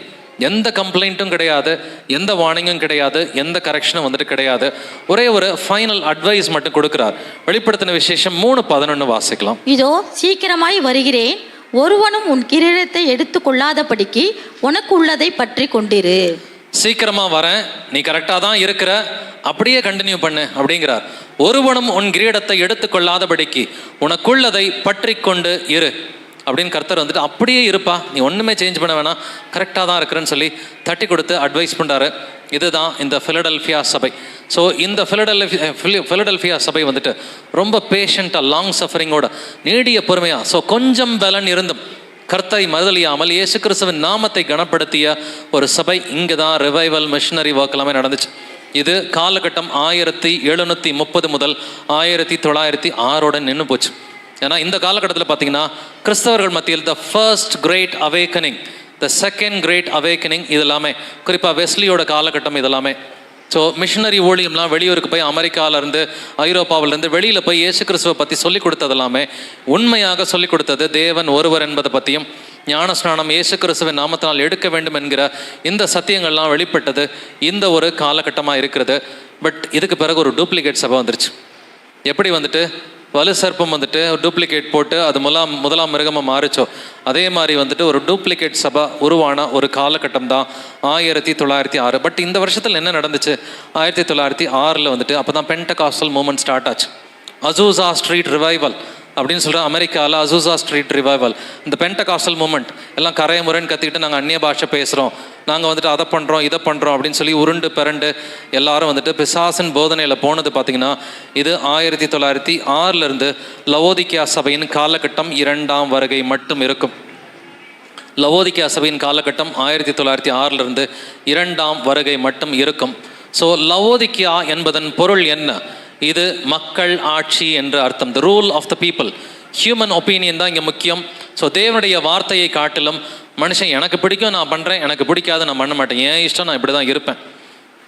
எந்த கம்ப்ளைண்ட்டும் கிடையாது, எந்த வார்னிங்கும் கிடையாது, எந்த கரெக்ஷனும் வந்துட்டு கிடையாது. ஒரே ஒரு ஃபைனல் அட்வைஸ் மட்டும் கொடுக்குறார். வெளிப்படுத்தின விசேஷம் 3:11 வாசிக்கலாம். இதோ சீக்கிரமாய் வருகிறேன், ஒருவனும் உன் கிரீடத்தை எடுத்து கொள்ளாதபடிக்கு உனக்கு உள்ளதை பற்றி கொண்டிரு. சீக்கிரமா வரேன், நீ கரெக்டாக தான் இருக்கிற, அப்படியே கண்டினியூ பண்ணு அப்படிங்கிறார். ஒருவனும் உன் கிரீடத்தை எடுத்துக்கொள்ளாதபடிக்கு உனக்குள்ளதை பற்றி கொண்டு இரு அப்படின்னு கர்த்தர் வந்துட்டு அப்படியே இருப்பா, நீ ஒன்றுமே சேஞ்ச் பண்ண வேணாம், கரெக்டாக தான் இருக்கிறேன்னு சொல்லி தட்டி கொடுத்து அட்வைஸ் பண்ணுறாரு. இதுதான் இந்த பிலடெல்பியா சபை. ஸோ இந்த பிலடெல்பியா சபை வந்துட்டு ரொம்ப பேஷண்ட்டாக, லாங் சஃபரிங்கோட, நீடிய பொறுமையாக, ஸோ கொஞ்சம் பலன் இருந்தும் கர்த்தரை மறுதலியாமல் இயேசு கிறிஸ்துவின் நாமத்தை கனப்படுத்திய ஒரு சபை. இங்கே தான் ரிவைவல் மிஷனரி ஒர்க் எல்லாமே நடந்துச்சு. இது காலகட்டம் 1730 முதல் 1906 நின்று போச்சு. ஏன்னா இந்த காலகட்டத்தில் பார்த்தீங்கன்னா கிறிஸ்தவர்கள் மத்தியில் the first great awakening, the second great awakening, இது எல்லாமே குறிப்பாக வெஸ்லியோட காலகட்டம் இதெல்லாமே. ஸோ மிஷனரி ஊழியம்லாம் வெளியூருக்கு போய் அமெரிக்காவிலேருந்து ஐரோப்பாவிலேருந்து வெளியில் போய் இயேசு கிறிஸ்துவை பற்றி சொல்லிக் கொடுத்தது எல்லாமே உண்மையாக சொல்லிக் கொடுத்தது தேவன் ஒருவர் என்பதை பற்றியும், ஞானஸ்நானம் இயேசு கிறிஸ்துவின் நாமத்தினால் எடுக்க வேண்டும் என்கிற இந்த சத்தியங்கள்லாம் வெளிப்பட்டது இந்த ஒரு காலகட்டமாக இருக்கிறது. பட் இதுக்கு பிறகு ஒரு டூப்ளிகேட் சபை வந்துருச்சு. எப்படி வந்துட்டு வலு சர்ப்பம் வந்துட்டு டூப்ளிகேட் போட்டு அது முதலாம் மிருகமாக மாறிச்சோ, அதே மாதிரி வந்துட்டு ஒரு டூப்ளிகேட் சபை உருவான ஒரு காலகட்டம் தான் 1906. பட் இந்த வருஷத்தில் என்ன நடந்துச்சு? 1906 வந்துட்டு அப்போ தான் பென்டகாஸ்டல் மூமெண்ட் ஸ்டார்ட் ஆச்சு. அசூசா ஸ்ட்ரீட் ரிவைவல் அப்படின்னு சொல்கிற அமெரிக்காவில் அசூசா ஸ்ட்ரீட் ரிவைவல். இந்த பென்டகாஸ்டல் மூமெண்ட் எல்லாம் கரைய முறைன்னு கற்றுக்கிட்டு நாங்கள் அந்நிய பாஷை பேசுகிறோம், நாங்கள் வந்துட்டு அதை பண்ணுறோம் இதை பண்ணுறோம் அப்படின்னு சொல்லி உருண்டு பிறண்டு எல்லாரும் வந்துட்டு பிசாசின் போதனையில் போனது பார்த்திங்கன்னா இது 1906 லவோதிக்கியா சபையின் காலகட்டம் 2ஆம் வருகை மட்டும் இருக்கும். லவோதிக்கியா சபையின் காலகட்டம் 1906 2ஆம் வருகை மட்டும் இருக்கும். ஸோ லவோதிக்கியா என்பதன் பொருள் என்ன? இது மக்கள் ஆட்சி என்று அர்த்தம். The rule of the people. Human opinion தான் இங்கே முக்கியம். ஸோ தேவனுடைய வார்த்தையை காட்டிலும் மனுஷன் எனக்கு பிடிக்கும் நான் பண்ணுறேன், எனக்கு பிடிக்காது நான் பண்ண மாட்டேன், ஏன் இஷ்டம் நான் இப்படி தான் இருப்பேன்.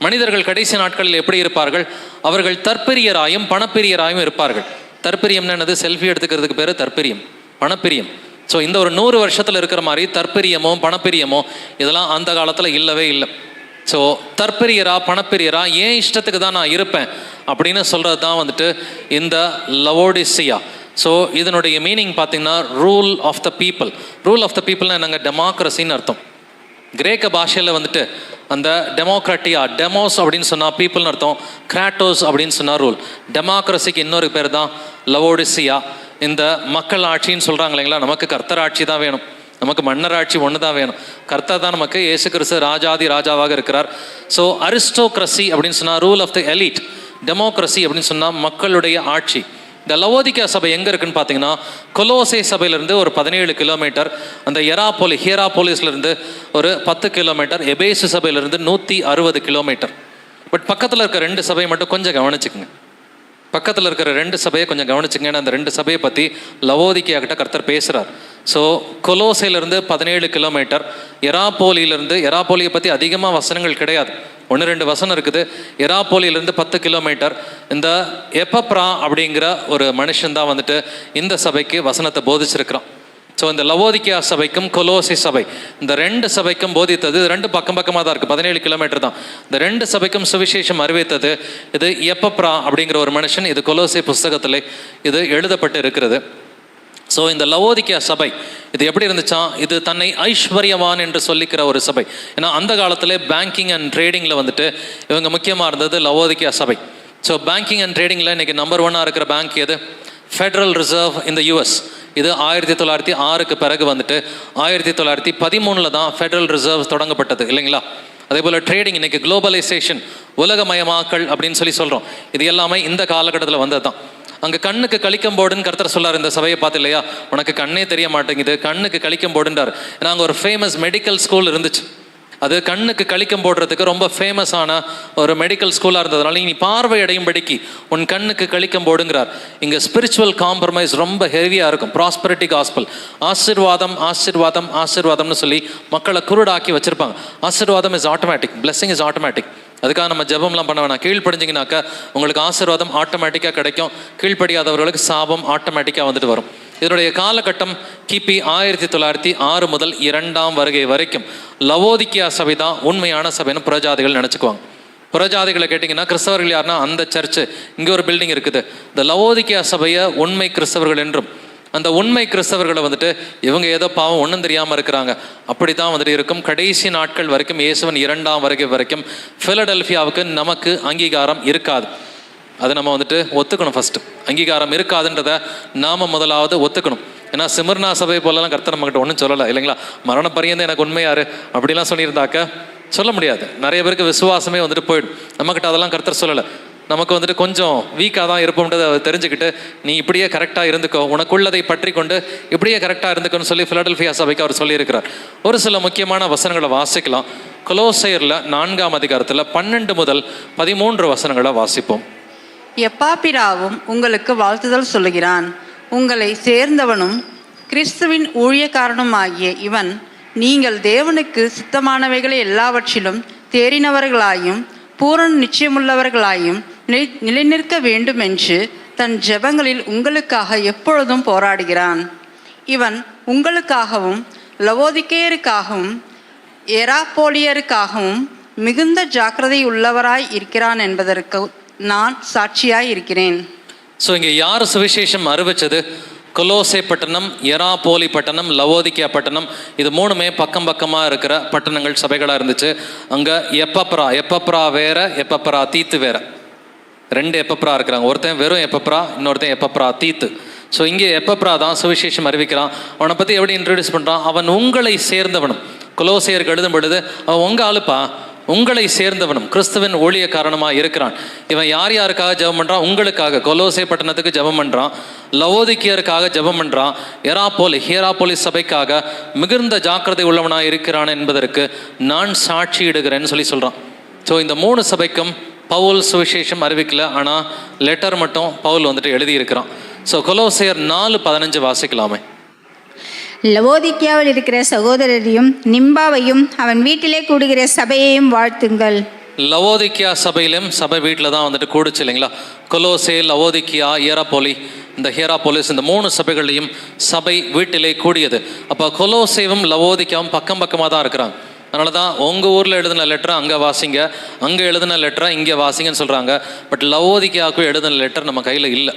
மனிதர்கள் கடைசி நாட்களில் எப்படி இருப்பார்கள்? அவர்கள் தற்பிரியராயும் பணப்பிரியராயும் இருப்பார்கள். தற்பிரியம்னு என்னது? செல்ஃபி எடுத்துக்கிறதுக்கு பேர் தற்பிரியம், பணப்பிரியம். ஸோ இந்த ஒரு 100 வருஷத்தில் இருக்கிற மாதிரி தற்பிரியமோ பணப்பிரியமோ இதெல்லாம் அந்த காலத்தில் இல்லவே இல்லை. ஸோ தற்பிரியரா பணப்பிரியரா ஏன் இஷ்டத்துக்கு தான் நான் இருப்பேன் அப்படின்னு சொல்கிறது தான் வந்துட்டு இந்த லவோடிசியா. ஸோ இதனுடைய மீனிங் பார்த்தீங்கன்னா rule of the people. Rule of the பீப்புள்னா என்னங்க? டெமோக்ரஸின்னு அர்த்தம். கிரேக்க பாஷையில் வந்துட்டு அந்த டெமோக்ராட்டியா, டெமோஸ் அப்படின்னு சொன்னால் பீப்புள்னு அர்த்தம், கிராட்டோஸ் அப்படின்னு சொன்னால் ரூல். டெமோக்ரஸிக்கு இன்னொரு பேர் தான் லவோடிசியா. இந்த மக்கள் ஆட்சின்னு சொல்கிறாங்க இல்லைங்களா, நமக்கு கர்த்தர் ஆட்சி தான் வேணும், நமக்கு மன்னர் ஆட்சி ஒன்று தான் வேணும். கர்த்தர் தான் நமக்கு, இயேசு கிறிஸ்து ராஜாதி ராஜாவாக இருக்கிறார். ஸோ அரிஸ்டோக்ரஸி அப்படின்னு சொன்னால் rule of the elite, democracy அப்படின்னு சொன்னால் மக்களுடைய ஆட்சி. இந்த லவோதிக்கா சபை எங்கே இருக்குன்னு பார்த்தீங்கன்னா கொலோசே சபையிலேருந்து ஒரு 17 கிலோமீட்டர், அந்த ஹியராபோலிஸ்லேருந்து ஒரு 10 கிலோமீட்டர், எபேசு சபையிலேருந்து 160 கிலோமீட்டர். பட் பக்கத்தில் இருக்கிற 2 சபையை மட்டும் கொஞ்சம் கவனிச்சுக்குங்க. பக்கத்தில் இருக்கிற 2 சபையை கொஞ்சம் கவனிச்சுங்க. ஏன்னா அந்த 2 சபையை பற்றி லவோதிக்கா கிட்ட கர்த்தர் பேசுகிறார். ஸோ கொலோசையிலேருந்து 17 கிலோமீட்டர், எராப்போலியை பற்றி அதிகமாக வசனங்கள் கிடையாது, 1-2 வசனம் இருக்குது. எராப்போலியிலேருந்து 10 கிலோமீட்டர். இந்த எப்பப்ரா அப்படிங்கிற ஒரு மனுஷன் தான் வந்துட்டு இந்த சபைக்கு வசனத்தை போதிச்சிருக்கிறான். ஸோ இந்த லவோதிக்கா சபைக்கும் கொலோசை சபை, இந்த 2 சபைக்கும் போதித்தது 2 பக்கமாக தான் இருக்குது, 17 கிலோமீட்டர் தான். இந்த 2 சபைக்கும் சுவிசேஷம் அறிவித்தது இது எப்பப்ரா அப்படிங்கிற ஒரு மனுஷன். இது கொலோசை புஸ்தகத்தில் இது எழுதப்பட்டு இருக்கிறது. ஸோ இந்த லவோதிக்கா சபை இது எப்படி இருந்துச்சா? இது தன்னை ஐஸ்வர்யவான் என்று சொல்லிக்கிற ஒரு சபை. ஏன்னா அந்த காலத்தில் பேங்கிங் அண்ட் ட்ரேடிங்கில் வந்துட்டு இவங்க முக்கியமாக இருந்தது லவோதிக்கா சபை. ஸோ பேங்கிங் அண்ட் ட்ரேடிங்கில் இன்றைக்கி நம்பர் 1 இருக்கிற பேங்க் எது? ஃபெடரல் ரிசர்வ் இந்த யூஎஸ். இது 1906க்கு பிறகு வந்துட்டு 1913 தான் ஃபெடரல் ரிசர்வ் தொடங்கப்பட்டது இல்லைங்களா? அதே போல் ட்ரேடிங், இன்றைக்கி குளோபலைசேஷன், உலகமயமாக்கல் அப்படின்னு சொல்கிறோம். இது எல்லாமே இந்த காலகட்டத்தில் வந்தது தான். அங்கே கண்ணுக்கு கழிக்கும் போர்டுன்னு கர்த்தர் சொல்லார் இந்த சபையை பார்த்து இல்லையா, உனக்கு கண்ணே தெரிய மாட்டேங்குது, கண்ணுக்கு கழிக்கும் போர்டுன்றார். ஏன்னா அங்கே ஒரு ஃபேமஸ் மெடிக்கல் ஸ்கூல் இருந்துச்சு. அது கண்ணுக்கு கழிக்கம் போடுறதுக்கு ரொம்ப ஃபேமஸான ஒரு மெடிக்கல் ஸ்கூலாக இருந்ததுனால நீ பார்வை அடையும்படிக்கு உன் கண்ணுக்கு கழிக்கம் போடுங்கிறார். இங்கே ஸ்பிரிச்சுவல் காம்ப்ரமைஸ் ரொம்ப ஹெவியாக இருக்கும். ப்ராஸ்பரிட்டி காஸ்பல், ஆசீர்வாதம் ஆசீர்வாதம் ஆசீர்வாதம்னு சொல்லி மக்களை குருடாக்கி வச்சுருப்பாங்க. ஆசீர்வாதம் is automatic, blessing is automatic. அதுக்காக நம்ம ஜெபம்லாம் பண்ண வேணாம். கீழ்ப்படிஞ்சிங்கனாக்கா உங்களுக்கு ஆசீர்வாதம் ஆட்டோமேட்டிக்காக கிடைக்கும். கீழ்ப்படியாதவர்களுக்கு சாபம் ஆட்டோமேட்டிக்காக வந்துட்டு வரும். இதனுடைய காலகட்டம் கிபி 1906 முதல் 2ஆம் வருகை வரைக்கும். லவோதிக்கா சபை தான் உண்மையான சபைன்னு புறஜாதிகள் நினச்சிக்குவாங்க. புறஜாதிகளை கேட்டிங்கன்னா கிறிஸ்தவர்கள் யாருன்னா அந்த சர்ச்சு, இங்கே ஒரு பில்டிங் இருக்குது, இந்த லவோதிக்கா சபையை உண்மை கிறிஸ்தவர்கள் என்றும், அந்த உண்மை கிறிஸ்தவர்களை வந்துட்டு இவங்க ஏதோ பாவம் ஒன்றும் தெரியாமல் இருக்கிறாங்க அப்படி தான் வந்துட்டு இருக்கும். கடைசி நாட்கள் வரைக்கும், இயேசுவின் 2ஆம் வருகை வரைக்கும் ஃபிலடெல்ஃபியாவுக்கு நமக்கு அங்கீகாரம் இருக்காது. அதை நம்ம வந்துட்டு ஒத்துக்கணும். ஃபஸ்ட்டு அங்கீகாரம் இருக்காதுன்றதை நாம் முதலாவது ஒத்துக்கணும். ஏன்னா சிமிர்னா சபை போலலாம் கர்த்தர் நம்மகிட்ட ஒன்றும் சொல்லலை இல்லைங்களா. மரண பரியந்த எனக்கு உண்மையாரு அப்படிலாம் சொல்லியிருந்தாக்க சொல்ல முடியாது. நிறைய பேருக்கு விசுவாசமே வந்துட்டு போயிடும். நம்மக்கிட்ட அதெல்லாம் கர்த்தர் சொல்லலை. நமக்கு வந்துட்டு கொஞ்சம் வீக்காக தான் இருப்போம்ன்றதை தெரிஞ்சுக்கிட்டு நீ இப்படியே கரெக்டாக இருந்துக்கோ, உனக்குள்ளதை பற்றி கொண்டு இப்படியே கரெக்டாக இருந்துக்கோன்னு சொல்லி ஃபிலடெல்ஃபியா சபைக்கு அவர் சொல்லியிருக்கிறார். ஒரு சில முக்கியமான வசனங்களை வாசிக்கலாம். கொலோசையரில் 4ஆம் அதிகாரத்தில் 12 முதல் 13 வசனங்களை வாசிப்போம். எப்பாப்பிராவும் உங்களுக்கு வாழ்த்துதல் சொல்லுகிறான். உங்களை சேர்ந்தவனும் கிறிஸ்துவின் ஊழியக்காரனுமாகிய இவன் நீங்கள் தேவனுக்கு சித்தமானவைகளை எல்லாவற்றிலும் தேறினவர்களாயும் பூரண நிச்சயமுள்ளவர்களாயும் நிலைநிற்க வேண்டுமென்று தன் ஜெபங்களில் உங்களுக்காக எப்பொழுதும் போராடுகிறான். இவன் உங்களுக்காகவும் லவோதிக்கேயருக்காகவும் எராப்போலியருக்காகவும் மிகுந்த ஜாக்கிரதை உள்ளவராய் இருக்கிறான் என்பதற்கு நான் சாட்சியாய் இருக்கிறேன். ஸோ இங்கே யார் சுவிசேஷம் அறிவிச்சது? கொலோசை பட்டணம், எராப்போலி பட்டணம், லவோதிக்கா பட்டணம். இது 3மே பக்கம் பக்கமாக இருக்கிற பட்டணங்கள், சபைகளாக இருந்துச்சு. அங்கே எப்பப்ரா வேற, எப்பப்ரா தீத்து வேற. 2 எப்பப்ரா இருக்கிறாங்க. ஒருத்தன் வெறும் எப்பப்ரா, இன்னொருத்தன் எப்பப்ரா தீத்து. ஸோ இங்கே எப்பப்ரா தான் சுவிசேஷம் அறிவிக்கிறான். அவனை பற்றி எப்படி இன்ட்ரடியூஸ் பண்ணுறான்? அவன் உங்களை சேர்ந்தவனும். கொலோசையருக்கு எழுதும் பொழுது அவன் உங்கள் ஆளுப்பா, உங்களை சேர்ந்தவனும் கிறிஸ்துவின் ஊழியக்காரனுமாக இருக்கிறான். இவன் யார் யாருக்காக ஜெபம் பண்ணுறான்? உங்களுக்காக. கொலோசை பட்டணத்துக்கு ஜெபம் பண்ணுறான், லவோதிக்கியருக்காக ஜெபம் பண்ணுறான், ஹியராப்போலி சபைக்காக மிகுந்த ஜாக்கிரதை உள்ளவனாக இருக்கிறான் என்பதற்கு நான் சாட்சியிடுகிறேன்னு சொல்கிறான். ஸோ இந்த 3 சபைக்கும் பவுல் சுவிசேஷம் அறிவிக்கல, ஆனால் லெட்டர் மட்டும் பவுல் வந்துட்டு எழுதியிருக்கிறான். ஸோ கொலோசையர் 4:15 வாசிக்கலாமே. லவோதிக்கியாவில் இருக்கிற சகோதரரையும் நிம்பாவையும் அவன் வீட்டிலே கூடுகிற சபையையும் வாழ்த்துங்கள். லவோதிக்கியா சபையிலும் சபை வீட்டில் தான் வந்துட்டு கூடுச்சு இல்லைங்களா. கொலோசே, லவோதிக்கியா, ஹியராபோலி, இந்த ஹியராபோலிஸ், இந்த 3 சபைகளையும் சபை வீட்டிலே கூடியது. அப்போ கொலோசேவும் லவோதிக்கியாவும் பக்கம் பக்கமாக தான் இருக்கிறாங்க. அதனால தான் உங்கள் ஊரில் எழுதின லெட்டரை அங்கே வாசிங்க, அங்கே எழுதின லெட்டரை இங்கே வாசிங்கன்னு சொல்கிறாங்க. பட் லவோதிக்கியாவுக்கும் எழுதின லெட்டர் நம்ம கையில் இல்லை.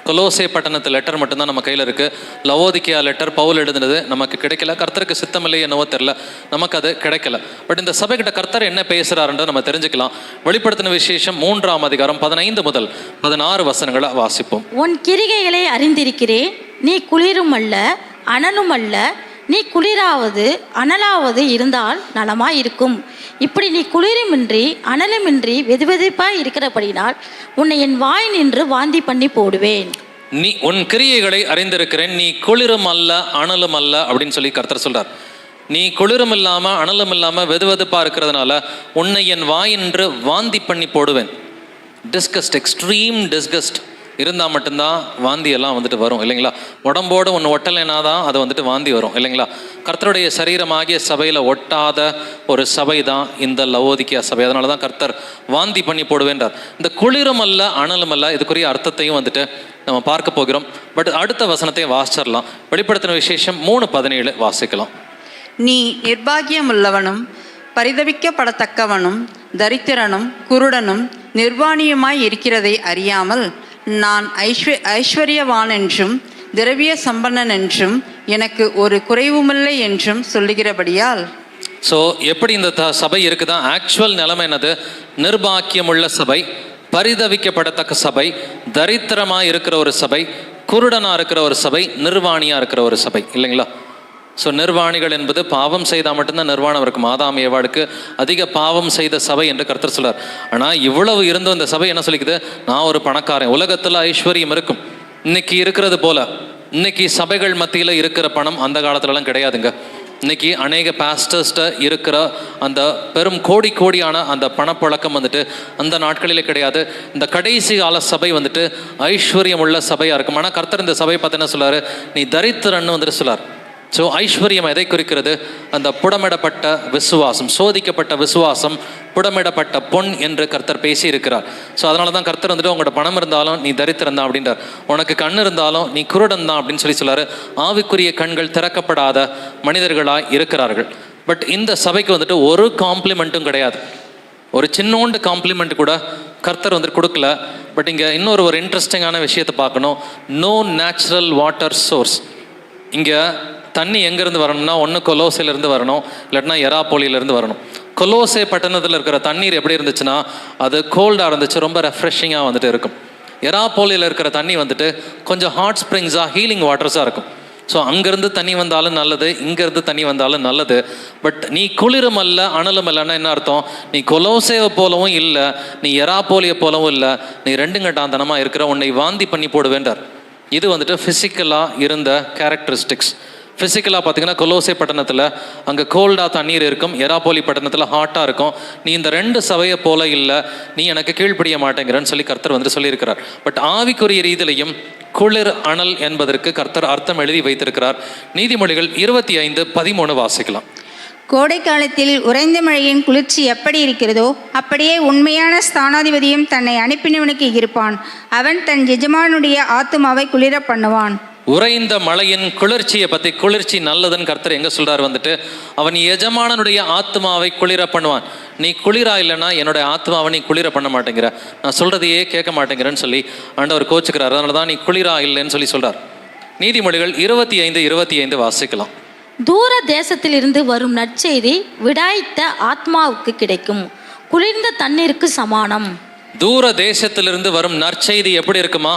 கொலோசே பட்டணத்து லெட்டர் மட்டும்தான் நம்ம கையில் இருக்குது. லவோதிக்கியா லெட்டர் பவுல் எழுதுனது நமக்கு கிடைக்கல. கர்த்தருக்கு சித்தமில்லை என்னவோ தெரில, நமக்கு அது கிடைக்கல. பட் இந்த சபைக்கிட்ட கர்த்தர் என்ன பேசுகிறாருன்றதை நம்ம தெரிஞ்சுக்கலாம். வெளிப்படுத்தின விசேஷம் 3ஆம் அதிகாரம் 15 முதல் 16 வசனங்களை வாசிப்போம். உன் கிரிகைகளை அறிந்திருக்கிறேன், நீ குளிரும் அல்ல அனலும் அல்ல, நீ குளிராவது அனலாவது இருந்தால் நலமாய் இருக்கும். இப்படி நீ குளிருமின்றி அனலுமின்றி வெதுவெதுப்பாய் இருக்கிறபடினால் உன்னை என் வாய் நின்று வாந்தி பண்ணி போடுவேன். நீ உன் கிரியைகளை அறிந்திருக்கிறேன், நீ குளிரும் அல்ல அனலும் அல்ல அப்படின்னு சொல்லி கர்த்தர் சொல்றார். நீ குளிரும் இல்லாமல் அனலும் இல்லாமல் வெதுவெதுப்பாக இருக்கிறதுனால உன்னை என் வாய் நின்று வாந்தி பண்ணி போடுவேன். டிஸ்கஸ்ட், எக்ஸ்ட்ரீம் டிஸ்கஸ்ட் இருந்தால் மட்டும்தான் வாந்தி எல்லாம் வந்துட்டு வரும் இல்லைங்களா. உடம்போடு ஒன்று ஒட்டலைனா தான் அது வந்துட்டு வாந்தி வரும் இல்லைங்களா. கர்த்தருடைய சரீரமாகிய சபையில் ஒட்டாத ஒரு சபை தான் இந்த லவோதிக்கியா சபை. அதனால தான் கர்த்தர் வாந்தி பண்ணி போடுவேன்றார். இந்த குளிரும் அல்ல அனலும் அல்ல இதுக்குரிய அர்த்தத்தையும் வந்துட்டு நம்ம பார்க்க போகிறோம். பட் அடுத்த வசனத்தையும் வாசிச்சிடலாம். வெளிப்படுத்தின விசேஷம் 3:17 வாசிக்கலாம். நீ நிர்பாகியமுள்ளவனும் பரிதபிக்கப்படத்தக்கவனும் தரித்திரனும் குருடனும் நிர்வாணியுமாய் இருக்கிறதை அறியாமல் நான் ஐஸ்வர்யவான் என்றும் திரவிய சம்பன்னன் என்றும் எனக்கு ஒரு குறைவுமில்லை என்றும் சொல்லுகிறபடியால். ஸோ எப்படி இந்த சபை இருக்குதா? ஆக்சுவல் நிலைமை என்னது? நிர்பாக்கியமுள்ள சபை, பரிதவிக்கப்படத்தக்க சபை, தரித்திரமாக இருக்கிற ஒரு சபை, குருடனாக இருக்கிற ஒரு சபை, நிர்வாணியாக இருக்கிற ஒரு சபை இல்லைங்களா. ஸோ நிர்வாணிகள் என்பது பாவம் செய்தால் மட்டும்தான் நிர்வாணம் இருக்கும். ஆதாம் ஏவாளுக்கு அதிக பாவம் செய்த சபை என்று கர்த்தர் சொல்றார். ஆனால் இவ்வளவு இருந்தும் இந்த சபை என்ன சொல்லிக்குது? நான் ஒரு பணக்காரன், உலகத்தில் ஐஸ்வர்யம் இருக்கும். இன்னைக்கு இருக்கிறது போல இன்னைக்கு சபைகள் மத்தியில் இருக்கிற பணம் அந்த காலத்துலலாம் கிடையாதுங்க. இன்னைக்கு அநேக பாஸ்டர்ஸ்ட இருக்கிற அந்த பெரும் கோடியான அந்த பணப்பழக்கம் வந்துட்டு அந்த நாட்களிலே கிடையாது. இந்த கடைசி கால சபை வந்துட்டு ஐஸ்வர்யம் உள்ள சபையாக இருக்கும். ஆனால் கர்த்தர் இந்த சபை பார்த்து என்ன சொல்லாரு? நீ தரித்திரன்னு வந்துட்டு சொல்லார். ஸோ ஐஸ்வர்யம் எதை குறிக்கிறது? அந்த புடமிடப்பட்ட விசுவாசம், சோதிக்கப்பட்ட விசுவாசம், புடமிடப்பட்ட பொன் என்று கர்த்தர் பேசி இருக்கிறார். ஸோ அதனால தான் கர்த்தர் வந்துட்டு உங்களோட பணம் இருந்தாலும் நீ தரித்திரம் தான் அப்படின்றார். உனக்கு கண் இருந்தாலும் நீ குருடன் தான் அப்படின்னு சொல்லி சொல்லாரு. ஆவிக்குரிய கண்கள் திறக்கப்படாத மனிதர்களாய் இருக்கிறார்கள். பட் இந்த சபைக்கு வந்துட்டு ஒரு காம்ப்ளிமெண்ட்டும் கிடையாது. ஒரு சின்னோண்டு காம்ப்ளிமெண்ட் கூட கர்த்தர் வந்துட்டு கொடுக்கல. பட் இங்கே இன்னொரு இன்ட்ரெஸ்டிங்கான விஷயத்தை பார்க்கணும். No natural water source. இங்கே தண்ணி எங்கேருந்து வரணும்னா ஒன்று கொலோசையிலேருந்து வரணும், இல்லாட்டினா ஹியராபோலியிலேருந்து வரணும். கொலோசே பட்டணத்தில் இருக்கிற தண்ணீர் எப்படி இருந்துச்சுன்னா அது கோல்டாக இருந்துச்சு, ரொம்ப ரெஃப்ரெஷிங்காக வந்துட்டு இருக்கும். ஹியராபோலியில் இருக்கிற தண்ணி வந்துட்டு கொஞ்சம் ஹாட் ஸ்ப்ரிங்ஸாக ஹீலிங் வாட்டர்ஸாக இருக்கும். ஸோ அங்கேருந்து தண்ணி வந்தாலும் நல்லது, இங்கேருந்து தண்ணி வந்தாலும் நல்லது. பட் நீ குளிரும் அல்ல அனலும் இல்லைன்னா என்ன அர்த்தம்? நீ கொலோசேவை போலவும் இல்லை, நீ ஹியராபோலியை போலவும் இல்லை, நீ ரெண்டுங்கட்டாந்தனமாக இருக்கிற, உன்னை வாந்தி பண்ணி போடுவேன்றார். இது வந்துட்டு ஃபிசிக்கலாக இருந்த கேரக்டரிஸ்டிக்ஸ். ஃபிசிக்கலாக பார்த்தீங்கன்னா கொலோசே பட்டணத்தில் அங்கே கோல்டாக தண்ணீர் இருக்கும், ஹியராபோலி பட்டணத்தில் ஹாட்டாக இருக்கும். நீ இந்த 2 சபையை போல இல்லை, நீ எனக்கு கீழ்ப்படிய மாட்டேங்கிறன்னு சொல்லி கர்த்தர் வந்து சொல்லியிருக்கிறார். பட் ஆவிக்குரிய ரீதியிலையும் குளிர் அனல் என்பதற்கு கர்த்தர் அர்த்தம் எழுதி வைத்திருக்கிறார். நீதிமொழிகள் 25:13 வாசிக்கலாம். கோடை காலத்தில் உறைந்த மழையின் குளிர்ச்சி எப்படி இருக்கிறதோ அப்படியே உண்மையான ஸ்தானாதிபதியும் தன்னை அனுப்பினவனுக்கு இருப்பான். அவன் தன் எஜமானுடைய ஆத்துமாவை குளிர பண்ணுவான். உறைந்த மழையின் குளிர்ச்சியை பற்றி, குளிர்ச்சி நல்லதுன்னு கர்த்தர் எங்கே சொல்கிறார்? வந்துட்டு அவன் எஜமானனுடைய ஆத்மாவை குளிர பண்ணுவான். நீ குளிரா இல்லைன்னா என்னுடைய ஆத்மாவை நீ குளிர பண்ண மாட்டேங்கிற, நான் சொல்கிறதையே கேட்க மாட்டேங்கிறேன்னு சொல்லி ஆண்டவர் கோச்சுக்கிறார். அதனால தான் நீ குளிரா இல்லைன்னு சொல்லி சொல்கிறார். நீதிமொழிகள் 25:25 வாசிக்கலாம். தூர தேசத்திலிருந்து வரும் நற்செய்தி விடாய்த்த ஆத்மாவுக்கு கிடைக்கும், குளிர்ந்த தண்ணீருக்கு சமானம். தூர தேசத்திலிருந்து வரும் நற்செய்தி எப்படி இருக்குமா?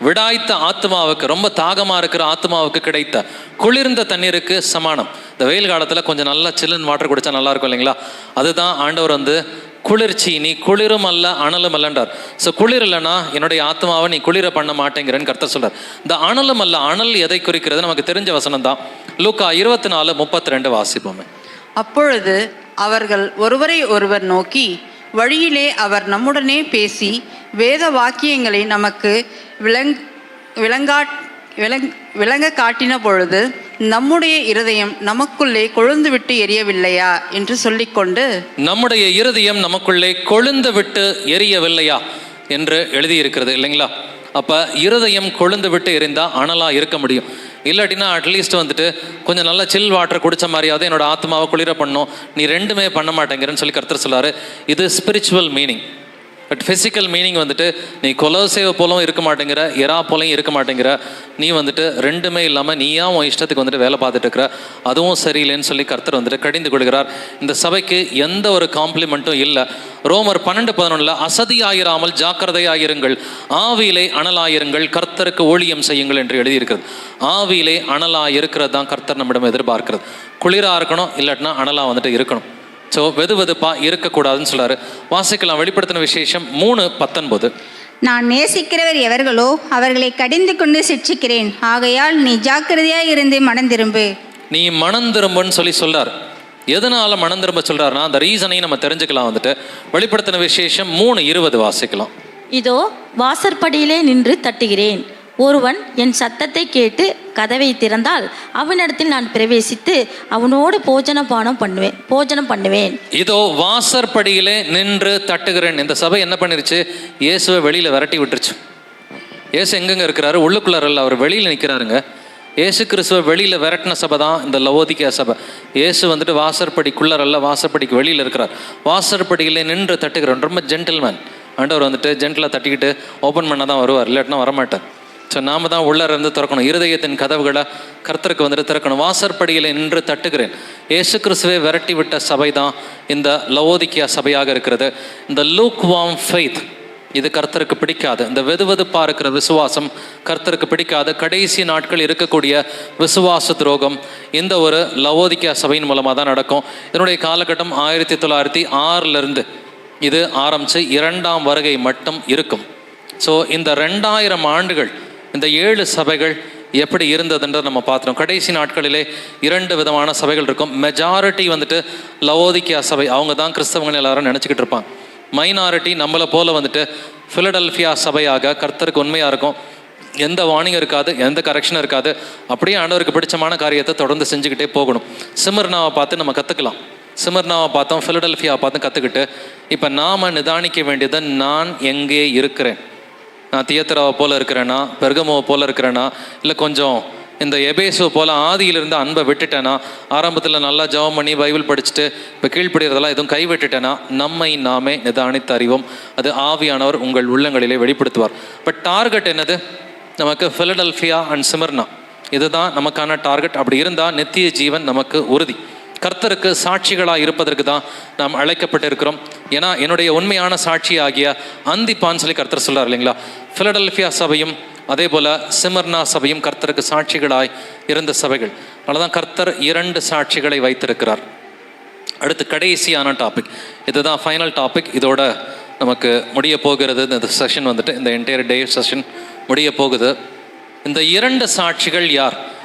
விடாய்த்த ஆத்மாவுக்கு, ரொம்ப தாகமாக இருக்கிற ஆத்மாவுக்கு கிடைத்த குளிர்ந்த தண்ணீருக்கு சமானம். இந்த வெயில் காலத்தில் கொஞ்சம் நல்லா சில்லுன்னு வாட்டர் குடித்தா நல்லா இருக்கும் இல்லைங்களா? அதுதான் ஆண்டவர் வந்து குளிர்ச்சி. நீ குளிரும் அல்ல அனலும் அல்லன்றார். ஸோ குளிர் இல்லைன்னா என்னுடைய ஆத்மாவை நீ குளிர பண்ண மாட்டேங்கிறேன்னு கர்த்தர் சொல்றார். இந்த அனலும் அல்ல, அனல் எதை குறிக்கிறது? நமக்கு தெரிஞ்ச வசனம் தான். லூக்கா 24:32 வாசிப்போமே. அப்பொழுது அவர்கள் ஒருவரை ஒருவர் நோக்கி, வழியிலே அவர் நம்முடனே பேசி வேத வாக்கியங்களை நமக்கு விளங்க காட்டின பொழுது நம்முடைய இருதயம் நமக்குள்ளே கொழுந்து விட்டு எரியவில்லையா என்று சொல்லிக்கொண்டு, நம்முடைய இருதயம் நமக்குள்ளே கொழுந்து விட்டு எரியவில்லையா என்று எழுதியிருக்கிறது இல்லைங்களா? அப்போ இருதயம் கொழுந்து விட்டு எரிந்தால் அனலாக இருக்க முடியும். இல்லாட்டினா அட்லீஸ்ட் வந்துட்டு கொஞ்சம் நல்லா சில் வாட்டர் குடித்த மாதிரியாவது என்னோட ஆத்மாவை குளிர பண்ணும். நீ ரெண்டுமே பண்ண மாட்டேங்கிறன்னு சொல்லி கர்த்தர் சொல்லாரு. இது spiritual meaning. But physical meaning வந்துட்டு நீ கொலோசேவ போலும் இருக்க மாட்டேங்கிற, எறா போலையும் இருக்க மாட்டேங்கிற, நீ வந்துட்டு ரெண்டுமே இல்லாமல் நீயா உன் இஷ்டத்துக்கு வந்துட்டு வேலை பார்த்துட்டு இருக்கிற, அதுவும் சரியில்லைன்னு சொல்லி கர்த்தர் வந்துட்டு கடிந்து கொடுக்கிறார். இந்த சபைக்கு எந்த ஒரு காம்ப்ளிமெண்ட்டும் இல்லை. ரோமர் 12:11 அசதியாயிராமல் ஜாக்கிரதையாயிருங்கள், ஆவியிலே அனலாயிருங்கள், கர்த்தருக்கு ஊழியம் செய்யுங்கள் என்று எழுதியிருக்கிறது. ஆவியிலே அனலாக இருக்கிறது தான் கர்த்தர் நம்மிடம் எதிர்பார்க்கிறது. குளிராக இருக்கணும், இல்லாட்டினா அனலாக வந்துட்டு இருக்கணும். ஸோ வெதுவெதுப்பாக இருக்கக்கூடாதுன்னு சொல்கிறாரு. வாசிக்கலாம் வெளிப்படுத்தின விசேஷம் 3:19. நான் நேசிக்கிறவர் எவர்களோ அவர்களை கடிந்து கொண்டு சிட்சிக்கிறேன், ஆகையால் நீ ஜாக்கிரதையாக இருந்து மனம் திரும்பு. நீ மனம் திரும்புன்னு சொல்லி சொல்கிறார். எதனால மனம் திரும்ப சொல்கிறாருன்னா அந்த ரீசனையும் நம்ம தெரிஞ்சுக்கலாம். வந்துட்டு வெளிப்படுத்தின விசேஷம் 3:20 வாசிக்கலாம். இதோ வாசற்படியிலே நின்று தட்டுகிறேன், ஒருவன் என் சத்தத்தை கேட்டு கதவை திறந்தால் அவனிடத்தில் நான் பிரவேசித்து அவனோடு போஜனம் பண்ணுவேன். இதோ வாசற்படியிலே நின்று தட்டுகிறேன். இந்த சபை என்ன பண்ணிருச்சு? இயேசுவை வெளியில் விரட்டி விட்டுருச்சு. இயேசு எங்கெங்க இருக்கிறாரு? உள்ளுக்குள்ளாரல்ல, அவர் வெளியில் நிற்கிறாருங்க. இயேசு கிறிஸ்துவ வெளியில் விரட்டின சபை தான் இந்த லவோதிக்கேயா சபை. இயேசு வந்துட்டு வாசற்படிக்குள்ளரல்ல, வாசற்படிக்கு வெளியில் இருக்கிறார். வாசற்படியிலே நின்று தட்டுகிறேன். ரொம்ப ஜென்டில்மேன். ஆண்டவர் வந்துட்டு ஜென்டிலாக தட்டிக்கிட்டு ஓப்பன் பண்ண தான் வருவார், இல்லாட்டினா வரமாட்டார். ஸோ நாம தான் உள்ளே இருந்து திறக்கணும். இருதயத்தின் கதவுகளை கர்த்தருக்கு வந்துட்டு திறக்கணும். வாசற்படியில் நின்று தட்டுகிறேன். இயேசு கிறிஸ்துவை விரட்டி விட்ட சபை தான் இந்த லவோதிக்கேயா சபையாக இருக்கிறது. இந்த லூக் வார்ம் ஃபெய்த், இது கர்த்தருக்கு பிடிக்காது. இந்த வெதுவெதுப்பாக இருக்கிற விசுவாசம் கர்த்தருக்கு பிடிக்காது. கடைசி நாட்கள் இருக்கக்கூடிய விசுவாச துரோகம் இந்த ஒரு லவோதிக்கேயா சபையின் மூலமாக தான் நடக்கும். இதனுடைய காலகட்டம் 1906 இது ஆரம்பித்து 2ஆம் வருகை மட்டும் இருக்கும். ஸோ இந்த 2000 ஆண்டுகள் இந்த 7 சபைகள் எப்படி இருந்ததுன்றது நம்ம பார்த்துறோம். கடைசி நாட்களிலே 2 விதமான சபைகள் இருக்கும். மெஜாரிட்டி வந்துட்டு லவோதிக்கேயா சபை, அவங்க தான் கிறிஸ்தவங்கள் எல்லாரும் நினச்சிக்கிட்டு இருப்பாங்க. மைனாரிட்டி நம்மளை போல வந்துட்டு ஃபிலடெல்ஃபியா சபையாக கர்த்தருக்கு உண்மையாக இருக்கும். எந்த வார்னிங் இருக்காது, எந்த கரெக்ஷனும் இருக்காது. அப்படியே ஆண்டவருக்கு பிடிச்சமான காரியத்தை தொடர்ந்து செஞ்சுக்கிட்டே போகணும். சிமர்னாவை பார்த்து நம்ம கற்றுக்கலாம். சிமர்னாவை பார்த்தோம், ஃபிலடெல்ஃபியாவை பார்த்து கற்றுக்கிட்டு இப்போ நாம் நிதானிக்க வேண்டியது, நான் எங்கே இருக்கிறேன்? நான் தியேத்தராவை போல் இருக்கிறேன்னா, பெர்கமோவை போல் இருக்கிறேன்னா, இல்லை கொஞ்சம் இந்த எபேசுவை போல் ஆதியிலிருந்து அன்பை விட்டுட்டேனா, ஆரம்பத்தில் நல்லா ஜெபம் பண்ணி பைபிள் படிச்சுட்டு இப்போ கீழ்ப்படுகிறதெல்லாம் எதுவும் கைவிட்டுட்டேனா, நம்மை நாமே நிதானித்து அறிவோம். அது ஆவியானவர் உங்கள் உள்ளங்களிலே வெளிப்படுத்துவார். பட் டார்கெட் என்னது? நமக்கு ஃபிலடெல்ஃபியா அண்ட் சிமர்னா, இதுதான் நமக்கான டார்கெட். அப்படி இருந்தால் நித்திய ஜீவன் நமக்கு உறுதி. கர்த்தருக்கு சாட்சிகளாக இருப்பதற்கு தான் நாம் அழைக்கப்பட்டிருக்கிறோம். ஏன்னா என்னுடைய உண்மையான சாட்சி ஆகிய அந்திப்பான்னு சொல்லி கர்த்தர் சொல்கிறார் இல்லைங்களா? ஃபிலடெல்ஃபியா சபையும் அதே போல் சிமர்னா சபையும் கர்த்தருக்கு சாட்சிகளாய் இருந்த சபைகள். அதனால தான் கர்த்தர் 2 சாட்சிகளை வைத்திருக்கிறார். அடுத்து கடைசியான டாபிக், இதுதான் ஃபைனல் டாபிக். இதோட நமக்கு முடிய போகிறது இந்த செஷன் வந்துட்டு, இந்த என்டையர் டே செஷன் முடிய போகுது. இந்த 2 சாட்சிகள் யார்?